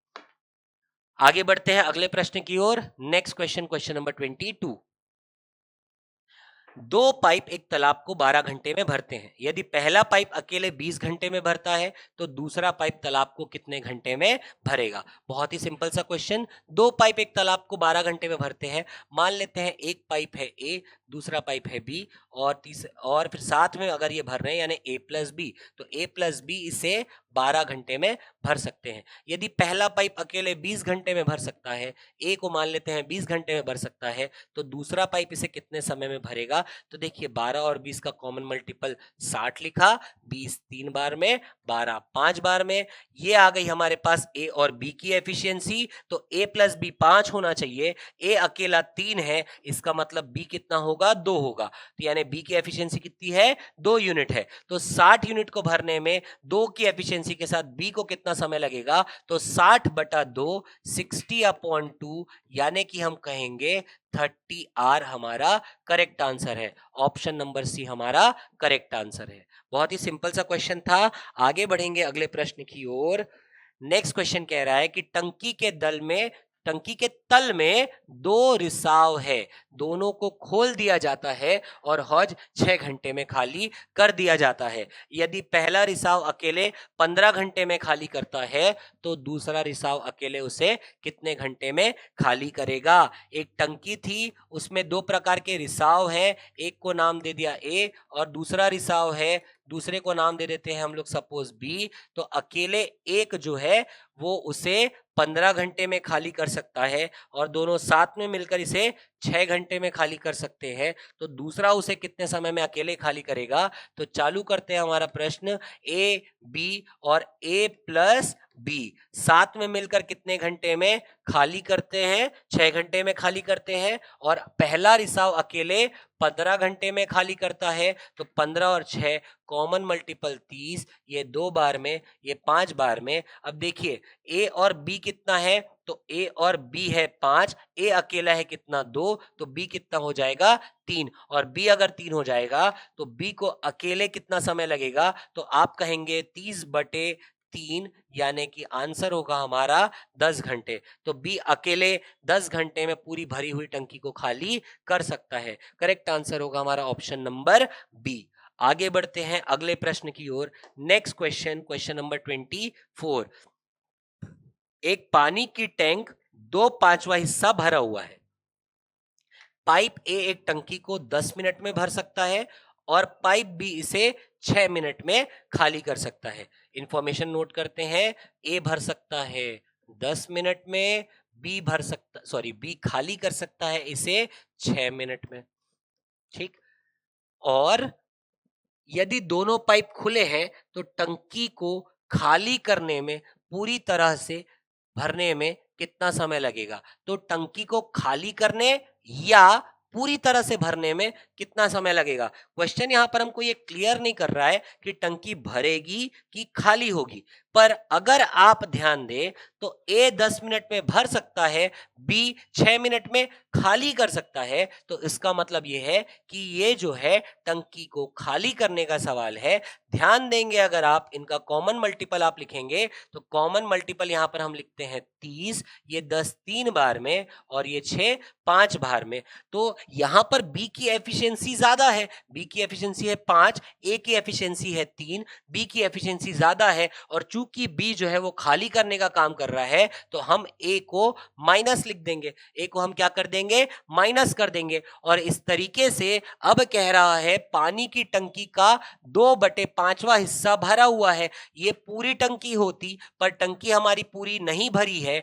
आगे बढ़ते हैं अगले प्रश्न की ओर। Next question, question number 22। दो पाइप एक तालाब को 12 घंटे में भरते हैं। यदि पहला पाइप अकेले 20 घंटे में भरता है तो दूसरा पाइप तालाब को कितने घंटे में भरेगा? बहुत ही सिंपल सा क्वेश्चन। दो पाइप एक तालाब को 12 घंटे में भरते हैं। मान लेते हैं एक पाइप है ए, दूसरा पाइप है बी, और फिर साथ में अगर ये भर रहे हैं यानी ए प्लस बी, तो ए प्लस बी इसे 12 घंटे में भर सकते हैं। यदि पहला पाइप अकेले 20 घंटे में भर सकता है, ए को मान लेते हैं 20 घंटे में भर सकता है, तो दूसरा पाइप इसे कितने समय में भरेगा? तो देखिए 12 और 20 का कॉमन मल्टीपल 60 लिखा, 20 3 बार में, 12 5 बार में। ये आ गई हमारे पास ए और बी की एफिशिएंसी। तो ए प्लस बी 5 होना चाहिए, ए अकेला 3 है, इसका मतलब बी कितना होगा? 2 होगा। तो यानी बी की एफिशिएंसी कितनी है? 2 यूनिट है। तो 60 यूनिट को भरने में 2 की एफिशिएंसी के साथ बी को कितना समय लगेगा? तो 60/2 60/2, यानी कि हम कहेंगे 30 आर हमारा करेक्ट आंसर है। ऑप्शन नंबर सी हमारा करेक्ट आंसर है। बहुत ही सिंपल सा क्वेश्चन था। आगे बढ़ेंगे अगले प्रश्न की ओर। नेक्स्ट क्वेश्चन कह रहा है कि टंकी के तल में दो रिसाव है, दोनों को खोल दिया जाता है और हौज 6 घंटे में खाली कर दिया जाता है। यदि पहला रिसाव अकेले 15 घंटे में खाली करता है तो दूसरा रिसाव अकेले उसे कितने घंटे में खाली करेगा? एक टंकी थी, उसमें दो प्रकार के रिसाव हैं, एक को नाम दे दिया ए और दूसरा रिसाव है, दूसरे को नाम दे देते हैं हम लोग सपोज बी। तो अकेले एक जो है वो उसे 15 घंटे में खाली कर सकता है और दोनों साथ में मिलकर इसे 6 घंटे में खाली कर सकते हैं। तो दूसरा उसे कितने समय में अकेले खाली करेगा? तो चालू करते हैं हमारा प्रश्न। ए बी और ए प्लस बी साथ में मिलकर कितने घंटे में खाली करते हैं? 6 घंटे में खाली करते हैं। और पहला रिसाव अकेले 15 घंटे में खाली करता है। तो 15 और 6 कॉमन मल्टीपल 30, ये 2 बार में, ये 5 बार में। अब देखिए ए और बी कितना है? तो ए और बी है 5, ए अकेला है कितना? 2, तो बी कितना हो जाएगा? 3। और बी अगर 3 हो जाएगा तो बी को अकेले कितना समय लगेगा? तो आप कहेंगे 30/3, यानी कि आंसर होगा हमारा 10 घंटे। तो बी अकेले 10 घंटे में पूरी भरी हुई टंकी को खाली कर सकता है। करेक्ट आंसर होगा हमारा ऑप्शन नंबर बी। आगे बढ़ते हैं अगले प्रश्न की ओर। Next question, question number 24। एक पानी की टैंक 2/5वां हिस्सा भरा हुआ है। पाइप ए एक टंकी को 10 मिनट में भर सकता है और पाइप बी इसे 6 मिनट में खाली कर सकता है। इंफॉर्मेशन नोट करते हैं। ए भर सकता है 10 मिनट में, बी खाली कर सकता है इसे 6 मिनट में। ठीक। और यदि दोनों पाइप खुले हैं तो टंकी को खाली करने में, पूरी तरह से भरने में कितना समय लगेगा? तो टंकी को खाली करने या पूरी तरह से भरने में कितना समय लगेगा? क्वेश्चन यहां पर हमको ये क्लियर नहीं कर रहा है कि टंकी भरेगी कि खाली होगी। पर अगर आप ध्यान दें तो ए 10 मिनट में भर सकता है, बी 6 मिनट में खाली कर सकता है। तो इसका मतलब ये है कि ये जो है टंकी को खाली करने का सवाल है। ध्यान देंगे अगर आप इनका कॉमन मल्टीपल आप लिखेंगे तो कॉमन मल्टीपल यहां पर हम लिखते हैं 30, ये 10 3 बार में और ये 6 5 बार में। तो यहां पर बी की एफिशिएंसी ज्यादा है, बी की एफिशिएंसी है 5, ए की एफिशिएंसी है 3, बी की एफिशिएंसी ज्यादा है। और चूंकि बी जो है वो खाली करने का काम कर रहा है तो हम ए को माइनस लिख देंगे, ए को हम क्या कर देंगे? माइनस कर देंगे। और इस तरीके से अब कह रहा है पानी की टंकी का 2/5वां हिस्सा भरा हुआ है। ये पूरी टंकी होती, पर टंकी हमारी पूरी नहीं भरी है।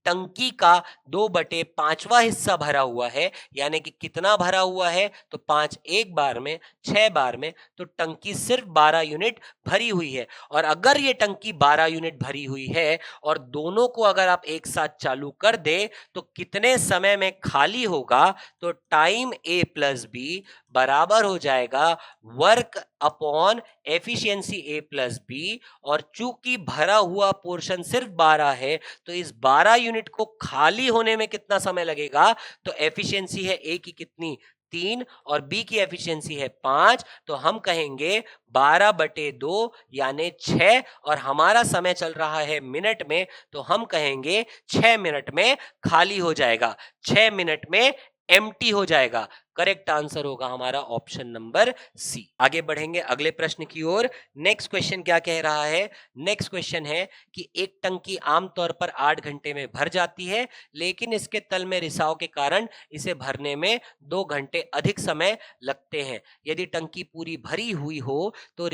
टंकी का 2/5वां हिस्सा भरा हुआ है, यानी कि कितना भरा हुआ है? तो 5 एक बार में, 6 बार में, तो टंकी सिर्फ 12 यूनिट भरी हुई है। और अगर ये टंकी 12 यूनिट भरी हुई है और दोनों को अगर आप एक साथ चालू कर दे तो कितने समय में खाली होगा? तो टाइम ए प्लस बी बराबर हो जाएगा work upon efficiency A plus B. और चूंकि भरा हुआ पोर्शन सिर्फ 12 है तो इस 12 यूनिट को खाली होने में कितना समय लगेगा? तो एफिशिएंसी है ए की कितनी? 3 और बी की एफिशिएंसी है 5। तो हम कहेंगे 12/2 यानी 6 और हमारा समय चल रहा है मिनट में, तो हम कहेंगे 6 मिनट में खाली हो जाएगा। 6 मिनट में एम्प्टी हो जाएगा। करेक्ट आंसर होगा हमारा ऑप्शन नंबर सी। आगे बढ़ेंगे अगले प्रश्न की ओर। नेक्स्ट क्वेश्चन क्या कह रहा है? नेक्स्ट क्वेश्चन है कि एक टंकी आमतौर पर 8 घंटे में भर जाती है, लेकिन इसके तल में रिसाव के कारण इसे भरने में 2 घंटे अधिक समय लगते हैं। यदि टंकी पूरी भरी हुई हो तो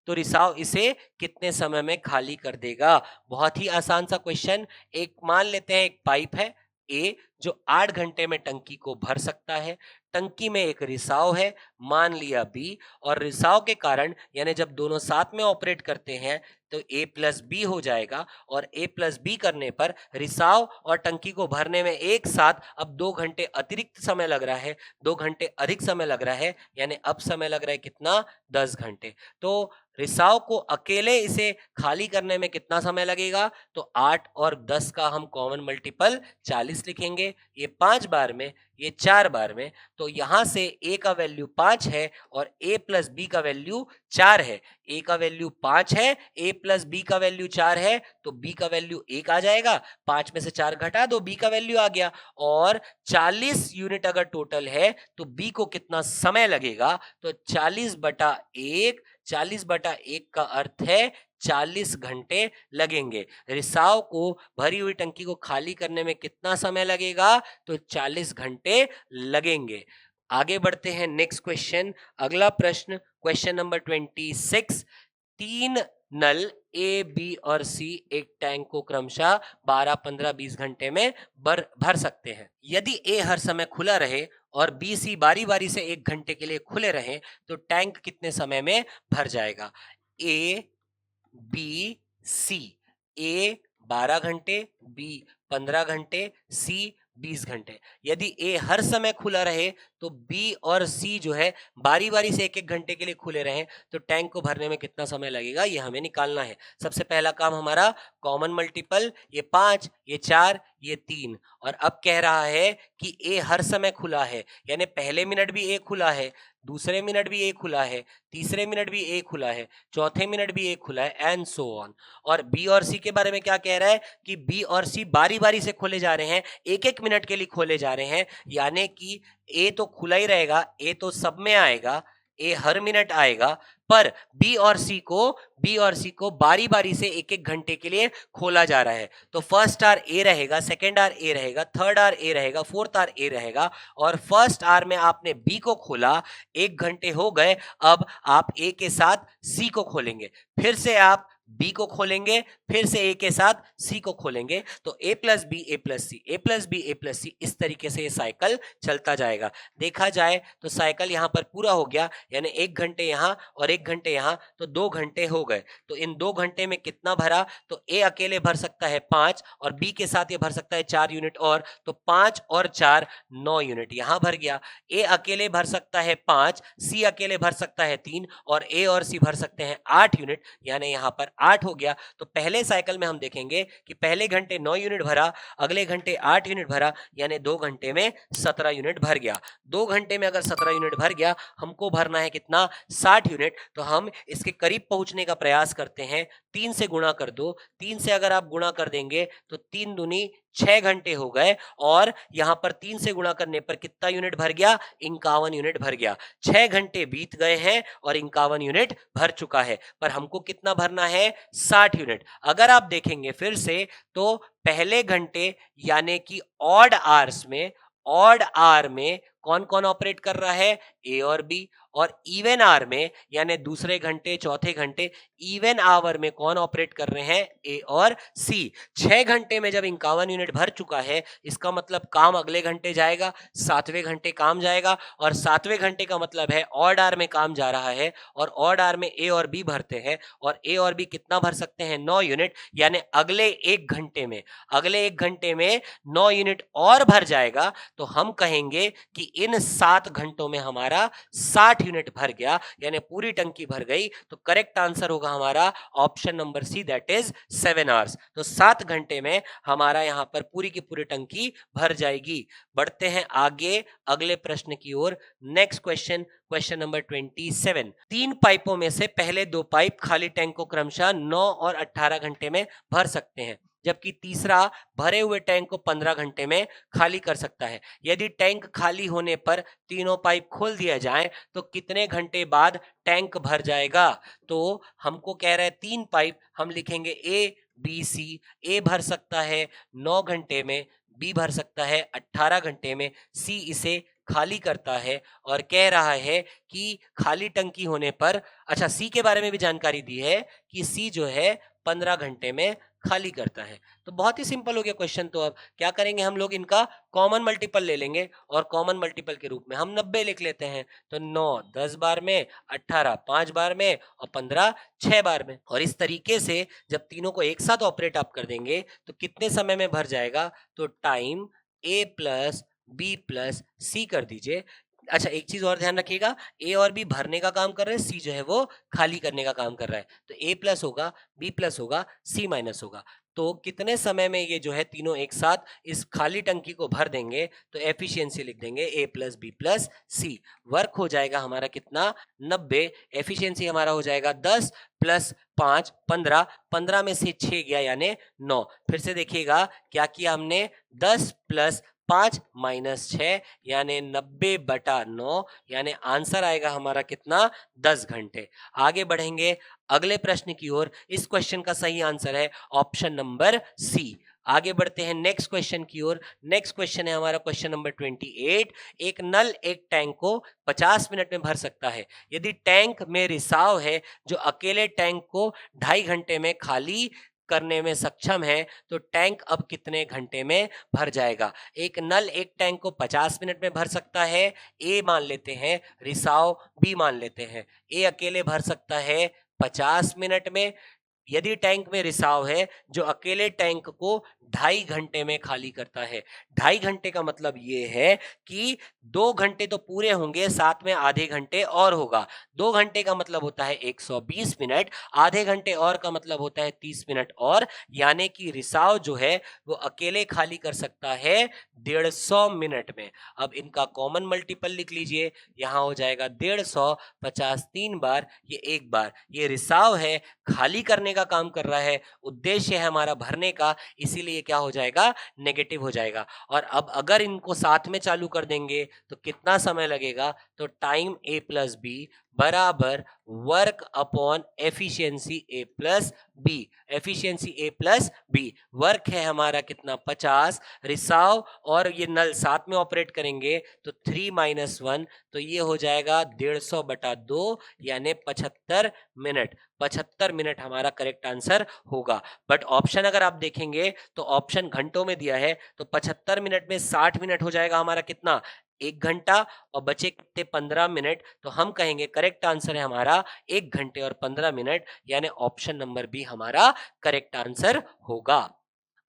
रिसाव इसे कितने समय में खाली कर देगा? बहुत ही आसान सा क्वेश्चन। एक मान लेते हैं एक पाइप है ए जो 8 घंटे में टंकी को भर सकता है। टंकी में एक रिसाव है, मान लिया बी, और रिसाव के कारण यानी जब दोनों साथ में ऑपरेट करते हैं तो ए प्लस बी हो जाएगा, और ए प्लस बी करने पर रिसाव और टंकी को भरने में एक साथ अब 2 घंटे अतिरिक्त समय लग रहा है, 2 घंटे अधिक समय लग रहा है, यानी अब समय लग रहा है कितना? 10 घंटे। तो रिसाव को अकेले इसे खाली करने में कितना समय लगेगा? तो 8 और 10 का हम कॉमन मल्टीपल 40 लिखेंगे। ये 5 बार में, ये 4 बार में, तो यहां से a का वैल्यू 5 है और a प्लस बी का वैल्यू 4 है। a का वैल्यू 5 है, a प्लस बी का वैल्यू 4 है, तो b का वैल्यू 1 आ जाएगा। 5 में से 4 घटा दो, b का वैल्यू आ गया। और 40 यूनिट अगर टोटल है तो b को कितना समय लगेगा? तो 40/1, 40/1 का अर्थ है 40 घंटे लगेंगे। रिसाव को भरी हुई टंकी को खाली करने में कितना समय लगेगा? तो 40 घंटे लगेंगे। आगे बढ़ते हैं नेक्स्ट क्वेश्चन। अगला प्रश्न, क्वेश्चन नंबर 26। 3 नल ए, बी और सी एक टैंक को क्रमशः 12, 15, 20 घंटे में भर सकते हैं। यदि ए हर समय खुला रहे और बी, सी बारी बारी से 1 घंटे के लिए खुले रहें तो टैंक कितने समय में भर जाएगा? ए, बी, सी। ए 12 घंटे, बी 15 घंटे, सी 20 घंटे। यदि ए हर समय खुला रहे तो बी और सी जो है बारी बारी से 1-1 घंटे के लिए खुले रहें तो टैंक को भरने में कितना समय लगेगा, ये हमें निकालना है। सबसे पहला काम हमारा कॉमन मल्टीपल, ये 5, ये 4, ये 3, और अब कह रहा है कि ए हर समय खुला है, यानी पहले मिनट भी ए खुला है, दूसरे मिनट भी ए खुला है, तीसरे मिनट भी ए खुला है, चौथे मिनट भी ए खुला है, एंड सो ऑन। और बी और सी के बारे में क्या कह रहा है कि बी और सी बारी बारी से खोले जा रहे हैं, 1-1 मिनट के लिए खोले जा रहे हैं, यानी कि ए तो खुला ही रहेगा, ए तो सब में आएगा, ए हर मिनट आएगा, पर बी और सी को बारी बारी से 1-1 घंटे के लिए खोला जा रहा है। तो फर्स्ट आर ए रहेगा, सेकेंड आर ए रहेगा, थर्ड आर ए रहेगा, फोर्थ आर ए रहेगा, और फर्स्ट आर में आपने बी को खोला, 1 घंटे हो गए, अब आप ए के साथ सी को खोलेंगे, फिर से आप बी को खोलेंगे, फिर से ए के साथ सी को खोलेंगे, तो ए प्लस बी, ए प्लस सी, ए प्लस बी, ए प्लस सी, इस तरीके से ये साइकिल चलता जाएगा। देखा जाए तो साइकिल यहां पर पूरा हो गया, यानी 1 घंटे यहां और 1 घंटे यहां, तो 2 घंटे हो गए। तो इन 2 घंटे में कितना भरा? तो ए अकेले भर सकता है 5, और बी के साथ ये भर सकता है 4 यूनिट, और तो 5 और 4 9 यूनिट यहां भर गया। ए अकेले भर सकता है 5, सी अकेले भर सकता है 3, और ए और सी भर सकते हैं 8 यूनिट, यानी यहां पर 8 हो गया। तो पहले साइकिल में हम देखेंगे कि पहले घंटे 9 यूनिट भरा, अगले घंटे 8 यूनिट भरा, यानी 2 घंटे में 17 यूनिट भर गया। 2 घंटे में अगर 17 यूनिट भर गया, हमको भरना है कितना? 60 यूनिट। तो हम इसके करीब पहुंचने का प्रयास करते हैं। 3 से गुणा कर दो, 3 से अगर आप गुणा कर देंगे तो 3 दूनी 6 घंटे हो गए, और यहां पर 3 से गुणा करने पर कितना यूनिट भर गया? 51 यूनिट भर गया। 6 घंटे बीत गए हैं और 51 यूनिट भर चुका है, पर हमको कितना भरना है? 60 यूनिट। अगर आप देखेंगे फिर से तो पहले घंटे यानी कि ऑड आर में कौन कौन ऑपरेट कर रहा है? ए और बी। और इवन आर में यानी दूसरे घंटे, चौथे घंटे, इवन आवर में कौन ऑपरेट कर रहे हैं? ए और सी। 6 घंटे में जब 51 यूनिट भर चुका है, इसका मतलब काम अगले घंटे जाएगा, 7वें घंटे काम जाएगा, और 7वें घंटे का मतलब है ऑड आर में काम जा रहा है, और ऑड आर में ए और बी भरते हैं, और ए और बी कितना भर सकते हैं? 9 यूनिट, यानी अगले 1 घंटे में 9 यूनिट और भर जाएगा। तो हम कहेंगे कि इन 7 घंटों में हमारा 60 यूनिट भर गया, यानी पूरी टंकी भर गई। तो करेक्ट आंसर होगा हमारा option number C, that is 7 hours. तो 7 घंटे में हमारा यहां पर पूरी की पूरी टंकी भर जाएगी। बढ़ते हैं आगे अगले प्रश्न की ओर। Next question, question number 27। 3 पाइपों में से पहले 2 पाइप खाली टैंक को क्रमशः 9 और 18 घंटे में भर सकते हैं। जबकि तीसरा भरे हुए टैंक को 15 घंटे में खाली कर सकता है। यदि टैंक खाली होने पर तीनों पाइप खोल दिया जाए तो कितने घंटे बाद टैंक भर जाएगा? तो हमको कह रहा है 3 पाइप, हम लिखेंगे ए बी सी। ए भर सकता है 9 घंटे में, बी भर सकता है 18 घंटे में, सी इसे खाली करता है और कह रहा है कि खाली टंकी होने पर, अच्छा सी के बारे में भी जानकारी दी है कि सी जो है 15 घंटे में खाली करता है। तो बहुत ही सिंपल हो गया क्वेश्चन। तो अब क्या करेंगे हम लोग, इनका कॉमन मल्टीपल ले लेंगे और कॉमन मल्टीपल के रूप में हम 90 लिख लेते हैं। तो 9 10 बार में, 18 5 बार में और 15 6 बार में। और इस तरीके से जब तीनों को एक साथ ऑपरेट आप कर देंगे तो कितने समय में भर जाएगा? तो time A plus B plus सी कर दीजिए। अच्छा एक चीज और ध्यान रखिएगा, ए और बी भरने का काम कर रहे हैं, सी जो है वो खाली करने का काम कर रहा है। तो ए प्लस होगा, बी प्लस होगा, सी माइनस होगा। तो कितने समय में ये जो है तीनों एक साथ इस खाली टंकी को भर देंगे? तो एफिशिएंसी लिख देंगे ए प्लस बी प्लस सी। वर्क हो जाएगा हमारा कितना? 90। एफिशिएंसी हमारा हो जाएगा 10 प्लस 5 15। 15 में से 6 गया यानी 9। फिर से देखिएगा क्या किया हमने, 10 प्लस 5 माइनस 6 यानी 90/9, यानी आंसर आएगा हमारा कितना? 10 घंटे। आगे बढ़ेंगे अगले प्रश्न की ओर। इस क्वेश्चन का सही आंसर है ऑप्शन नंबर सी। आगे बढ़ते हैं नेक्स्ट क्वेश्चन की ओर। नेक्स्ट क्वेश्चन है हमारा क्वेश्चन नंबर 28। एक नल एक टैंक को 50 मिनट में भर सकता है। यदि टैंक में रिसाव है जो अकेले टैंक को 2.5 घंटे में खाली करने में सक्षम है, तो टैंक अब कितने घंटे में भर जाएगा? एक नल एक टैंक को 50 मिनट में भर सकता है, ए मान लेते हैं, रिसाव बी मान लेते हैं। ए अकेले भर सकता है 50 मिनट में। यदि टैंक में रिसाव है जो अकेले टैंक को 2.5 घंटे में खाली करता है। 2.5 घंटे का मतलब ये है कि 2 घंटे तो पूरे होंगे, साथ में आधे घंटे और होगा। 2 घंटे का मतलब होता है 120 मिनट, आधे घंटे और का मतलब होता है 30 मिनट और, यानी कि रिसाव जो है वो अकेले खाली कर सकता है 150 मिनट में। अब इनका कॉमन मल्टीपल लिख लीजिए, यहाँ हो जाएगा 150, 50 3 बार, ये 1 बार। ये रिसाव है, खाली करने का काम कर रहा है, उद्देश्य है हमारा भरने का, इसीलिए क्या हो जाएगा? नेगेटिव हो जाएगा। और अब अगर इनको साथ में चालू कर देंगे तो कितना समय लगेगा? तो टाइम ए प्लस बी बराबर work upon efficiency A plus B. Efficiency A plus B, work है हमारा कितना? 50, रिसाव और ये नल साथ में ऑपरेट करेंगे तो 3 - 1, तो ये हो जाएगा 150/2 यानी 75 मिनट। 75 मिनट हमारा करेक्ट आंसर होगा। बट ऑप्शन अगर आप देखेंगे तो ऑप्शन घंटों में दिया है, तो 75 मिनट में 60 मिनट हो जाएगा हमारा कितना? 1 घंटा, और बचे कितने? 15 मिनट। तो हम कहेंगे करेक्ट आंसर है हमारा 1 घंटे और 15 मिनट, यानी ऑप्शन नंबर बी हमारा करेक्ट आंसर होगा।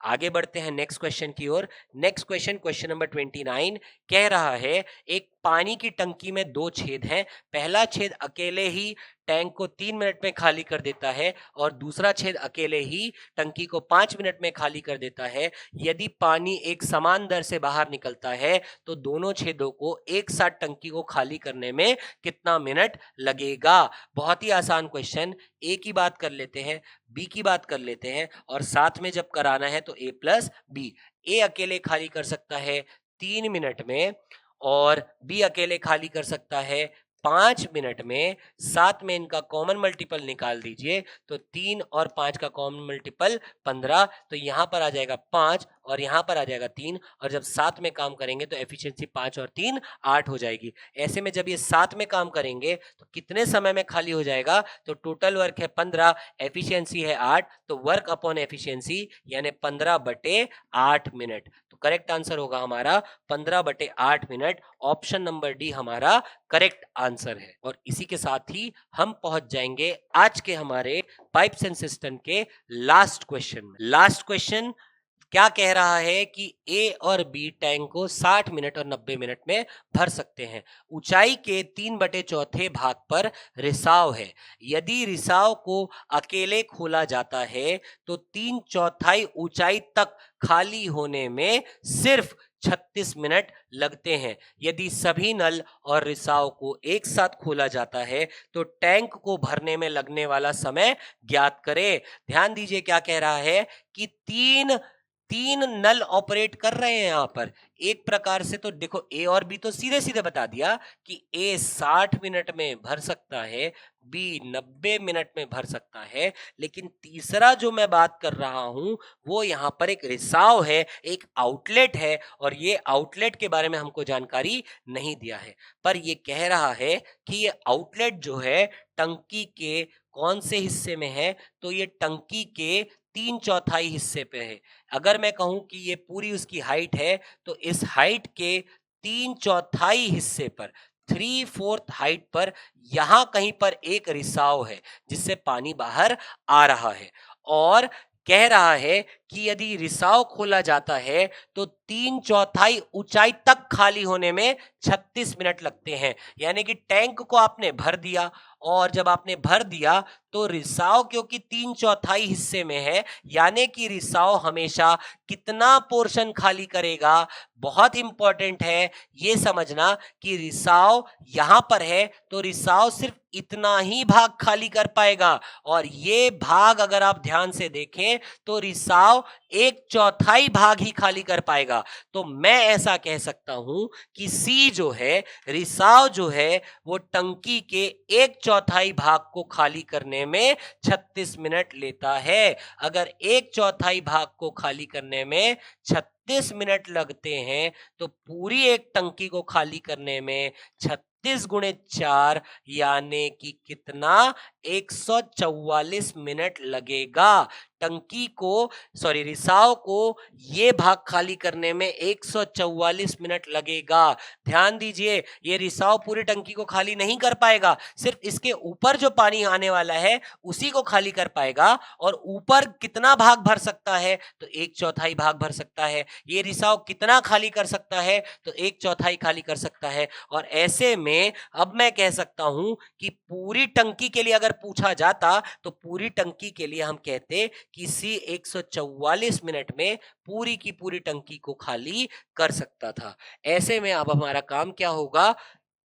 आगे बढ़ते हैं नेक्स्ट क्वेश्चन की ओर। नेक्स्ट क्वेश्चन, क्वेश्चन नंबर 29 कह रहा है एक पानी की टंकी में 2 छेद हैं। पहला छेद अकेले ही टैंक को 3 मिनट में खाली कर देता है और दूसरा छेद अकेले ही टंकी को 5 मिनट में खाली कर देता है। यदि पानी एक समान दर से बाहर निकलता है तो दोनों छेदों को एक साथ टंकी को खाली करने में कितना मिनट लगेगा? बहुत ही आसान क्वेश्चन। ए की बात कर लेते हैं, बी की बात कर लेते हैं और साथ में जब कराना है तो ए प्लस बी। ए अकेले खाली कर सकता है 3 मिनट में और बी अकेले खाली कर सकता है 5 मिनट में। साथ में इनका कॉमन मल्टीपल निकाल दीजिए, तो 3 और 5 का कॉमन मल्टीपल 15, तो यहाँ पर आ जाएगा 5 और यहाँ पर आ जाएगा 3, और जब साथ में काम करेंगे तो एफिशिएंसी 5 और 3 8 हो जाएगी। ऐसे में जब ये साथ में काम करेंगे तो कितने समय में खाली हो जाएगा? तो टोटल वर्क है 15, एफिशिएंसी है 8, तो वर्क अपॉन एफिशिएंसी यानी 15/8 मिनट। तो करेक्ट आंसर होगा हमारा 15/8 मिनट। ऑप्शन नंबर डी हमारा करेक्ट आंसर है। और इसी के साथ ही हम पहुंच जाएंगे आज के हमारे पाइप्स एंड सिस्टम के लास्ट क्वेश्चन में। लास्ट क्वेश्चन क्या कह रहा है कि ए और बी टैंक को 60 मिनट और 90 मिनट में भर सकते हैं। ऊंचाई के 3/4 भाग पर रिसाव है। यदि रिसाव को अकेले खोला जाता है तो 3/4 ऊंचाई तक खाली होने में सिर्फ 36 मिनट लगते हैं। यदि सभी नल और रिसाव को एक साथ खोला जाता है तो टैंक को भरने में लगने वाला समय ज्ञात करें। ध्यान दीजिए क्या कह रहा है कि तीन तीन नल ऑपरेट कर रहे हैं यहां पर। एक प्रकार से तो देखो ए और बी तो सीधे सीधे बता दिया कि ए 60 मिनट में भर सकता है, बी 90 मिनट में भर सकता है, लेकिन तीसरा जो मैं बात कर रहा हूं वो यहां पर एक रिसाव है, एक आउटलेट है, और ये आउटलेट के बारे में हमको जानकारी नहीं दिया है। पर ये कह रहा है कि ये आउटलेट जो है टंकी के कौन से हिस्से में है, तो ये टंकी के 3/4 हिस्से पे है। अगर मैं कहूं कि ये पूरी उसकी हाइट है तो इस हाइट के 3/4 हिस्से पर, 3/4 हाइट पर यहां कहीं पर एक रिसाव है जिससे पानी बाहर आ रहा है, और कह रहा है कि यदि रिसाव खोला जाता है तो 3/4 ऊंचाई तक खाली होने में 36 मिनट लगते हैं। यानी कि टैंक को आपने भर दिया, और जब आपने भर दिया तो रिसाव क्योंकि 3/4 हिस्से में है, यानी कि रिसाव हमेशा कितना पोर्शन खाली करेगा, बहुत इंपॉर्टेंट है ये समझना कि रिसाव यहां पर है तो रिसाव सिर्फ इतना ही भाग खाली कर पाएगा, और ये भाग अगर आप ध्यान से देखें तो रिसाव 1/4 भाग ही खाली कर पाएगा। तो मैं ऐसा कह सकता हूं कि सी जो है, रिसाव जो है, वो टंकी के 1/4 भाग को खाली करने में 36 मिनट लेता है। अगर 1/4 भाग को खाली करने में 36 मिनट लगते हैं तो पूरी एक टंकी को खाली करने में 36 गुणे 4 यानी कि कितना, 144 मिनट लगेगा। टंकी को, सॉरी, रिसाव को ये भाग खाली करने में 144 मिनट लगेगा। ध्यान दीजिए, ये रिसाव पूरी टंकी को खाली नहीं कर पाएगा, सिर्फ इसके ऊपर जो पानी आने वाला है उसी को खाली कर पाएगा। और ऊपर कितना भाग भर सकता है, तो 1/4 भाग भर सकता है। ये रिसाव कितना खाली कर सकता है, तो 1/4 खाली कर सकता है। और ऐसे में अब मैं कह सकता हूं कि पूरी टंकी के लिए अगर पूछा जाता तो पूरी टंकी के लिए हम कहते कि सी 144 मिनट में पूरी की पूरी टंकी को खाली कर सकता था। ऐसे में अब हमारा काम क्या होगा,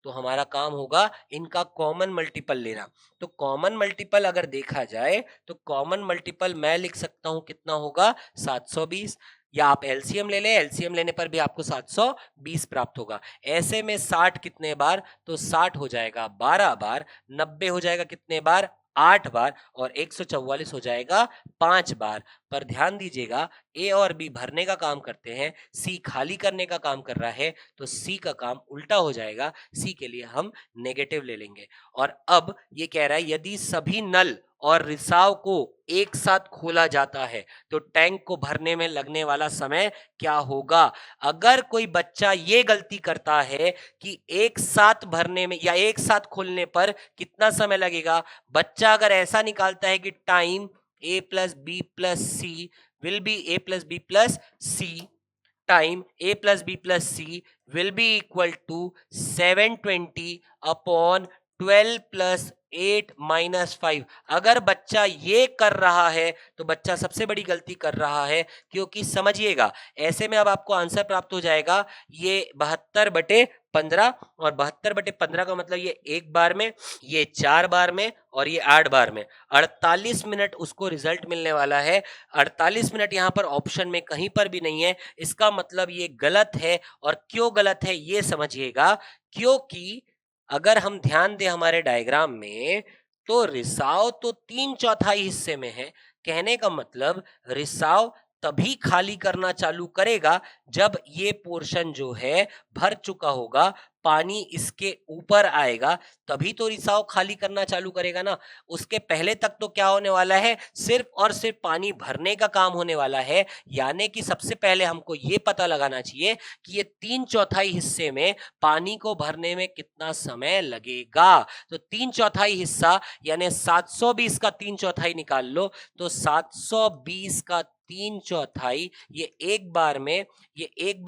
तो हमारा काम होगा इनका कॉमन मल्टीपल लेना। तो कॉमन मल्टीपल अगर देखा जाए तो कॉमन मल्टीपल मैं लिख सकता हूं कितना होगा, 720, या आप एलसीएम ले लें, एलसीएम लेने पर भी आपको 720 प्राप्त होगा। ऐसे में 60 कितने बार, तो 60 हो जाएगा 12 बार, 90 हो जाएगा कितने बार, 8 बार, और 144 हो जाएगा 5 बार। पर ध्यान दीजिएगा, ए और बी भरने का काम करते हैं, सी खाली करने का काम कर रहा है, तो सी का काम उल्टा हो जाएगा, सी के लिए हम नेगेटिव ले लेंगे। और अब ये कह रहा है यदि सभी नल और रिसाव को एक साथ खोला जाता है तो टैंक को भरने में लगने वाला समय क्या होगा। अगर कोई बच्चा ये गलती करता है कि एक साथ भरने में या एक साथ खोलने पर कितना समय लगेगा, बच्चा अगर ऐसा निकालता है कि time a plus B plus C will be a plus B plus C, time a plus B plus C will be equal to 720 upon 12 plus 8 minus 5। अगर बच्चा ये कर रहा है तो बच्चा सबसे बड़ी गलती कर रहा है, क्योंकि समझिएगा ऐसे में अब आपको आंसर प्राप्त हो जाएगा ये 72/15, और 72/15 का मतलब ये एक बार में, ये 4 बार में, और ये 8 बार में 48 मिनट उसको रिजल्ट मिलने वाला है। 48 मिनट यहाँ पर ऑप्शन में कहीं पर भी नहीं है, इसका मतलब ये गलत है। और क्यों गलत है ये समझिएगा, क्योंकि अगर हम ध्यान दें हमारे डायग्राम में तो रिसाव तो 3/4 हिस्से में है। कहने का मतलब रिसाव तभी खाली करना चालू करेगा जब ये पोर्शन जो है भर चुका होगा, पानी इसके ऊपर आएगा, तभी तो रिसाव खाली करना चालू करेगा ना। उसके पहले तक तो क्या होने वाला है, सिर्फ और सिर्फ पानी भरने का काम होने वाला है। यानी कि सबसे पहले हमको ये पता लगाना चाहिए कि ये 3/4 हिस्से में पानी को भरने में कितना समय लगेगा। तो 3/4 हिस्सा यानी 720 का 3/4 निकाल लो, तो 720 का 3/4, ये एक बार में, ये 8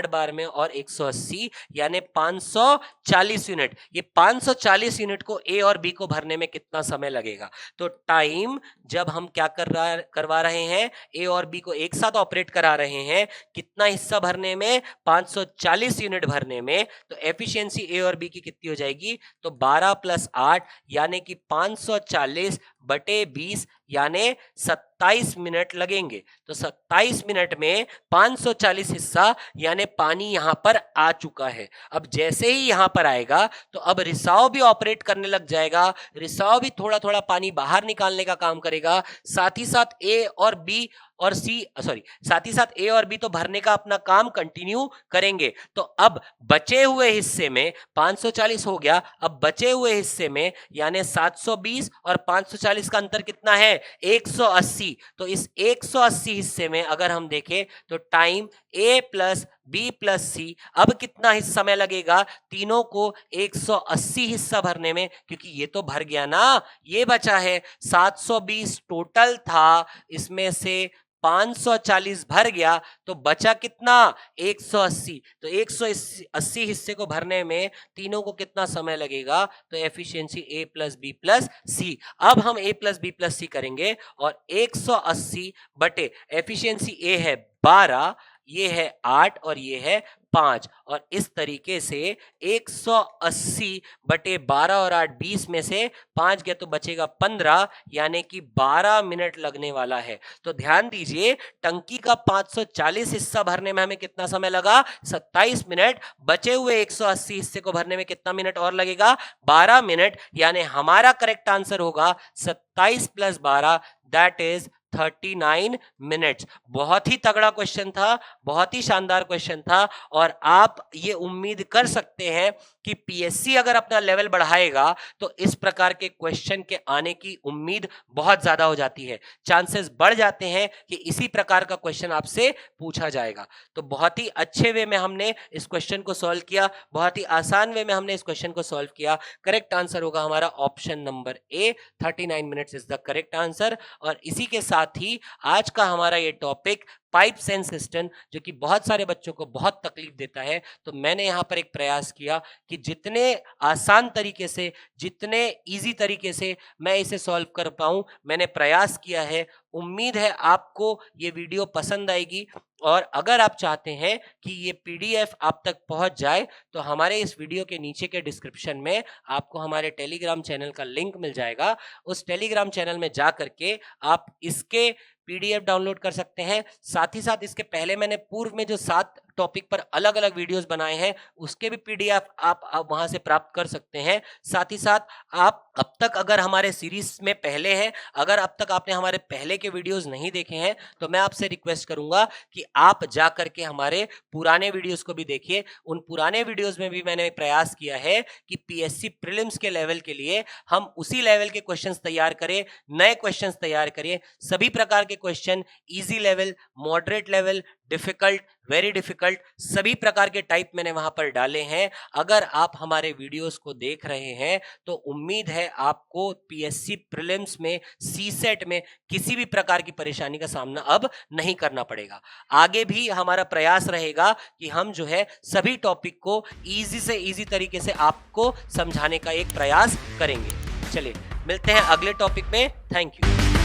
बार में और 180 यानी 540 यूनिट। ये 540 यूनिट को ए और बी को भरने में कितना समय लगेगा? तो टाइम जब हम क्या करवा रहे हैं, ए और बी को एक साथ ऑपरेट करा रहे हैं, कितना हिस्सा भरने में? 540 यूनिट भरने में। तो एफिशिएंसी ए और बी की कितनी हो जाएगी? तो 12 + 8 यानी कि 540/20 यानी 27 मिनट लगेंगे। तो 27 मिनट में 540 हिस्सा यानी पानी यहां पर आ चुका है। अब जैसे ही यहां पर आएगा तो अब रिसाव भी ऑपरेट करने लग जाएगा, रिसाव भी थोड़ा थोड़ा पानी बाहर निकालने का काम करेगा। साथ ही साथ ए और बी और साथ ही साथ ए और बी तो भरने का अपना काम कंटिन्यू करेंगे। तो अब बचे हुए हिस्से में 540 हो गया, अब बचे हुए हिस्से में यानी 720 और 540 का अंतर कितना है? 180। तो इस 180 हिस्से में अगर हम देखें तो time A plus B plus सी, अब कितना हिस्सा समय लगेगा तीनों को 180 हिस्सा भरने में? क्योंकि ये तो भर गया ना, ये बचा है 720 टोटल था, इसमें से 540 भर गया तो बचा कितना? 180। तो 180 हिस्से को भरने में तीनों को कितना समय लगेगा? तो efficiency A plus B plus सी। अब हम ए प्लस बी प्लस सी करेंगे और 180 बटे एफिशिएंसी ए है 12, ये है 8 और ये है 5, और इस तरीके से 180 बटे 12 और 8 20 में से 5 गया तो बचेगा 15, यानी कि 12 मिनट लगने वाला है। तो ध्यान दीजिए, टंकी का 540 हिस्सा भरने में हमें कितना समय लगा? 27 मिनट। बचे हुए 180 हिस्से को भरने में कितना मिनट और लगेगा? 12 मिनट। यानी हमारा करेक्ट आंसर होगा 27 + 12 दैट इज 39 मिनट्स। बहुत ही तगड़ा क्वेश्चन था, बहुत ही शानदार क्वेश्चन था, और आप ये उम्मीद कर सकते हैं कि पीएससी अगर अपना लेवल बढ़ाएगा तो इस प्रकार के क्वेश्चन के आने की उम्मीद बहुत ज्यादा हो जाती है, चांसेस बढ़ जाते हैं कि इसी प्रकार का क्वेश्चन आपसे पूछा जाएगा। तो बहुत ही अच्छे वे में हमने इस क्वेश्चन को सॉल्व किया, बहुत ही आसान वे में हमने इस क्वेश्चन को सॉल्व किया। करेक्ट आंसर होगा हमारा option number A, 39 minutes is the correct answer. और इसी के साथ ही आज का हमारा ये टॉपिक पाइप सेंस सिस्टम, जो कि बहुत सारे बच्चों को बहुत तकलीफ देता है, तो मैंने यहाँ पर एक प्रयास किया कि जितने आसान तरीके से, जितने इजी तरीके से मैं इसे सॉल्व कर पाऊं, मैंने प्रयास किया है। उम्मीद है आपको ये वीडियो पसंद आएगी, और अगर आप चाहते हैं कि ये पीडीएफ आप तक पहुंच जाए तो हमारे इस वीडियो के नीचे के डिस्क्रिप्शन में आपको हमारे टेलीग्राम चैनल का लिंक मिल जाएगा। उस टेलीग्राम चैनल में जा करके आप इसके पीडीएफ डाउनलोड कर सकते हैं। साथ ही साथ इसके पहले मैंने पूर्व में जो 7 टॉपिक पर अलग अलग वीडियोस बनाए हैं, उसके भी पीडीएफ आप वहां से प्राप्त कर सकते हैं। साथ ही साथ आप अब तक अगर हमारे सीरीज में पहले हैं, अगर अब तक आपने हमारे पहले के वीडियोस नहीं देखे हैं, तो मैं आपसे रिक्वेस्ट करूंगा कि आप जा करके हमारे पुराने वीडियोस को भी देखिए। उन पुराने वीडियोस में भी मैंने प्रयास किया है कि पीएससी प्रीलिम्स के लेवल के लिए हम उसी लेवल के क्वेश्चंस तैयार करें, नए क्वेश्चंस तैयार करें। सभी प्रकार के question, easy level, moderate level, difficult, very difficult, सभी प्रकार के टाइप मैंने वहां पर डाले हैं। अगर आप हमारे वीडियोस को देख रहे हैं तो उम्मीद है आपको पीएससी प्रीलिम्स में, सीसेट में किसी भी प्रकार की परेशानी का सामना अब नहीं करना पड़ेगा। आगे भी हमारा प्रयास रहेगा कि हम जो है सभी टॉपिक को इजी से इजी तरीके से आपको समझाने का एक प्रयास करेंगे। चलिए मिलते हैं अगले टॉपिक में। Thank you.